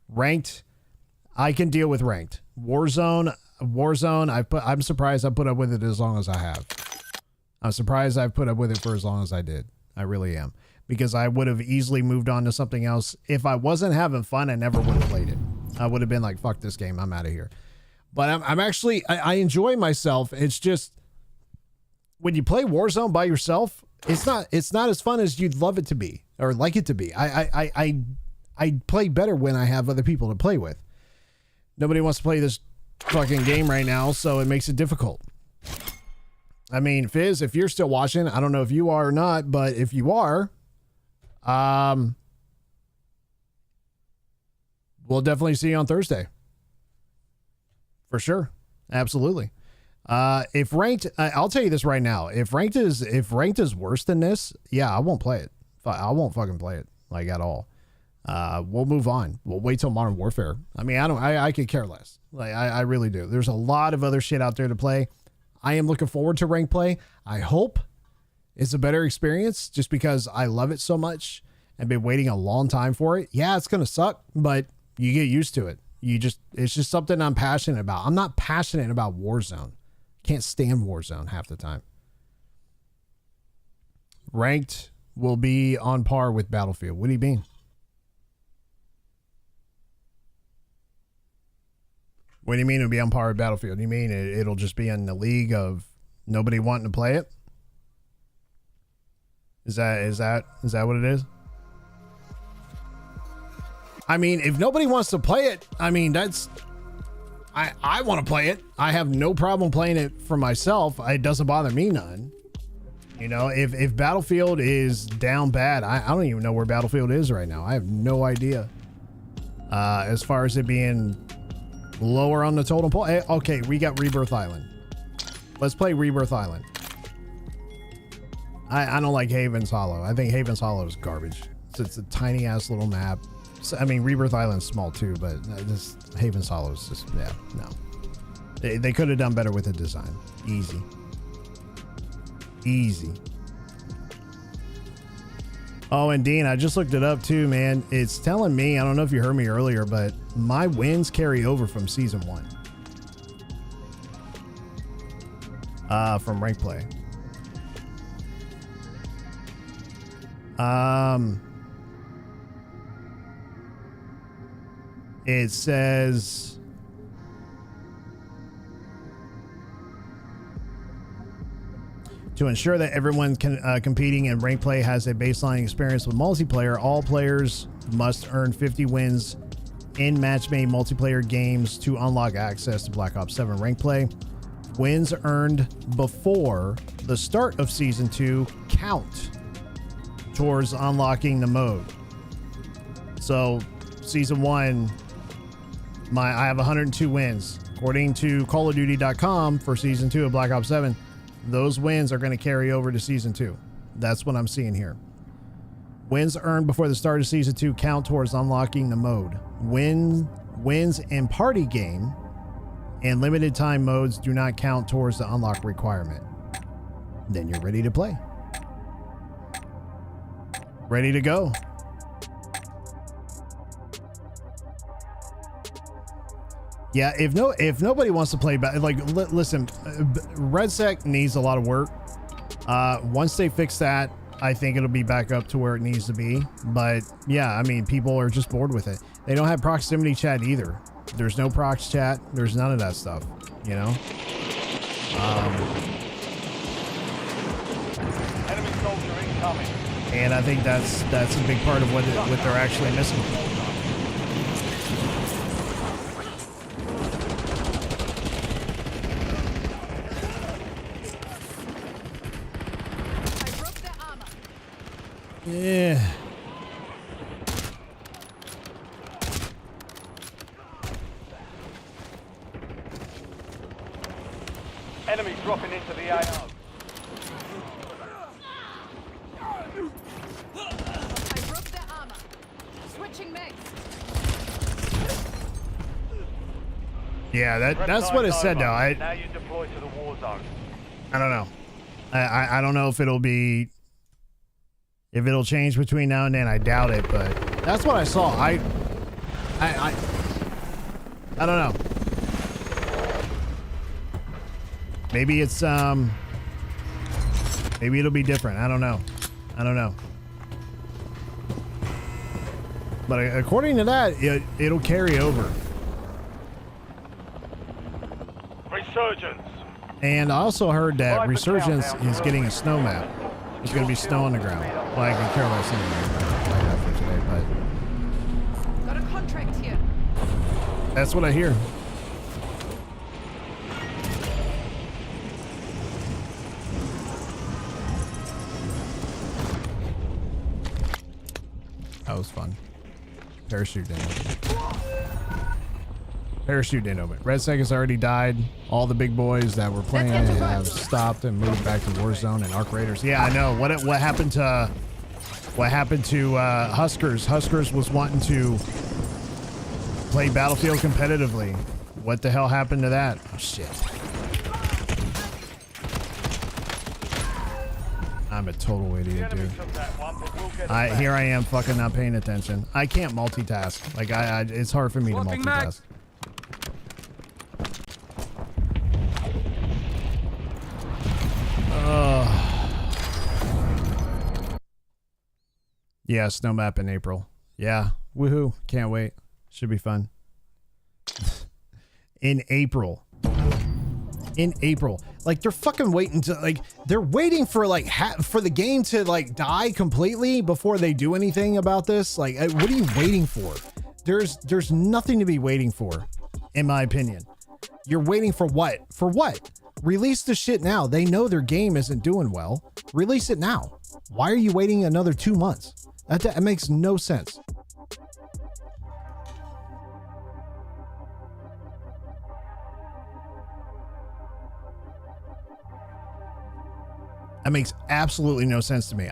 Ranked, I can deal with ranked. Warzone, I'm surprised I put up with it as long as I have. I'm surprised I've put up with it for as long as I did. I really am. Because I would have easily moved on to something else. If I wasn't having fun, I never would have played it. I would have been like, fuck this game, I'm out of here. But I'm actually, I enjoy myself. It's just, when you play Warzone by yourself, it's not as fun as you'd love it to be or like it to be. I I play better when I have other people to play with. Nobody wants to play this fucking game right now, so it makes it difficult. I mean, Fizz, if you're still watching, I don't know if you are or not, but if you are, we'll definitely see you on Thursday. For sure. Absolutely. If ranked, I'll tell you this right now. If ranked is worse than this, yeah, I won't play it. I won't fucking play it like at all. We'll move on. We'll wait till Modern Warfare. I mean, I could care less. Like, I really do. There's a lot of other shit out there to play. I am looking forward to ranked play. I hope it's a better experience just because I love it so much and been waiting a long time for it. Yeah, it's going to suck, but you get used to it. It's just something I'm passionate about. I'm not passionate about Warzone. Can't stand Warzone half the time. Ranked will be on par with Battlefield. What do you mean? What do you mean it'll be on par with Battlefield? Do you mean it'll just be in the league of nobody wanting to play it? Is that what it is? I mean, if nobody wants to play it, I mean, I want to play it. I have no problem playing it for myself. It doesn't bother me none. You know, if Battlefield is down bad, I don't even know where Battlefield is right now. I have no idea. As far as it being lower on the totem pole. Okay, we got Rebirth Island. Let's play Rebirth Island. I don't like Haven's Hollow. I think Haven's Hollow is garbage. It's a tiny ass little map. So, I mean, Rebirth Island's small too, but this Haven's Hollow is just, yeah, no. They could have done better with the design. Easy. Oh, and Dean, I just looked it up too, man. It's telling me, I don't know if you heard me earlier, but my wins carry over from season 1. From rank play. It says to ensure that everyone competing in rank play has a baseline experience with multiplayer, all players must earn 50 wins in match-made multiplayer games to unlock access to Black Ops 7 rank play. Wins earned before the start of Season 2 count towards unlocking the mode. So, Season 1, I have 102 wins. According to CallOfDuty.com for Season 2 of Black Ops 7, those wins are going to carry over to Season 2. That's what I'm seeing here. Wins earned before the start of Season 2 count towards unlocking the mode. Wins in party game and limited time modes do not count towards the unlock requirement. Then you're ready to play. Ready to go. Yeah, if nobody wants to play back, like, listen, RedSec needs a lot of work. Once they fix that, I think it'll be back up to where it needs to be. But yeah, I mean, people are just bored with it. They don't have proximity chat either. There's no prox chat. There's none of that stuff, you know? Enemy soldier incoming. And I think that's a big part of what they're actually missing. Yeah. Enemy dropping into the AO. I broke their armor. Switching mags. Yeah, that's what it said now. Now you deploy to the war zone. I don't know. I don't know if it'll change between now and then. I doubt it, but that's what I saw. I don't know. Maybe it's maybe it'll be different. I don't know. But according to that, it'll carry over. Resurgence. And I also heard that Resurgence is getting a snow map. There's going to be snow on the ground. Well, I can care less anyway for today, That's what I hear. That was fun. Parachute didn't open. Parachute didn't open. Red Seconds already died. All the big boys that were playing it have stopped and moved back to Warzone and Arc Raiders. Yeah, I know. What happened to Huskers? Huskers was wanting to play Battlefield competitively. What the hell happened to that? Oh shit. I'm a total idiot, dude. Here I am fucking not paying attention. I can't multitask. Like it's hard for me to multitask. Yeah, snow map in April. Yeah, woohoo. Can't wait. Should be fun. In April. In April. Like, they're fucking waiting to, like, they're waiting for, like, for the game to, like, die completely before they do anything about this. Like, what are you waiting for? There's nothing to be waiting for, in my opinion. You're waiting for what? For what? Release the shit now. They know their game isn't doing well. Release it now. Why are you waiting another 2 months? That makes no sense. That makes absolutely no sense to me.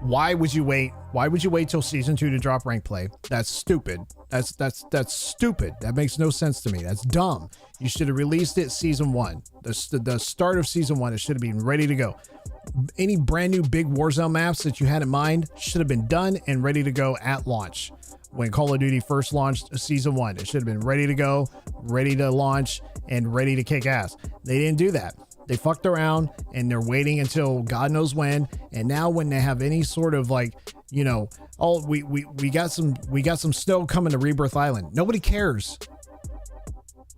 Why would you wait? Why would you wait till season 2 to drop rank play? That's stupid. That's stupid. That makes no sense to me. That's dumb. You should have released it season 1. The start of season 1. It should have been ready to go. Any brand new big Warzone maps that you had in mind should have been done and ready to go at launch. When Call of Duty first launched season 1, it should have been ready to go, ready to launch, and ready to kick ass. They didn't do that. They fucked around and they're waiting until God knows when. And now when they have any sort of, like, you know, oh, we got some snow coming to Rebirth Island. Nobody cares.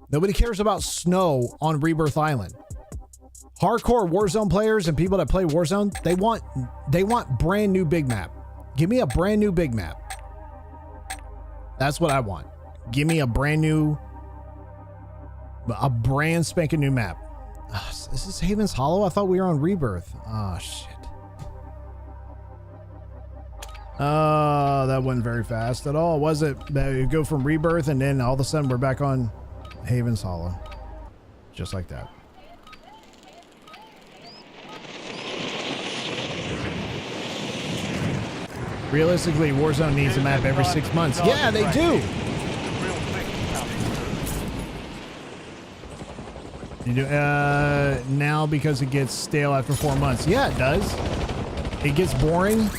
Nobody cares about snow on Rebirth Island. Hardcore Warzone players and people that play Warzone, they want brand new big map. Give me a brand new big map. That's what I want. Give me a brand spanking new map. Is this Haven's Hollow? I thought we were on Rebirth. Oh, shit. Oh, that wasn't very fast at all, was it? You go from Rebirth and then all of a sudden we're back on Haven's Hollow. Just like that. Realistically, Warzone needs a map every 6 months. Yeah, they do. You do, now because it gets stale after 4 months. Yeah, it does. It gets boring.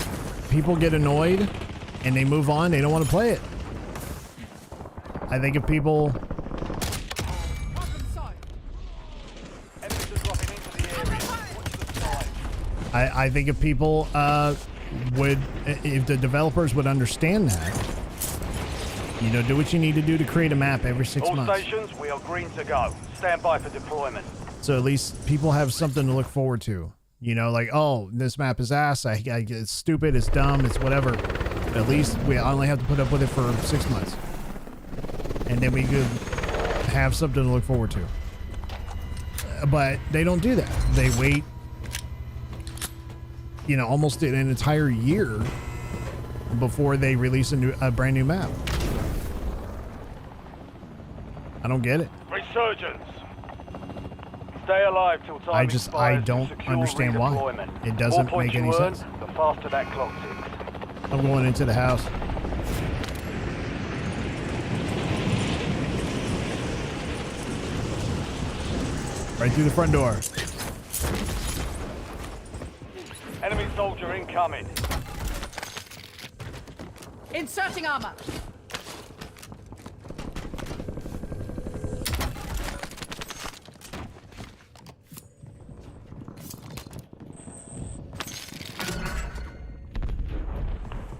People get annoyed and they move on. They don't want to play it. I think if people... I think if people if the developers would understand that, you know, do what you need to do to create a map every 6 months. All stations, we are green to go. Stand by for deployment. So at least people have something to look forward to. You know, like, oh, this map is ass. It's stupid. It's dumb. It's whatever. But at least we only have to put up with it for 6 months. And then we could have something to look forward to. But they don't do that. They wait, you know, almost an entire year before they release a brand new map. I don't get it. Resurgence. Stay alive till time expires. I don't understand why. It doesn't make any sense. The faster that clock ticks. I'm going into the house. Right through the front door. Enemy soldier incoming. Inserting armor.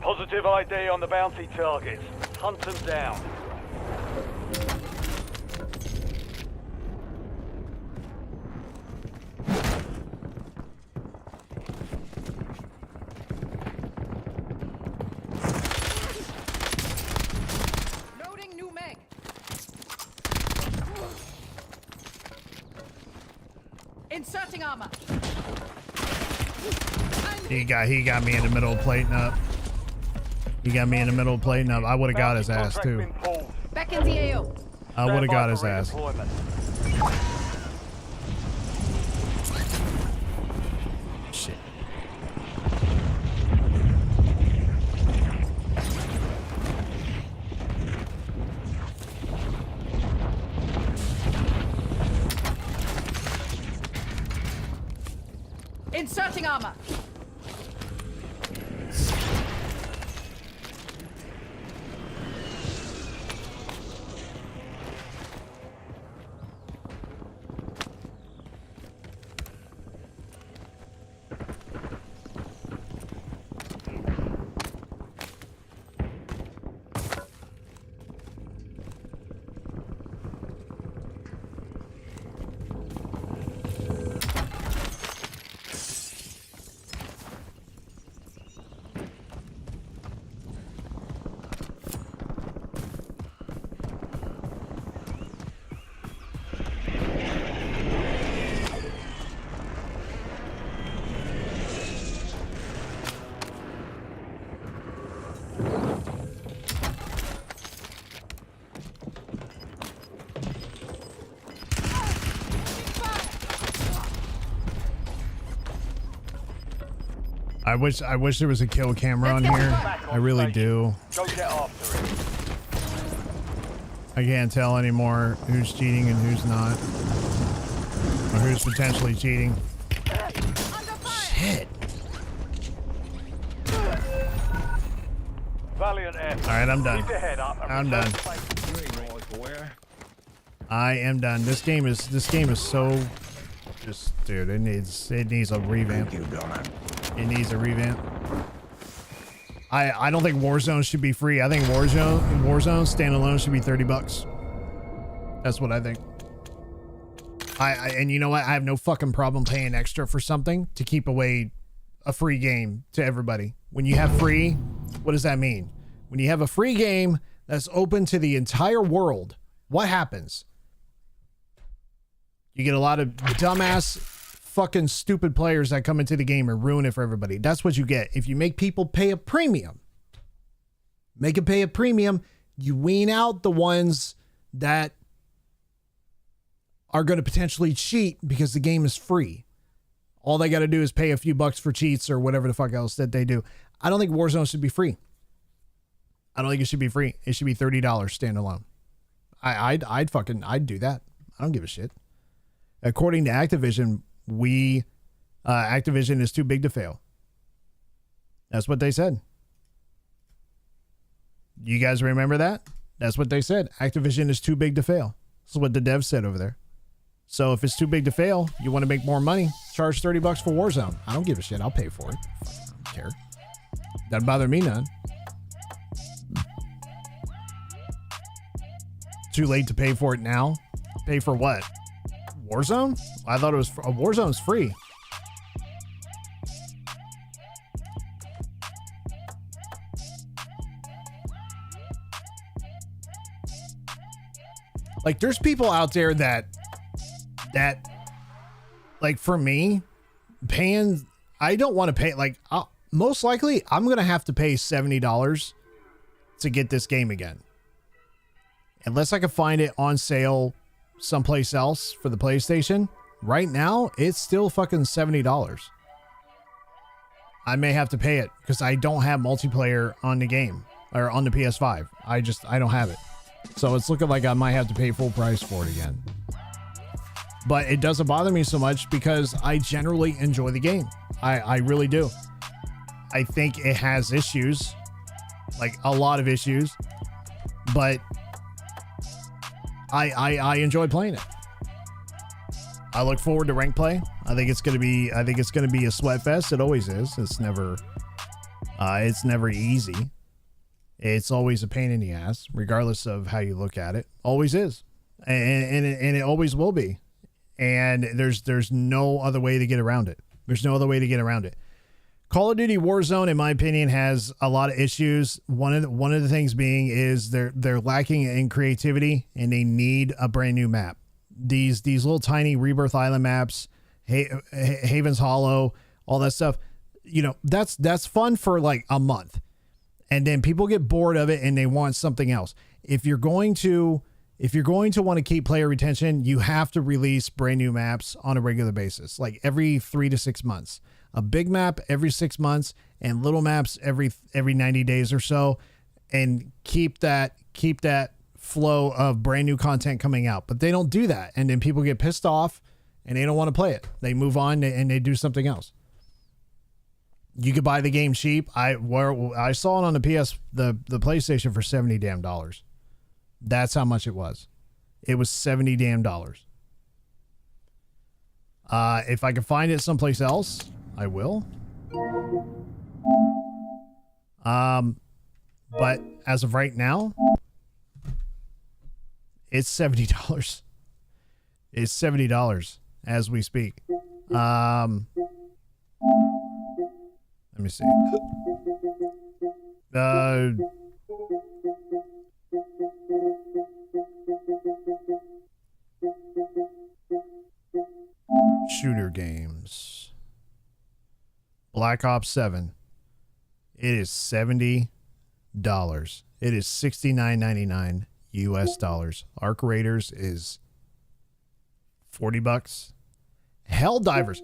Positive ID on the bounty targets. Hunt them down. Loading new mag. Inserting armor. He got me in the middle of plating up. He got me in the middle of plating up. I would have got his ass Contract's too. been pulled. Back in the AO. I would have Stand by got for his ass. redeployment. Shit. Inserting armor. I wish there was a kill camera on Let's get here. back I really do. Go get after it. I can't tell anymore who's cheating and who's not. Or who's potentially cheating. Shit. Valiant effort. Alright, I'm done. Keep your head up and I'm return done. to base. I am done. This game is so just dude, it needs a revamp. It needs a revamp. I don't think Warzone should be free. I think Warzone standalone should be $30. That's what I think. And you know what? I have no fucking problem paying extra for something to keep away a free game to everybody. When you have free, what does that mean? When you have a free game that's open to the entire world, what happens? You get a lot of dumbass fucking stupid players that come into the game and ruin it for everybody. That's what you get. If you make people pay a premium, you wean out the ones that are going to potentially cheat because the game is free. All they got to do is pay a few bucks for cheats or whatever the fuck else that they do. I don't think Warzone should be free. I don't think it should be free. It should be $30 standalone. I'd do that. I don't give a shit. According to Activision, Activision is too big to fail. That's what they said. You guys remember that? That's what they said. Activision is too big to fail. This is what the devs said over there. So if it's too big to fail, you want to make more money, charge $30 for Warzone. I don't give a shit. I'll pay for it. I don't care. Doesn't bother me none. Too late to pay for it now? Pay for what? Warzone? I thought it was Warzone's free. Like there's people out there that like for me paying, I don't want to pay, like most likely I'm going to have to pay $70 to get this game again. Unless I can find it on sale someplace else for the PlayStation. Right now, it's still fucking $70. I may have to pay it because I don't have multiplayer on the game or on the PS5. I don't have it. So it's looking like I might have to pay full price for it again. But it doesn't bother me so much because I generally enjoy the game. I really do. I think it has issues, like a lot of issues, but I enjoy playing it. I look forward to rank play. I think it's gonna be a sweat fest. It always is. It's never easy. It's always a pain in the ass, regardless of how you look at it. Always is, and it always will be. And there's no other way to get around it. There's no other way to get around it. Call of Duty Warzone, in my opinion, has a lot of issues. One of the things being is they're lacking in creativity, and they need a brand new map. These little tiny Rebirth Island maps Haven's Hollow, all that stuff. You know, that's fun for like a month. And then people get bored of it and they want something else. If you're going to want to keep player retention, you have to release brand new maps on a regular basis, like every 3 to 6 months. A big map every 6 months and little maps every 90 days or so, and keep that flow of brand new content coming out. But they don't do that, and then people get pissed off and they don't want to play it. They move on and they do something else. You could buy the game cheap. I saw it on the the PlayStation for $70 damn. That's how much it was. It was $70 damn. If I can find it someplace else, I will. But as of right now, it's $70. It's $70 as we speak. Let me see. Shooter games. Black Ops 7. It is $70. It is $69.99 US dollars. Arc Raiders is $40. Helldivers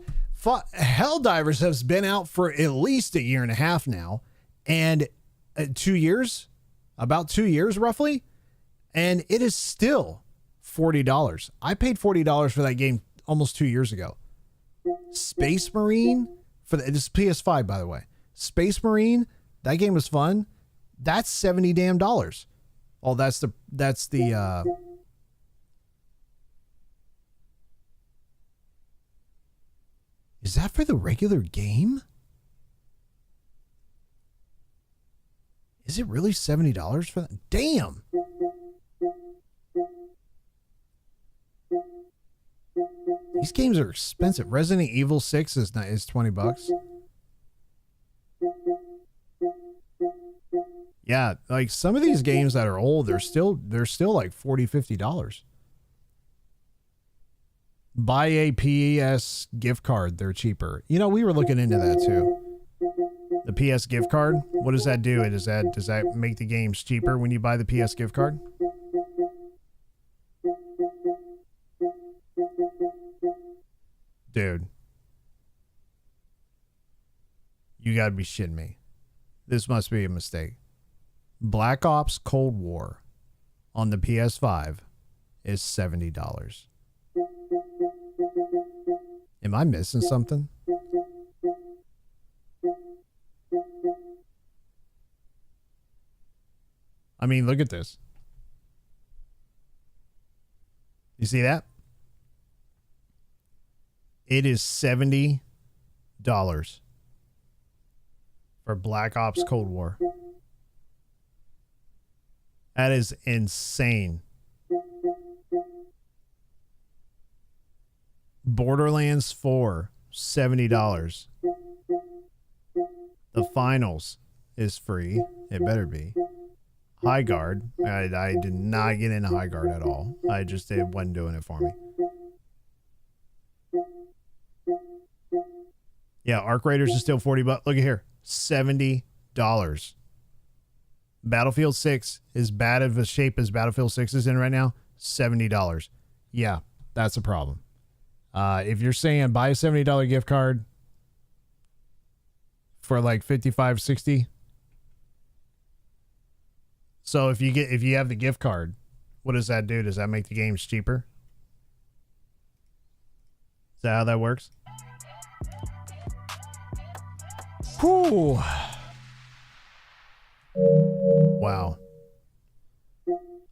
has been out for at least a year and a half now, and 2 years, about 2 years roughly, and it is still $40. I paid $40 for that game almost 2 years ago. Space Marine this is PS5, by the way. Space Marine, that game was fun. That's $70 damn. Oh, that's the Is that for the regular game? Is it really $70 for that? Damn. These games are expensive. Resident Evil 6 is $20. Yeah, like some of these games that are old, they're still like $40, $50. Buy a PS gift card, they're cheaper. You know, we were looking into that too. The PS gift card, what does that do? Does that make the games cheaper when you buy the PS gift card? Dude. You gotta be shitting me. This must be a mistake. Black Ops Cold War on the PS5 is $70. Am I missing something? I mean, look at this. You see that? It is $70 for Black Ops Cold War. That is insane. Borderlands 4, $70. The Finals is free. It better be. High Guard. I did not get into High Guard at all. It wasn't doing it for me. Yeah, Arc Raiders is still $40. Look at here. $70. Battlefield 6 is bad of a shape as Battlefield 6 is in right now. $70. Yeah, that's a problem. If you're saying buy a $70 gift card for like 55, 60. So if you have the gift card, what does that do? Does that make the games cheaper? Is that how that works? Whew. Wow.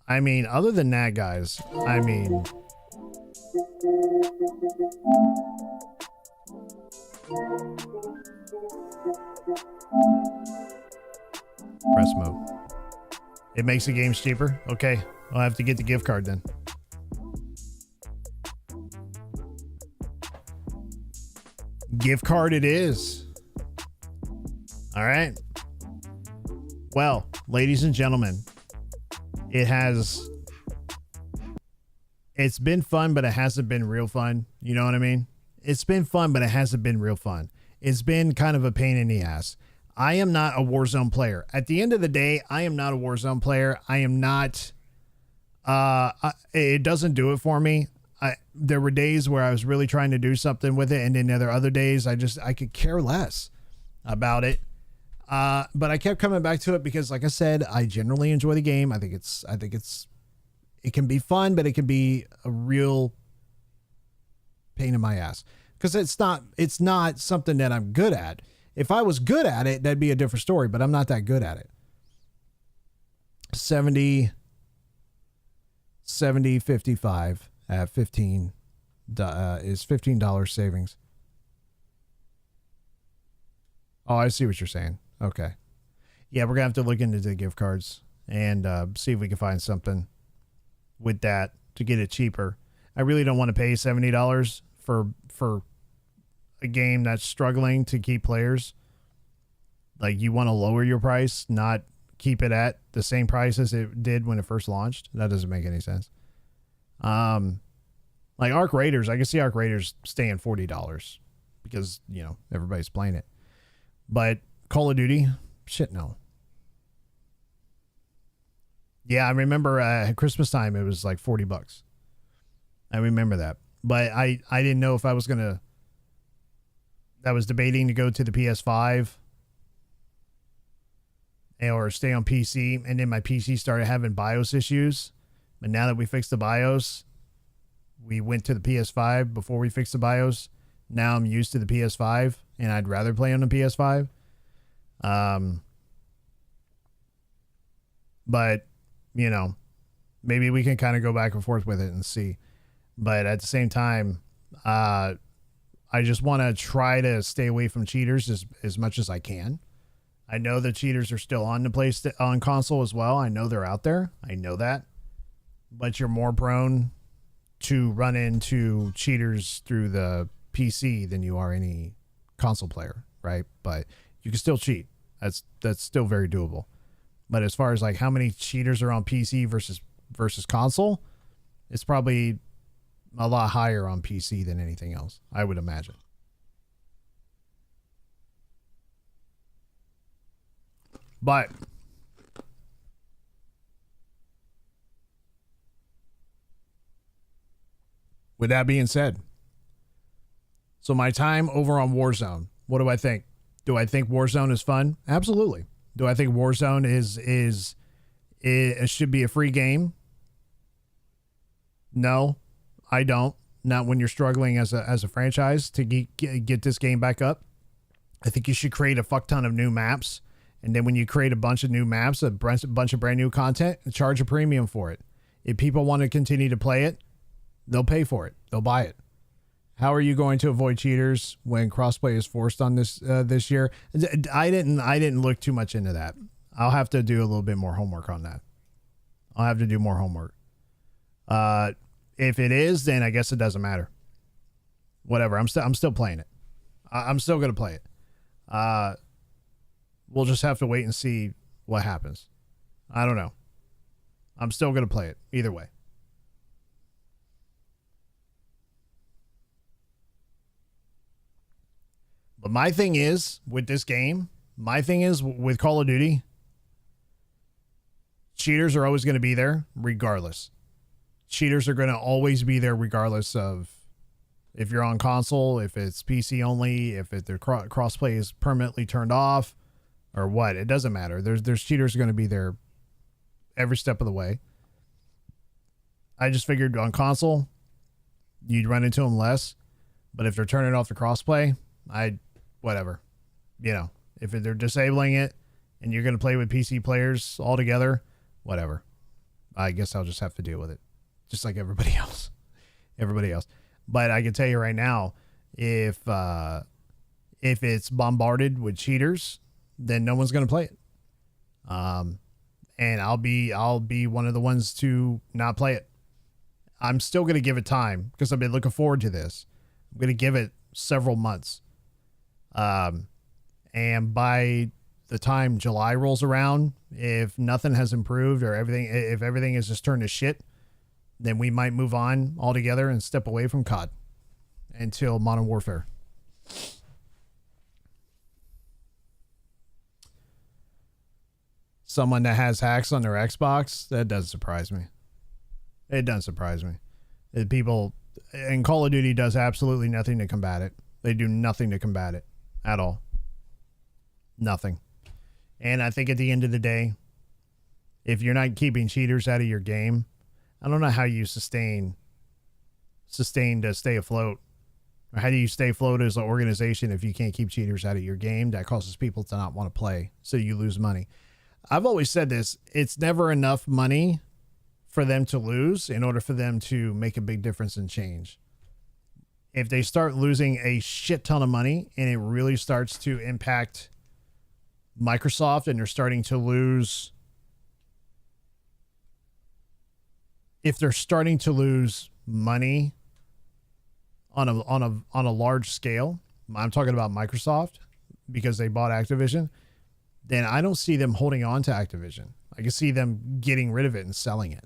I mean, other than that, guys, I mean, press mode. It makes the games cheaper. Okay, I'll have to get the gift card then. Gift card it is. All right. Well, ladies and gentlemen, it's been fun, but it hasn't been real fun. You know what I mean? It's been fun, but it hasn't been real fun. It's been kind of a pain in the ass. I am not a Warzone player. At the end of the day, I am not a Warzone player. I am not. It doesn't do it for me. There were days where I was really trying to do something with it, and then there are other days I could care less about it. But I kept coming back to it because, like I said, I generally enjoy the game. I think it can be fun, but it can be a real pain in my ass because it's not something that I'm good at. If I was good at it, that'd be a different story, but I'm not that good at it. 70, 55 at 15 is $15 savings. Oh, I see what you're saying. Okay. Yeah, we're gonna have to look into the gift cards and see if we can find something with that to get it cheaper. I really don't want to pay $70 for a game that's struggling to keep players. Like, you want to lower your price, not keep it at the same price as it did when it first launched. That doesn't make any sense. Like Arc Raiders, I can see Arc Raiders staying $40 because, you know, everybody's playing it. But Call of Duty, shit, no. Yeah, I remember at Christmas time it was like $40. I remember that. But I didn't know if I was gonna. I was debating to go to the PS5 or stay on PC, and then my PC started having BIOS issues. But now that we fixed the BIOS, we went to the PS5 before we fixed the BIOS. Now I'm used to the PS5, and I'd rather play on the PS5. But, you know, maybe we can kind of go back and forth with it and see. But at the same time, I just want to try to stay away from cheaters as much as I can. I know the cheaters are still on on console as well. I know they're out there. I know that. But you're more prone to run into cheaters through the PC than you are any console player, right? But you can still cheat. That's still very doable. But as far as like how many cheaters are on PC versus console, it's probably a lot higher on PC than anything else, I would imagine. But with that being said, so my time over on Warzone, what do I think? Do I think Warzone is fun? Absolutely. Do I think Warzone it should be a free game? No, I don't. Not when you're struggling as a franchise to get this game back up. I think you should create a fuck ton of new maps. And then when you create a bunch of new maps, a bunch of brand new content, charge a premium for it. If people want to continue to play it, they'll pay for it. They'll buy it. How are you going to avoid cheaters when crossplay is forced on this year? I didn't look too much into that. I'll have to do a little bit more homework on that. I'll have to do more homework. If it is, then I guess it doesn't matter. Whatever. I'm still playing it. I'm still gonna play it. We'll just have to wait and see what happens. I don't know. I'm still gonna play it either way. But my thing is with this game, with Call of Duty, cheaters are always going to be there regardless. Cheaters are going to always be there regardless of if you're on console, if it's PC only, if the crossplay is permanently turned off or what. It doesn't matter. There's cheaters going to be there every step of the way. I just figured on console, you'd run into them less. But if they're turning off the crossplay, whatever. You know, if they're disabling it and you're going to play with PC players all together, whatever. I guess I'll just have to deal with it. Just like everybody else. But I can tell you right now, if it's bombarded with cheaters, then no one's going to play it. And I'll be one of the ones to not play it. I'm still going to give it time because I've been looking forward to this. I'm going to give it several months. And by the time July rolls around, if nothing has improved or if everything is just turned to shit, then we might move on altogether and step away from COD until Modern Warfare. Someone that has hacks on their Xbox, that doesn't surprise me. It doesn't surprise me. People, and Call of Duty does absolutely nothing to combat it. They do nothing to combat it at all. Nothing. And I think at the end of the day, if you're not keeping cheaters out of your game, I don't know how you sustain to stay afloat. Or how do you stay afloat as an organization if you can't keep cheaters out of your game? That causes people to not want to play, so you lose money. I've always said this, it's never enough money for them to lose in order for them to make a big difference and change. If they start losing a shit ton of money and it really starts to impact Microsoft and they're starting to lose, if they're starting to lose money on a large scale, I'm talking about Microsoft because they bought Activision, then I don't see them holding on to Activision. I can see them getting rid of it and selling it.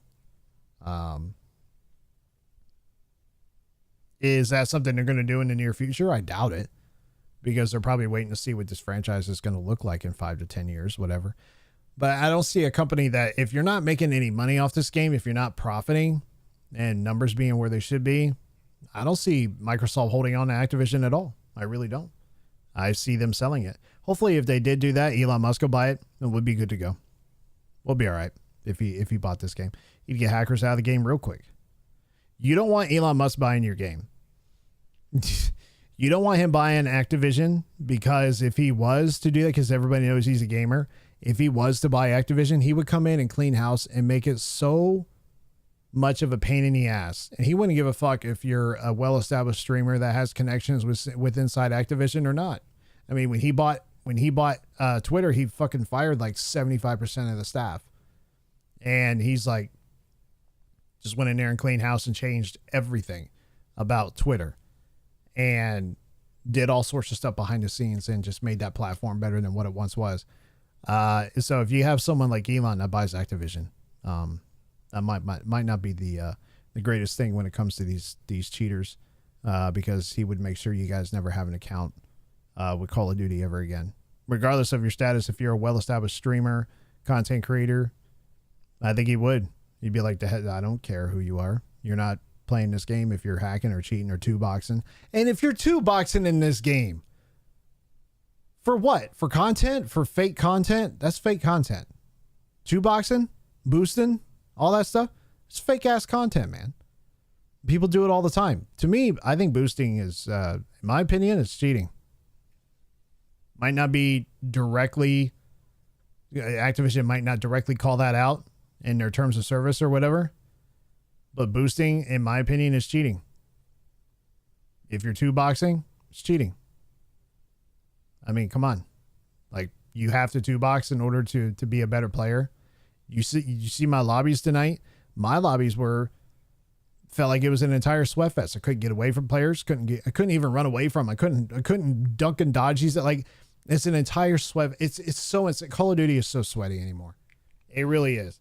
Is that something they're going to do in the near future? I doubt it, because they're probably waiting to see what this franchise is going to look like in 5 to 10 years, whatever. But I don't see a company that, if you're not making any money off this game, if you're not profiting and numbers being where they should be, I don't see Microsoft holding on to Activision at all. I really don't. I see them selling it. Hopefully, if they did do that, Elon Musk will buy it, and we'll be good to go. We'll be all right if he bought this game. He'd get hackers out of the game real quick. You don't want Elon Musk buying your game. You don't want him buying Activision, because if he was to do that, because everybody knows he's a gamer, if he was to buy Activision, he would come in and clean house and make it so much of a pain in the ass. And he wouldn't give a fuck if you're a well-established streamer that has connections with inside Activision or not. I mean, when he bought Twitter, he fucking fired like 75% of the staff. And he's like, just went in there and cleaned house and changed everything about Twitter and did all sorts of stuff behind the scenes and just made that platform better than what it once was. So if you have someone like Elon that buys Activision, that might not be the greatest thing when it comes to these cheaters, because he would make sure you guys never have an account with Call of Duty ever again, regardless of your status. If you're a well-established streamer, content creator, I think he would. He'd be like, I don't care who you are. You're not playing this game if you're hacking or cheating or two-boxing. And if you're two-boxing in this game, for what? For content? For fake content? That's fake content. Two-boxing? Boosting? All that stuff? It's fake-ass content, man. People do it all the time. To me, I think boosting is, in my opinion, it's cheating. Might not be directly, Activision might not directly call that out in their terms of service or whatever, but boosting, in my opinion, is cheating. If you're two-boxing, it's cheating. I mean, come on. Like, you have to two-box in order to be a better player. You see my lobbies tonight? My lobbies felt like it was an entire sweat fest. I couldn't get away from players. I couldn't even run away from them. I couldn't dunk and dodge these. Like, it's an entire sweat. It's Call of Duty is so sweaty anymore. It really is.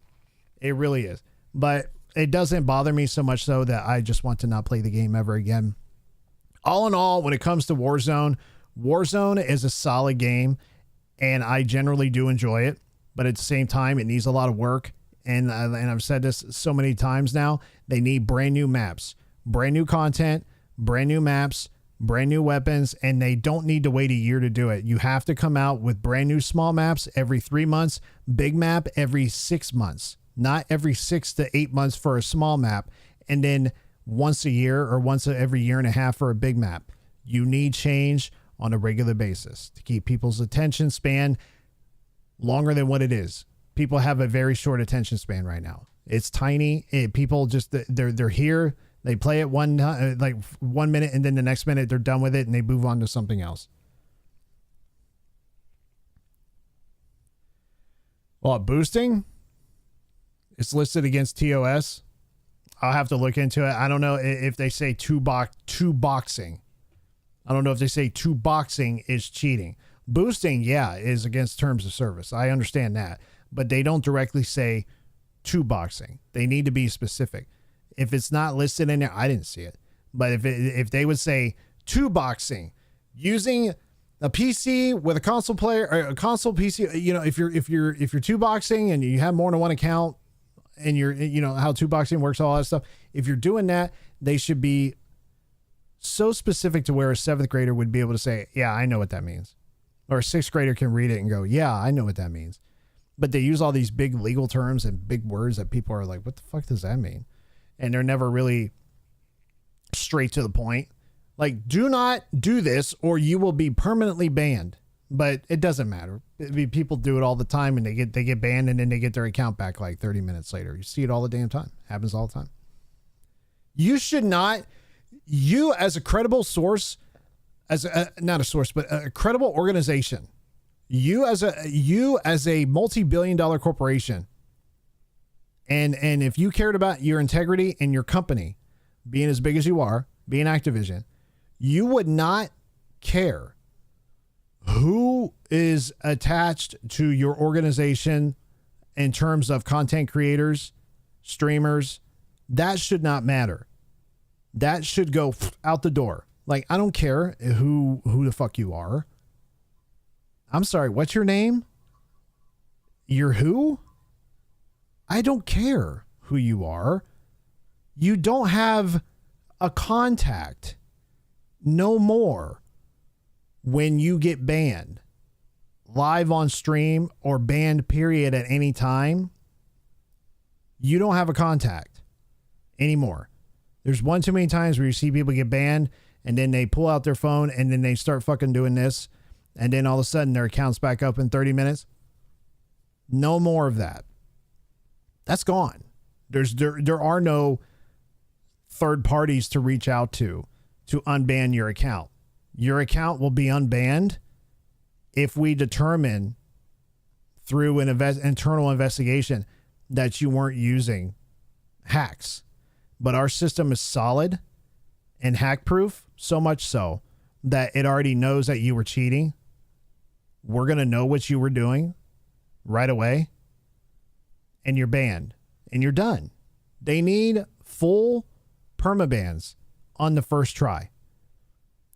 It really is. But it doesn't bother me so much, though, that I just want to not play the game ever again. All in all, when it comes to Warzone is a solid game, and I generally do enjoy it. But at the same time, it needs a lot of work. And I've said this so many times now, they need brand new maps, brand new content, brand new maps, brand new weapons, and they don't need to wait a year to do it. You have to come out with brand new small maps every 3 months, big map every 6 months, not every 6 to 8 months for a small map, and then once a year or once every year and a half for a big map. You need change on a regular basis to keep people's attention span longer than what it is. People have a very short attention span right now. It's tiny. People just, they're here. They play it 1 minute, and then the next minute they're done with it and they move on to something else. Well, boosting, it's listed against TOS. I'll have to look into it. I don't know if they say two boxing. I don't know if they say two boxing is cheating. Boosting, yeah, is against terms of service. I understand that. But they don't directly say two boxing. They need to be specific. If it's not listed in there, I didn't see it. But if they would say two boxing using a PC with a console player or a console PC, you know, if you're two boxing and you have more than one account and you're, you know, how two boxing works, all that stuff. If you're doing that, they should be so specific to where a 7th grader would be able to say, yeah, I know what that means. Or a 6th grader can read it and go, yeah, I know what that means. But they use all these big legal terms and big words that people are like, what the fuck does that mean? And they're never really straight to the point. Like, do not do this or you will be permanently banned. But it doesn't matter. I mean, people do it all the time and they get banned and then they get their account back like 30 minutes later. You see it all the damn time. Happens all the time. You should not, you as a credible source, not a source, but a credible organization, you as a multi-billion-dollar corporation, and if you cared about your integrity and your company being as big as you are, being Activision, you would not care who is attached to your organization in terms of content creators, streamers. That should not matter. That should go out the door. Like, I don't care who the fuck you are. I'm sorry, what's your name? You're who? I don't care who you are. You don't have a contact. No more. When you get banned live on stream or banned period at any time, you don't have a contact anymore. There's one too many times where you see people get banned and then they pull out their phone and then they start fucking doing this. And then all of a sudden their account's back up in 30 minutes. No more of that. That's gone. There are no third parties to reach out to unban your account. Your account will be unbanned if we determine through an internal investigation that you weren't using hacks. But our system is solid and hack proof, so much so that it already knows that you were cheating. We're going to know what you were doing right away. And you're banned. And you're done. They need full permabans on the first try.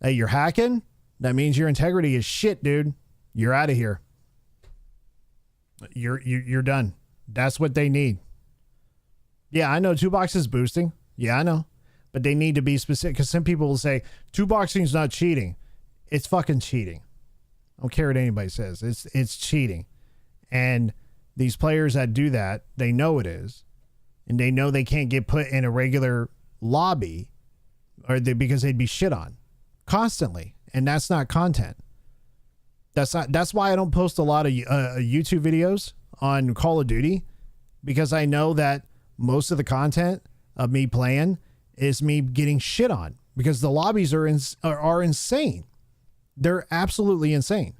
Hey, you're hacking? That means your integrity is shit, dude. You're out of here. You're done. That's what they need. Yeah, I know 2 boxes boosting. Yeah, I know. But they need to be specific, because some people will say 2 boxing is not cheating. It's fucking cheating. I don't care what anybody says. It's cheating. And these players that do that, they know it is. And they know they can't get put in a regular lobby because they'd be shit on constantly. And that's not content. That's why I don't post a lot of YouTube videos on Call of Duty, because I know that most of the content of me playing is me getting shit on, because the lobbies are insane. They're absolutely insane.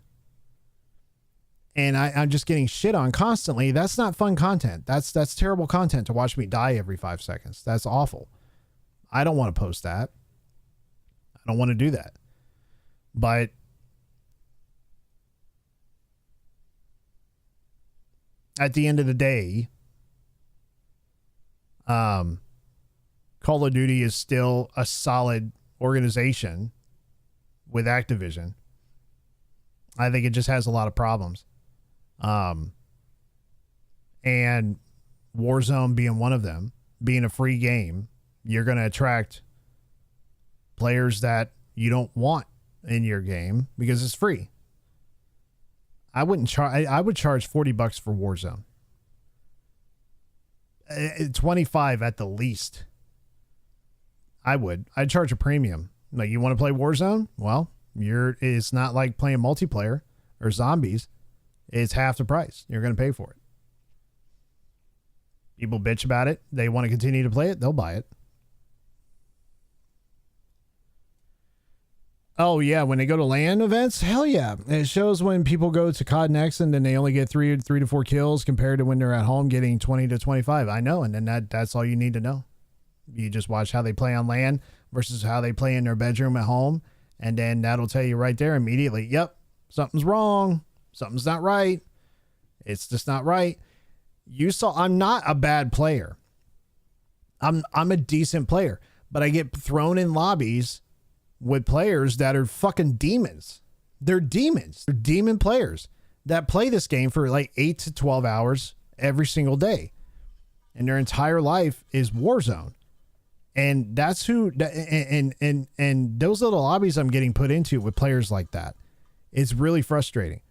And I'm just getting shit on constantly. That's not fun content. That's terrible content to watch me die every 5 seconds. That's awful. I don't want to post that. I don't want to do that. But at the end of the day, Call of Duty is still a solid organization with Activision. I think it just has a lot of problems. And Warzone being one of them, being a free game, you're going to attract players that you don't want in your game because it's free. I would charge $40 for Warzone. 25 at the least. I'd charge a premium. Like, you want to play Warzone? Well, it's not like playing multiplayer or zombies. It's half the price. You're going to pay for it. People bitch about it. They want to continue to play it. They'll buy it. Oh, yeah. When they go to LAN events, hell yeah. It shows when people go to COD Next and then they only get 3 to 4 kills compared to when they're at home getting 20 to 25. I know. And then that's all you need to know. You just watch how they play on LAN versus how they play in their bedroom at home. And then that'll tell you right there immediately, yep, something's wrong. Something's not right. It's just not right. I'm not a bad player. I'm a decent player, but I get thrown in lobbies with players that are fucking demons. They're demons. They're demon players that play this game for like 8 to 12 hours every single day. And their entire life is Warzone. And that's who, and those little lobbies I'm getting put into with players like that, it's really frustrating.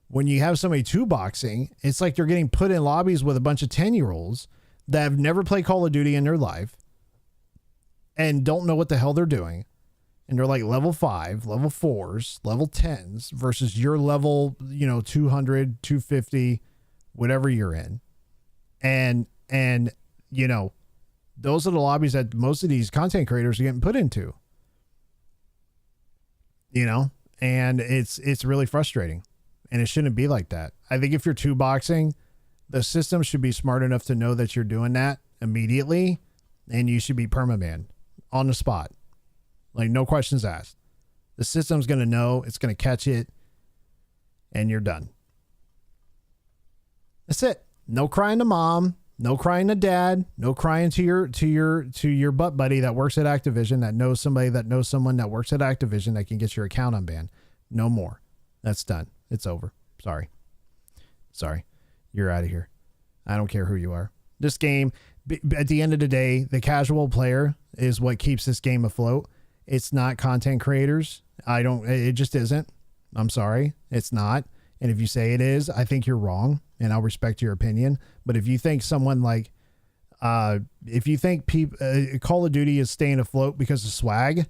When you have somebody 2-boxing, it's like they're getting put in lobbies with a bunch of 10-year-olds that have never played Call of Duty in their life and don't know what the hell they're doing. And they're like level 5, level 4s, level 10s versus your level, 200, 250, whatever you're in. And those are the lobbies that most of these content creators are getting put into, and it's really frustrating, and it shouldn't be like that. I think if you're 2-boxing, the system should be smart enough to know that you're doing that immediately, and you should be permaban on the spot. Like, no questions asked. The system's going to know, it's going to catch it, and you're done. That's it. No crying to mom, no crying to dad, no crying to your butt buddy that works at Activision, that knows somebody that knows someone that works at Activision that can get your account unbanned. No more. That's done. It's over. Sorry. You're out of here. I don't care who you are. This game, at the end of the day, the casual player is what keeps this game afloat. It's not content creators. It just isn't. I'm sorry. It's not. And if you say it is, I think you're wrong, and I'll respect your opinion. But if you think someone like, if you think Call of Duty is staying afloat because of swag,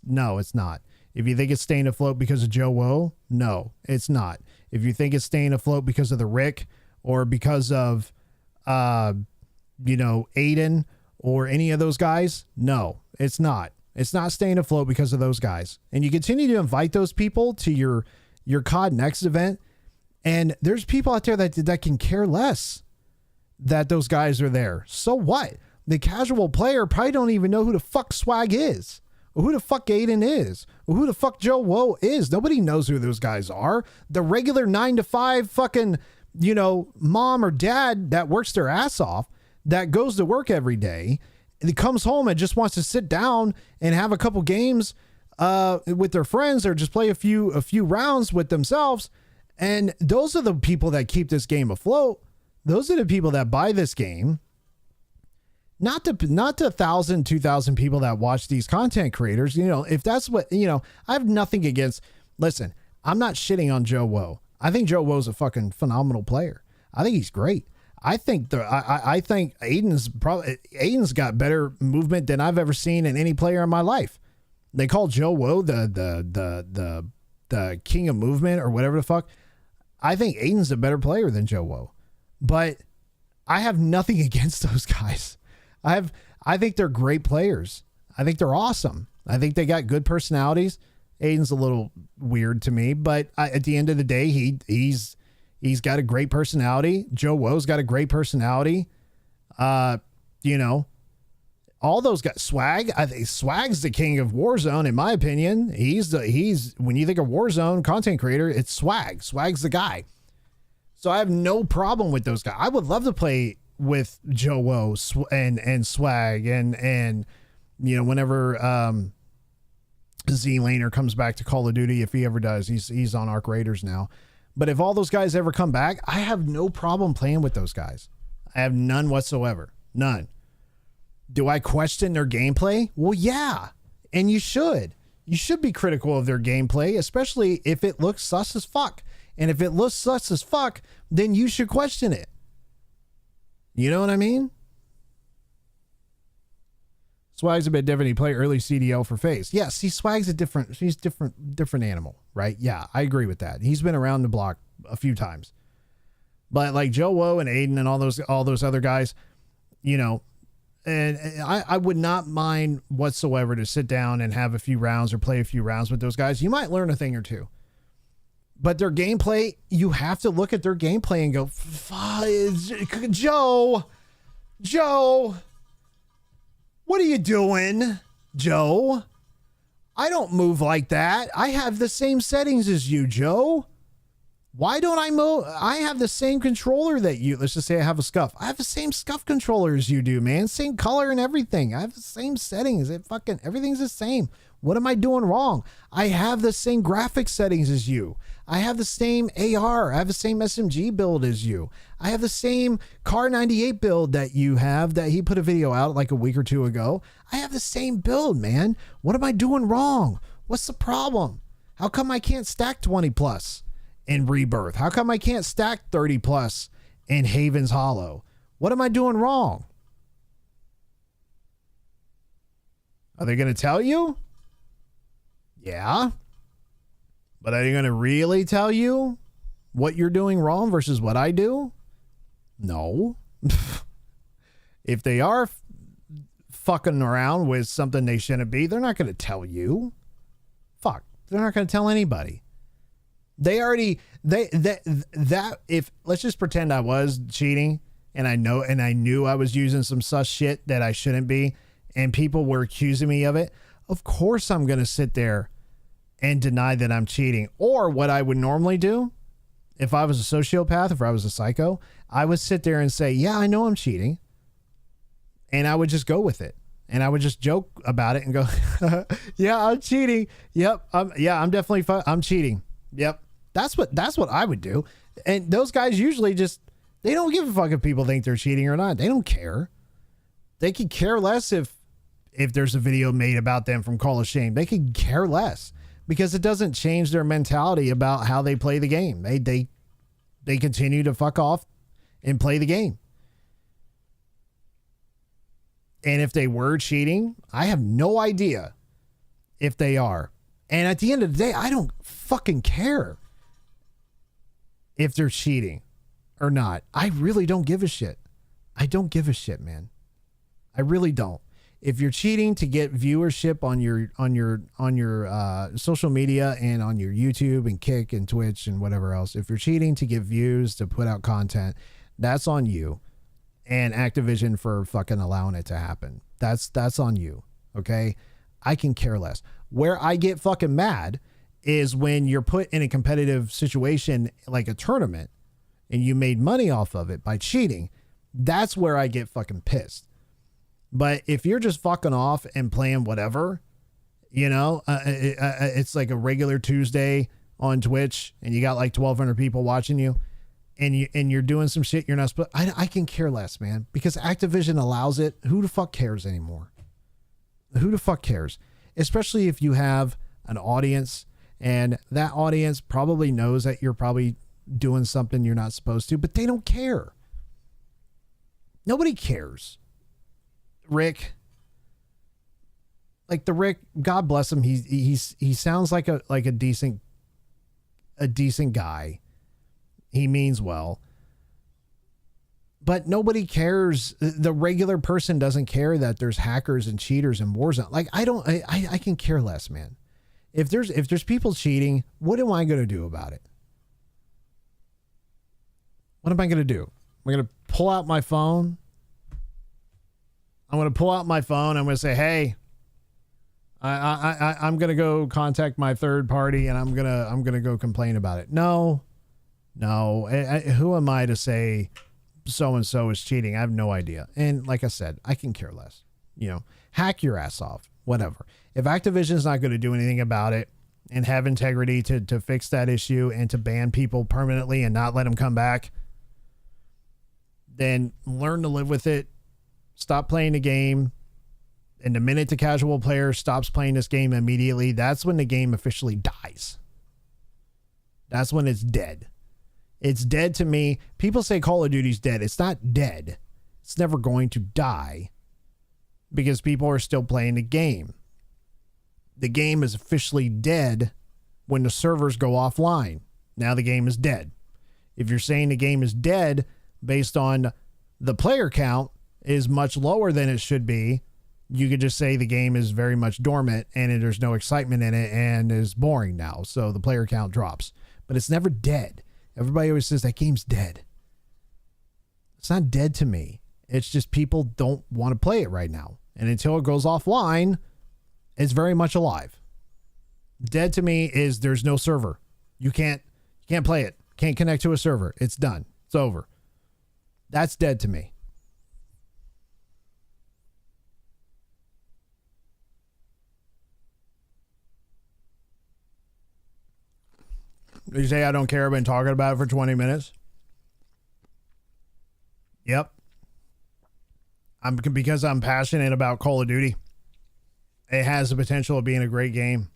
no, it's not. If you think it's staying afloat because of Joe Woe, no, it's not. If you think it's staying afloat because of the Rick or because of, Aiden or any of those guys, no, it's not. It's not staying afloat because of those guys. And you continue to invite those people to your COD Next event, and there's people out there that can care less that those guys are there. So what? The casual player probably don't even know who the fuck Swag is, or who the fuck Aiden is, or who the fuck Joe Woe is. Nobody knows who those guys are. The regular 9 to 5 fucking, mom or dad that works their ass off, that goes to work every day, and comes home and just wants to sit down and have a couple games with their friends, or just play a few rounds with themselves. And those are the people that keep this game afloat. Those are the people that buy this game. Not the 1,000, 2,000 people that watch these content creators. If that's what, I have nothing against. Listen, I'm not shitting on Joe Woe. I think Joe Woe's a fucking phenomenal player. I think he's great. I think I think Aiden's got better movement than I've ever seen in any player in my life. They call Joe Woe the king of movement or whatever the fuck. I think Aiden's a better player than Joe Woe, but I have nothing against those guys. I think they're great players. I think they're awesome. I think they got good personalities. Aiden's a little weird to me, but at the end of the day, he's got a great personality. Joe Woe's got a great personality. All those guys. Swag, I think Swag's the king of Warzone, in my opinion. He's when you think of Warzone content creator, it's Swag. Swag's the guy. So I have no problem with those guys. I would love to play with Joe Woe and Swag and whenever Z-Laner comes back to Call of Duty, if he ever does, he's on Arc Raiders now. But if all those guys ever come back, I have no problem playing with those guys. I have none whatsoever. None. Do I question their gameplay? Well, yeah. And you should. You should be critical of their gameplay, especially if it looks sus as fuck. And if it looks sus as fuck, then you should question it. You know what I mean? Swag's a bit different. He played early CDL for FaZe. Yeah, see, Swag's he's different animal, right? Yeah, I agree with that. He's been around the block a few times. But like Joe Woe and Aiden and all those other guys, and I would not mind whatsoever to sit down and have a few rounds or play a few rounds with those guys. You might learn a thing or two. But their gameplay, you have to look at their gameplay and go, Joe, what are you doing, Joe? I don't move like that. I have the same settings as you, Joe. Why don't I I have the same controller that you, let's just say I have a Scuff. I have the same Scuff controller as you do, man. Same color and everything. I have the same settings. Everything's the same. What am I doing wrong? I have the same graphics settings as you. I have the same AR. I have the same SMG build as you. I have the same Car 98 build that you have that he put a video out like a week or two ago. I have the same build, man. What am I doing wrong? What's the problem? How come I can't stack 20 plus in Rebirth? How come I can't stack 30 plus in Haven's Hollow? What am I doing wrong? Are they going to tell you? Yeah. But are they going to really tell you what you're doing wrong versus what I do? No. If they are fucking around with something they shouldn't be, they're not going to tell you. Fuck. They're not going to tell anybody. They already, if, let's just pretend I was cheating and I knew I was using some sus shit that I shouldn't be, and people were accusing me of it. Of course I'm going to sit there and deny that I'm cheating. Or what I would normally do, if I was a sociopath, if I was a psycho, I would sit there and say, yeah, I know I'm cheating. And I would just go with it. And I would just joke about it and go, yeah, I'm cheating. Yep. I'm definitely I'm cheating. Yep. That's what I would do. And those guys usually just, they don't give a fuck if people think they're cheating or not. They don't care. They could care less if there's a video made about them from Call of Shame. They could care less because it doesn't change their mentality about how they play the game. They continue to fuck off and play the game. And if they were cheating, I have no idea if they are. And at the end of the day, I don't fucking care if they're cheating or not. I really don't give a shit. I don't give a shit, man. I really don't. If you're cheating to get viewership on your social media and on your YouTube and Kick and Twitch and whatever else, if you're cheating to get views, to put out content, that's on you. And Activision for fucking allowing it to happen. That's on you. Okay. I can care less. Where I get fucking mad is when you're put in a competitive situation like a tournament and you made money off of it by cheating. That's where I get fucking pissed. But if you're just fucking off and playing whatever, you know, it's like a regular Tuesday on Twitch and you got like 1,200 people watching you. And you're doing some shit you're not supposed. I can care less, man, because Activision allows it. Who the fuck cares anymore? Who the fuck cares? Especially if you have an audience and that audience probably knows that you're probably doing something you're not supposed to, but they don't care. Nobody cares. Rick, like the Rick, God bless him. He sounds like a decent guy. He means well, but nobody cares. The regular person doesn't care that there's hackers and cheaters in Warzone. Like I can care less, man. If there's people cheating, what am I going to do about it? What am I going to do? I'm going to pull out my phone. I'm going to say, hey, I'm going to go contact my third party and I'm going to go complain about it. No, who am I to say so-and-so is cheating? I have no idea. And like I said, I can care less, you know, hack your ass off, whatever. If Activision's not going to do anything about it and have integrity to fix that issue and to ban people permanently and not let them come back, then learn to live with it. Stop playing the game. And the minute the casual player stops playing this game immediately, that's when the game officially dies. That's when it's dead. It's dead to me. People say Call of Duty's dead. It's not dead. It's never going to die because people are still playing the game. The game is officially dead when the servers go offline. Now the game is dead. If you're saying the game is dead based on the player count is much lower than it should be, you could just say the game is very much dormant and there's no excitement in it and is boring now. So the player count drops, but it's never dead. Everybody always says that game's dead. It's not dead to me. It's just people don't want to play it right now. And until it goes offline, it's very much alive. Dead to me is there's no server. You can't play it. Can't connect to a server. It's done. It's over. That's dead to me. You say I don't care. I've been talking about it for 20 minutes. Yep. Because I'm passionate about Call of Duty. It has the potential of being a great game.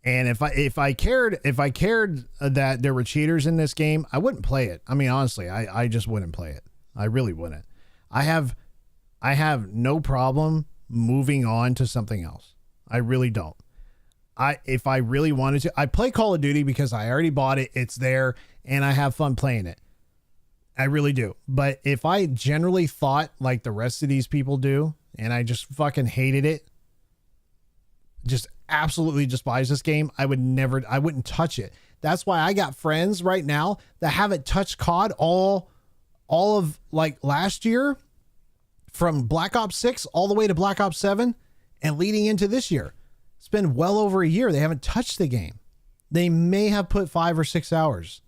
And if I cared that there were cheaters in this game, I wouldn't play it. I mean, honestly, I just wouldn't play it. I really wouldn't. I have no problem moving on to something else. I really don't. If I really wanted to, I play Call of Duty because I already bought it. It's there and I have fun playing it. I really do. But if I generally thought like the rest of these people do, and I just fucking hated it, just absolutely despise this game, I wouldn't touch it. That's why I got friends right now that haven't touched COD all of like last year, from Black Ops 6 all the way to Black Ops 7 and leading into this year. It's been well over a year. They haven't touched the game. They may have put 5 or 6 hours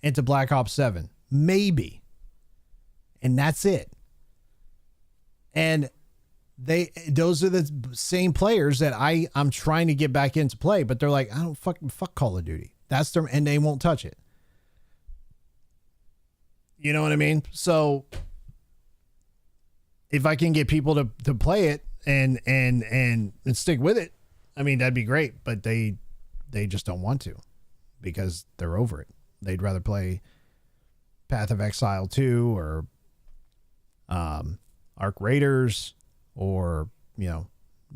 into Black Ops 7. Maybe. And that's it. And those are the same players that I'm trying to get back into play, but they're like, I don't fuck Call of Duty. That's their, and they won't touch it. You know what I mean? So if I can get people to play it and stick with it, I mean, that'd be great, but they just don't want to because they're over it. They'd rather play Path of Exile 2 or Arc Raiders or, you know,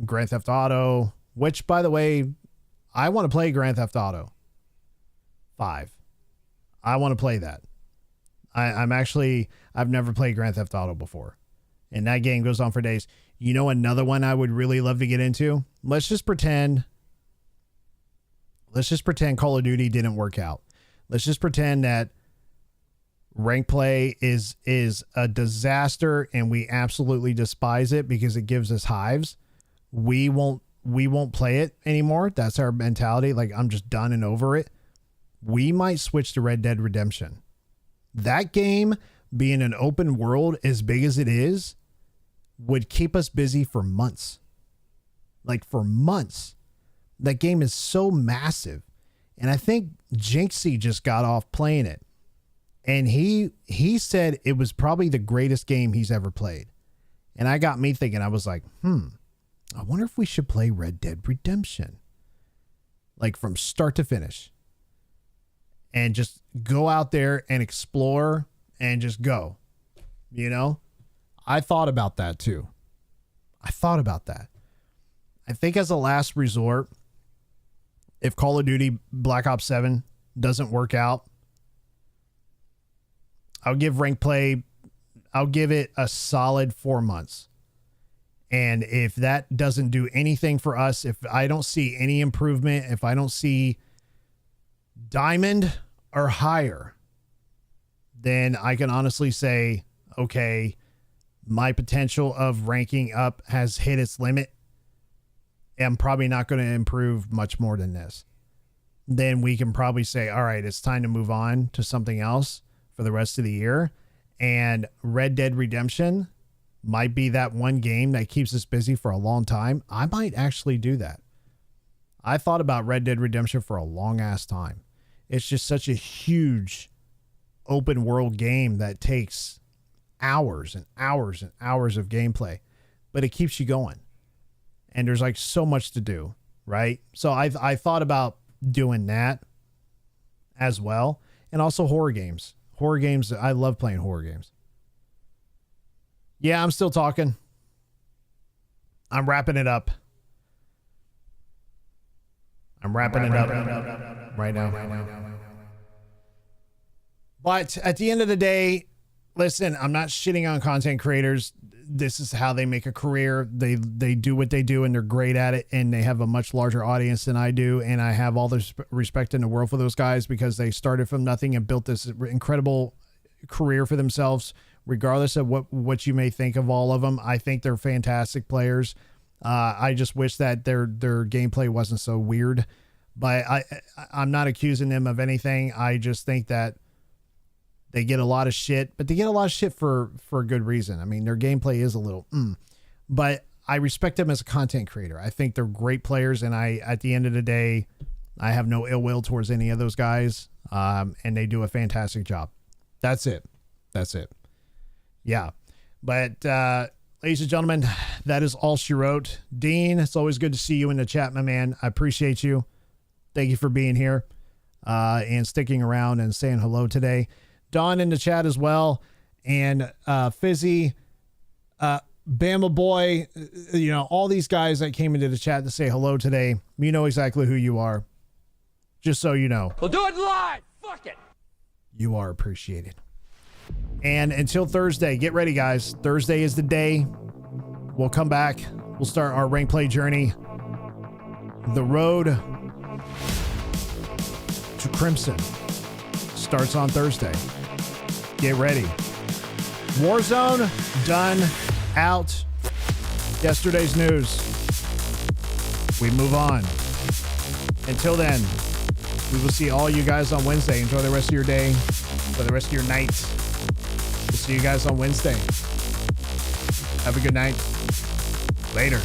Grand Theft Auto, which, by the way, I want to play Grand Theft Auto 5. I want to play that. I've never played Grand Theft Auto before, and that game goes on for days. You know, another one I would really love to get into. Let's just pretend Call of Duty didn't work out. Let's just pretend that rank play is a disaster and we absolutely despise it because it gives us hives. We won't play it anymore. That's our mentality. Like, I'm just done and over it. We might switch to Red Dead Redemption. That game, being an open world as big as it is, would keep us busy for months. Like, for months. That game is so massive. And I think Jinxie just got off playing it. And he said it was probably the greatest game he's ever played. And I got me thinking, I was like, I wonder if we should play Red Dead Redemption. Like, from start to finish. And just go out there and explore and just go. You know? I thought about that too. I think as a last resort, if Call of Duty Black Ops 7 doesn't work out, I'll give it a solid 4 months. And if that doesn't do anything for us, if I don't see any improvement, if I don't see diamond or higher, then I can honestly say, okay, my potential of ranking up has hit its limit. I'm probably not going to improve much more than this. Then we can probably say, all right, it's time to move on to something else for the rest of the year. And Red Dead Redemption might be that one game that keeps us busy for a long time. I might actually do that. I thought about Red Dead Redemption for a long ass time. It's just such a huge open world game that takes hours and hours and hours of gameplay, but it keeps you going. And there's like so much to do, right? So I thought about doing that as well. And also horror games. Horror games, I love playing horror games. Yeah, I'm still talking. I'm wrapping it up. Right now. But at the end of the day, listen, I'm not shitting on content creators. This is how they make a career. They do what they do and they're great at it, and they have a much larger audience than I do. And I have all the respect in the world for those guys because they started from nothing and built this incredible career for themselves, regardless of what you may think of all of them. I think they're fantastic players. I just wish that their gameplay wasn't so weird. but I'm not accusing them of anything. I just think that they get a lot of shit, but they get a lot of shit for a good reason. I mean, their gameplay is a little, but I respect them as a content creator. I think they're great players, and at the end of the day, I have no ill will towards any of those guys, and they do a fantastic job. That's it. Yeah. But, ladies and gentlemen, that is all she wrote. Dean, it's always good to see you in the chat, my man. I appreciate you. Thank you for being here, and sticking around and saying hello today. Don in the chat as well. And, Fizzy, Bama Boy, all these guys that came into the chat to say hello today. You know exactly who you are. Just so you know. We'll do it live. Fuck it. You are appreciated. And until Thursday, get ready, guys. Thursday is the day. We'll come back. We'll start our rank play journey. The road to Crimson starts on Thursday. Get ready. Warzone, done, out. Yesterday's news. We move on. Until then, we will see all you guys on Wednesday. Enjoy the rest of your day. For the rest of your night. We'll see you guys on Wednesday. Have a good night. Later.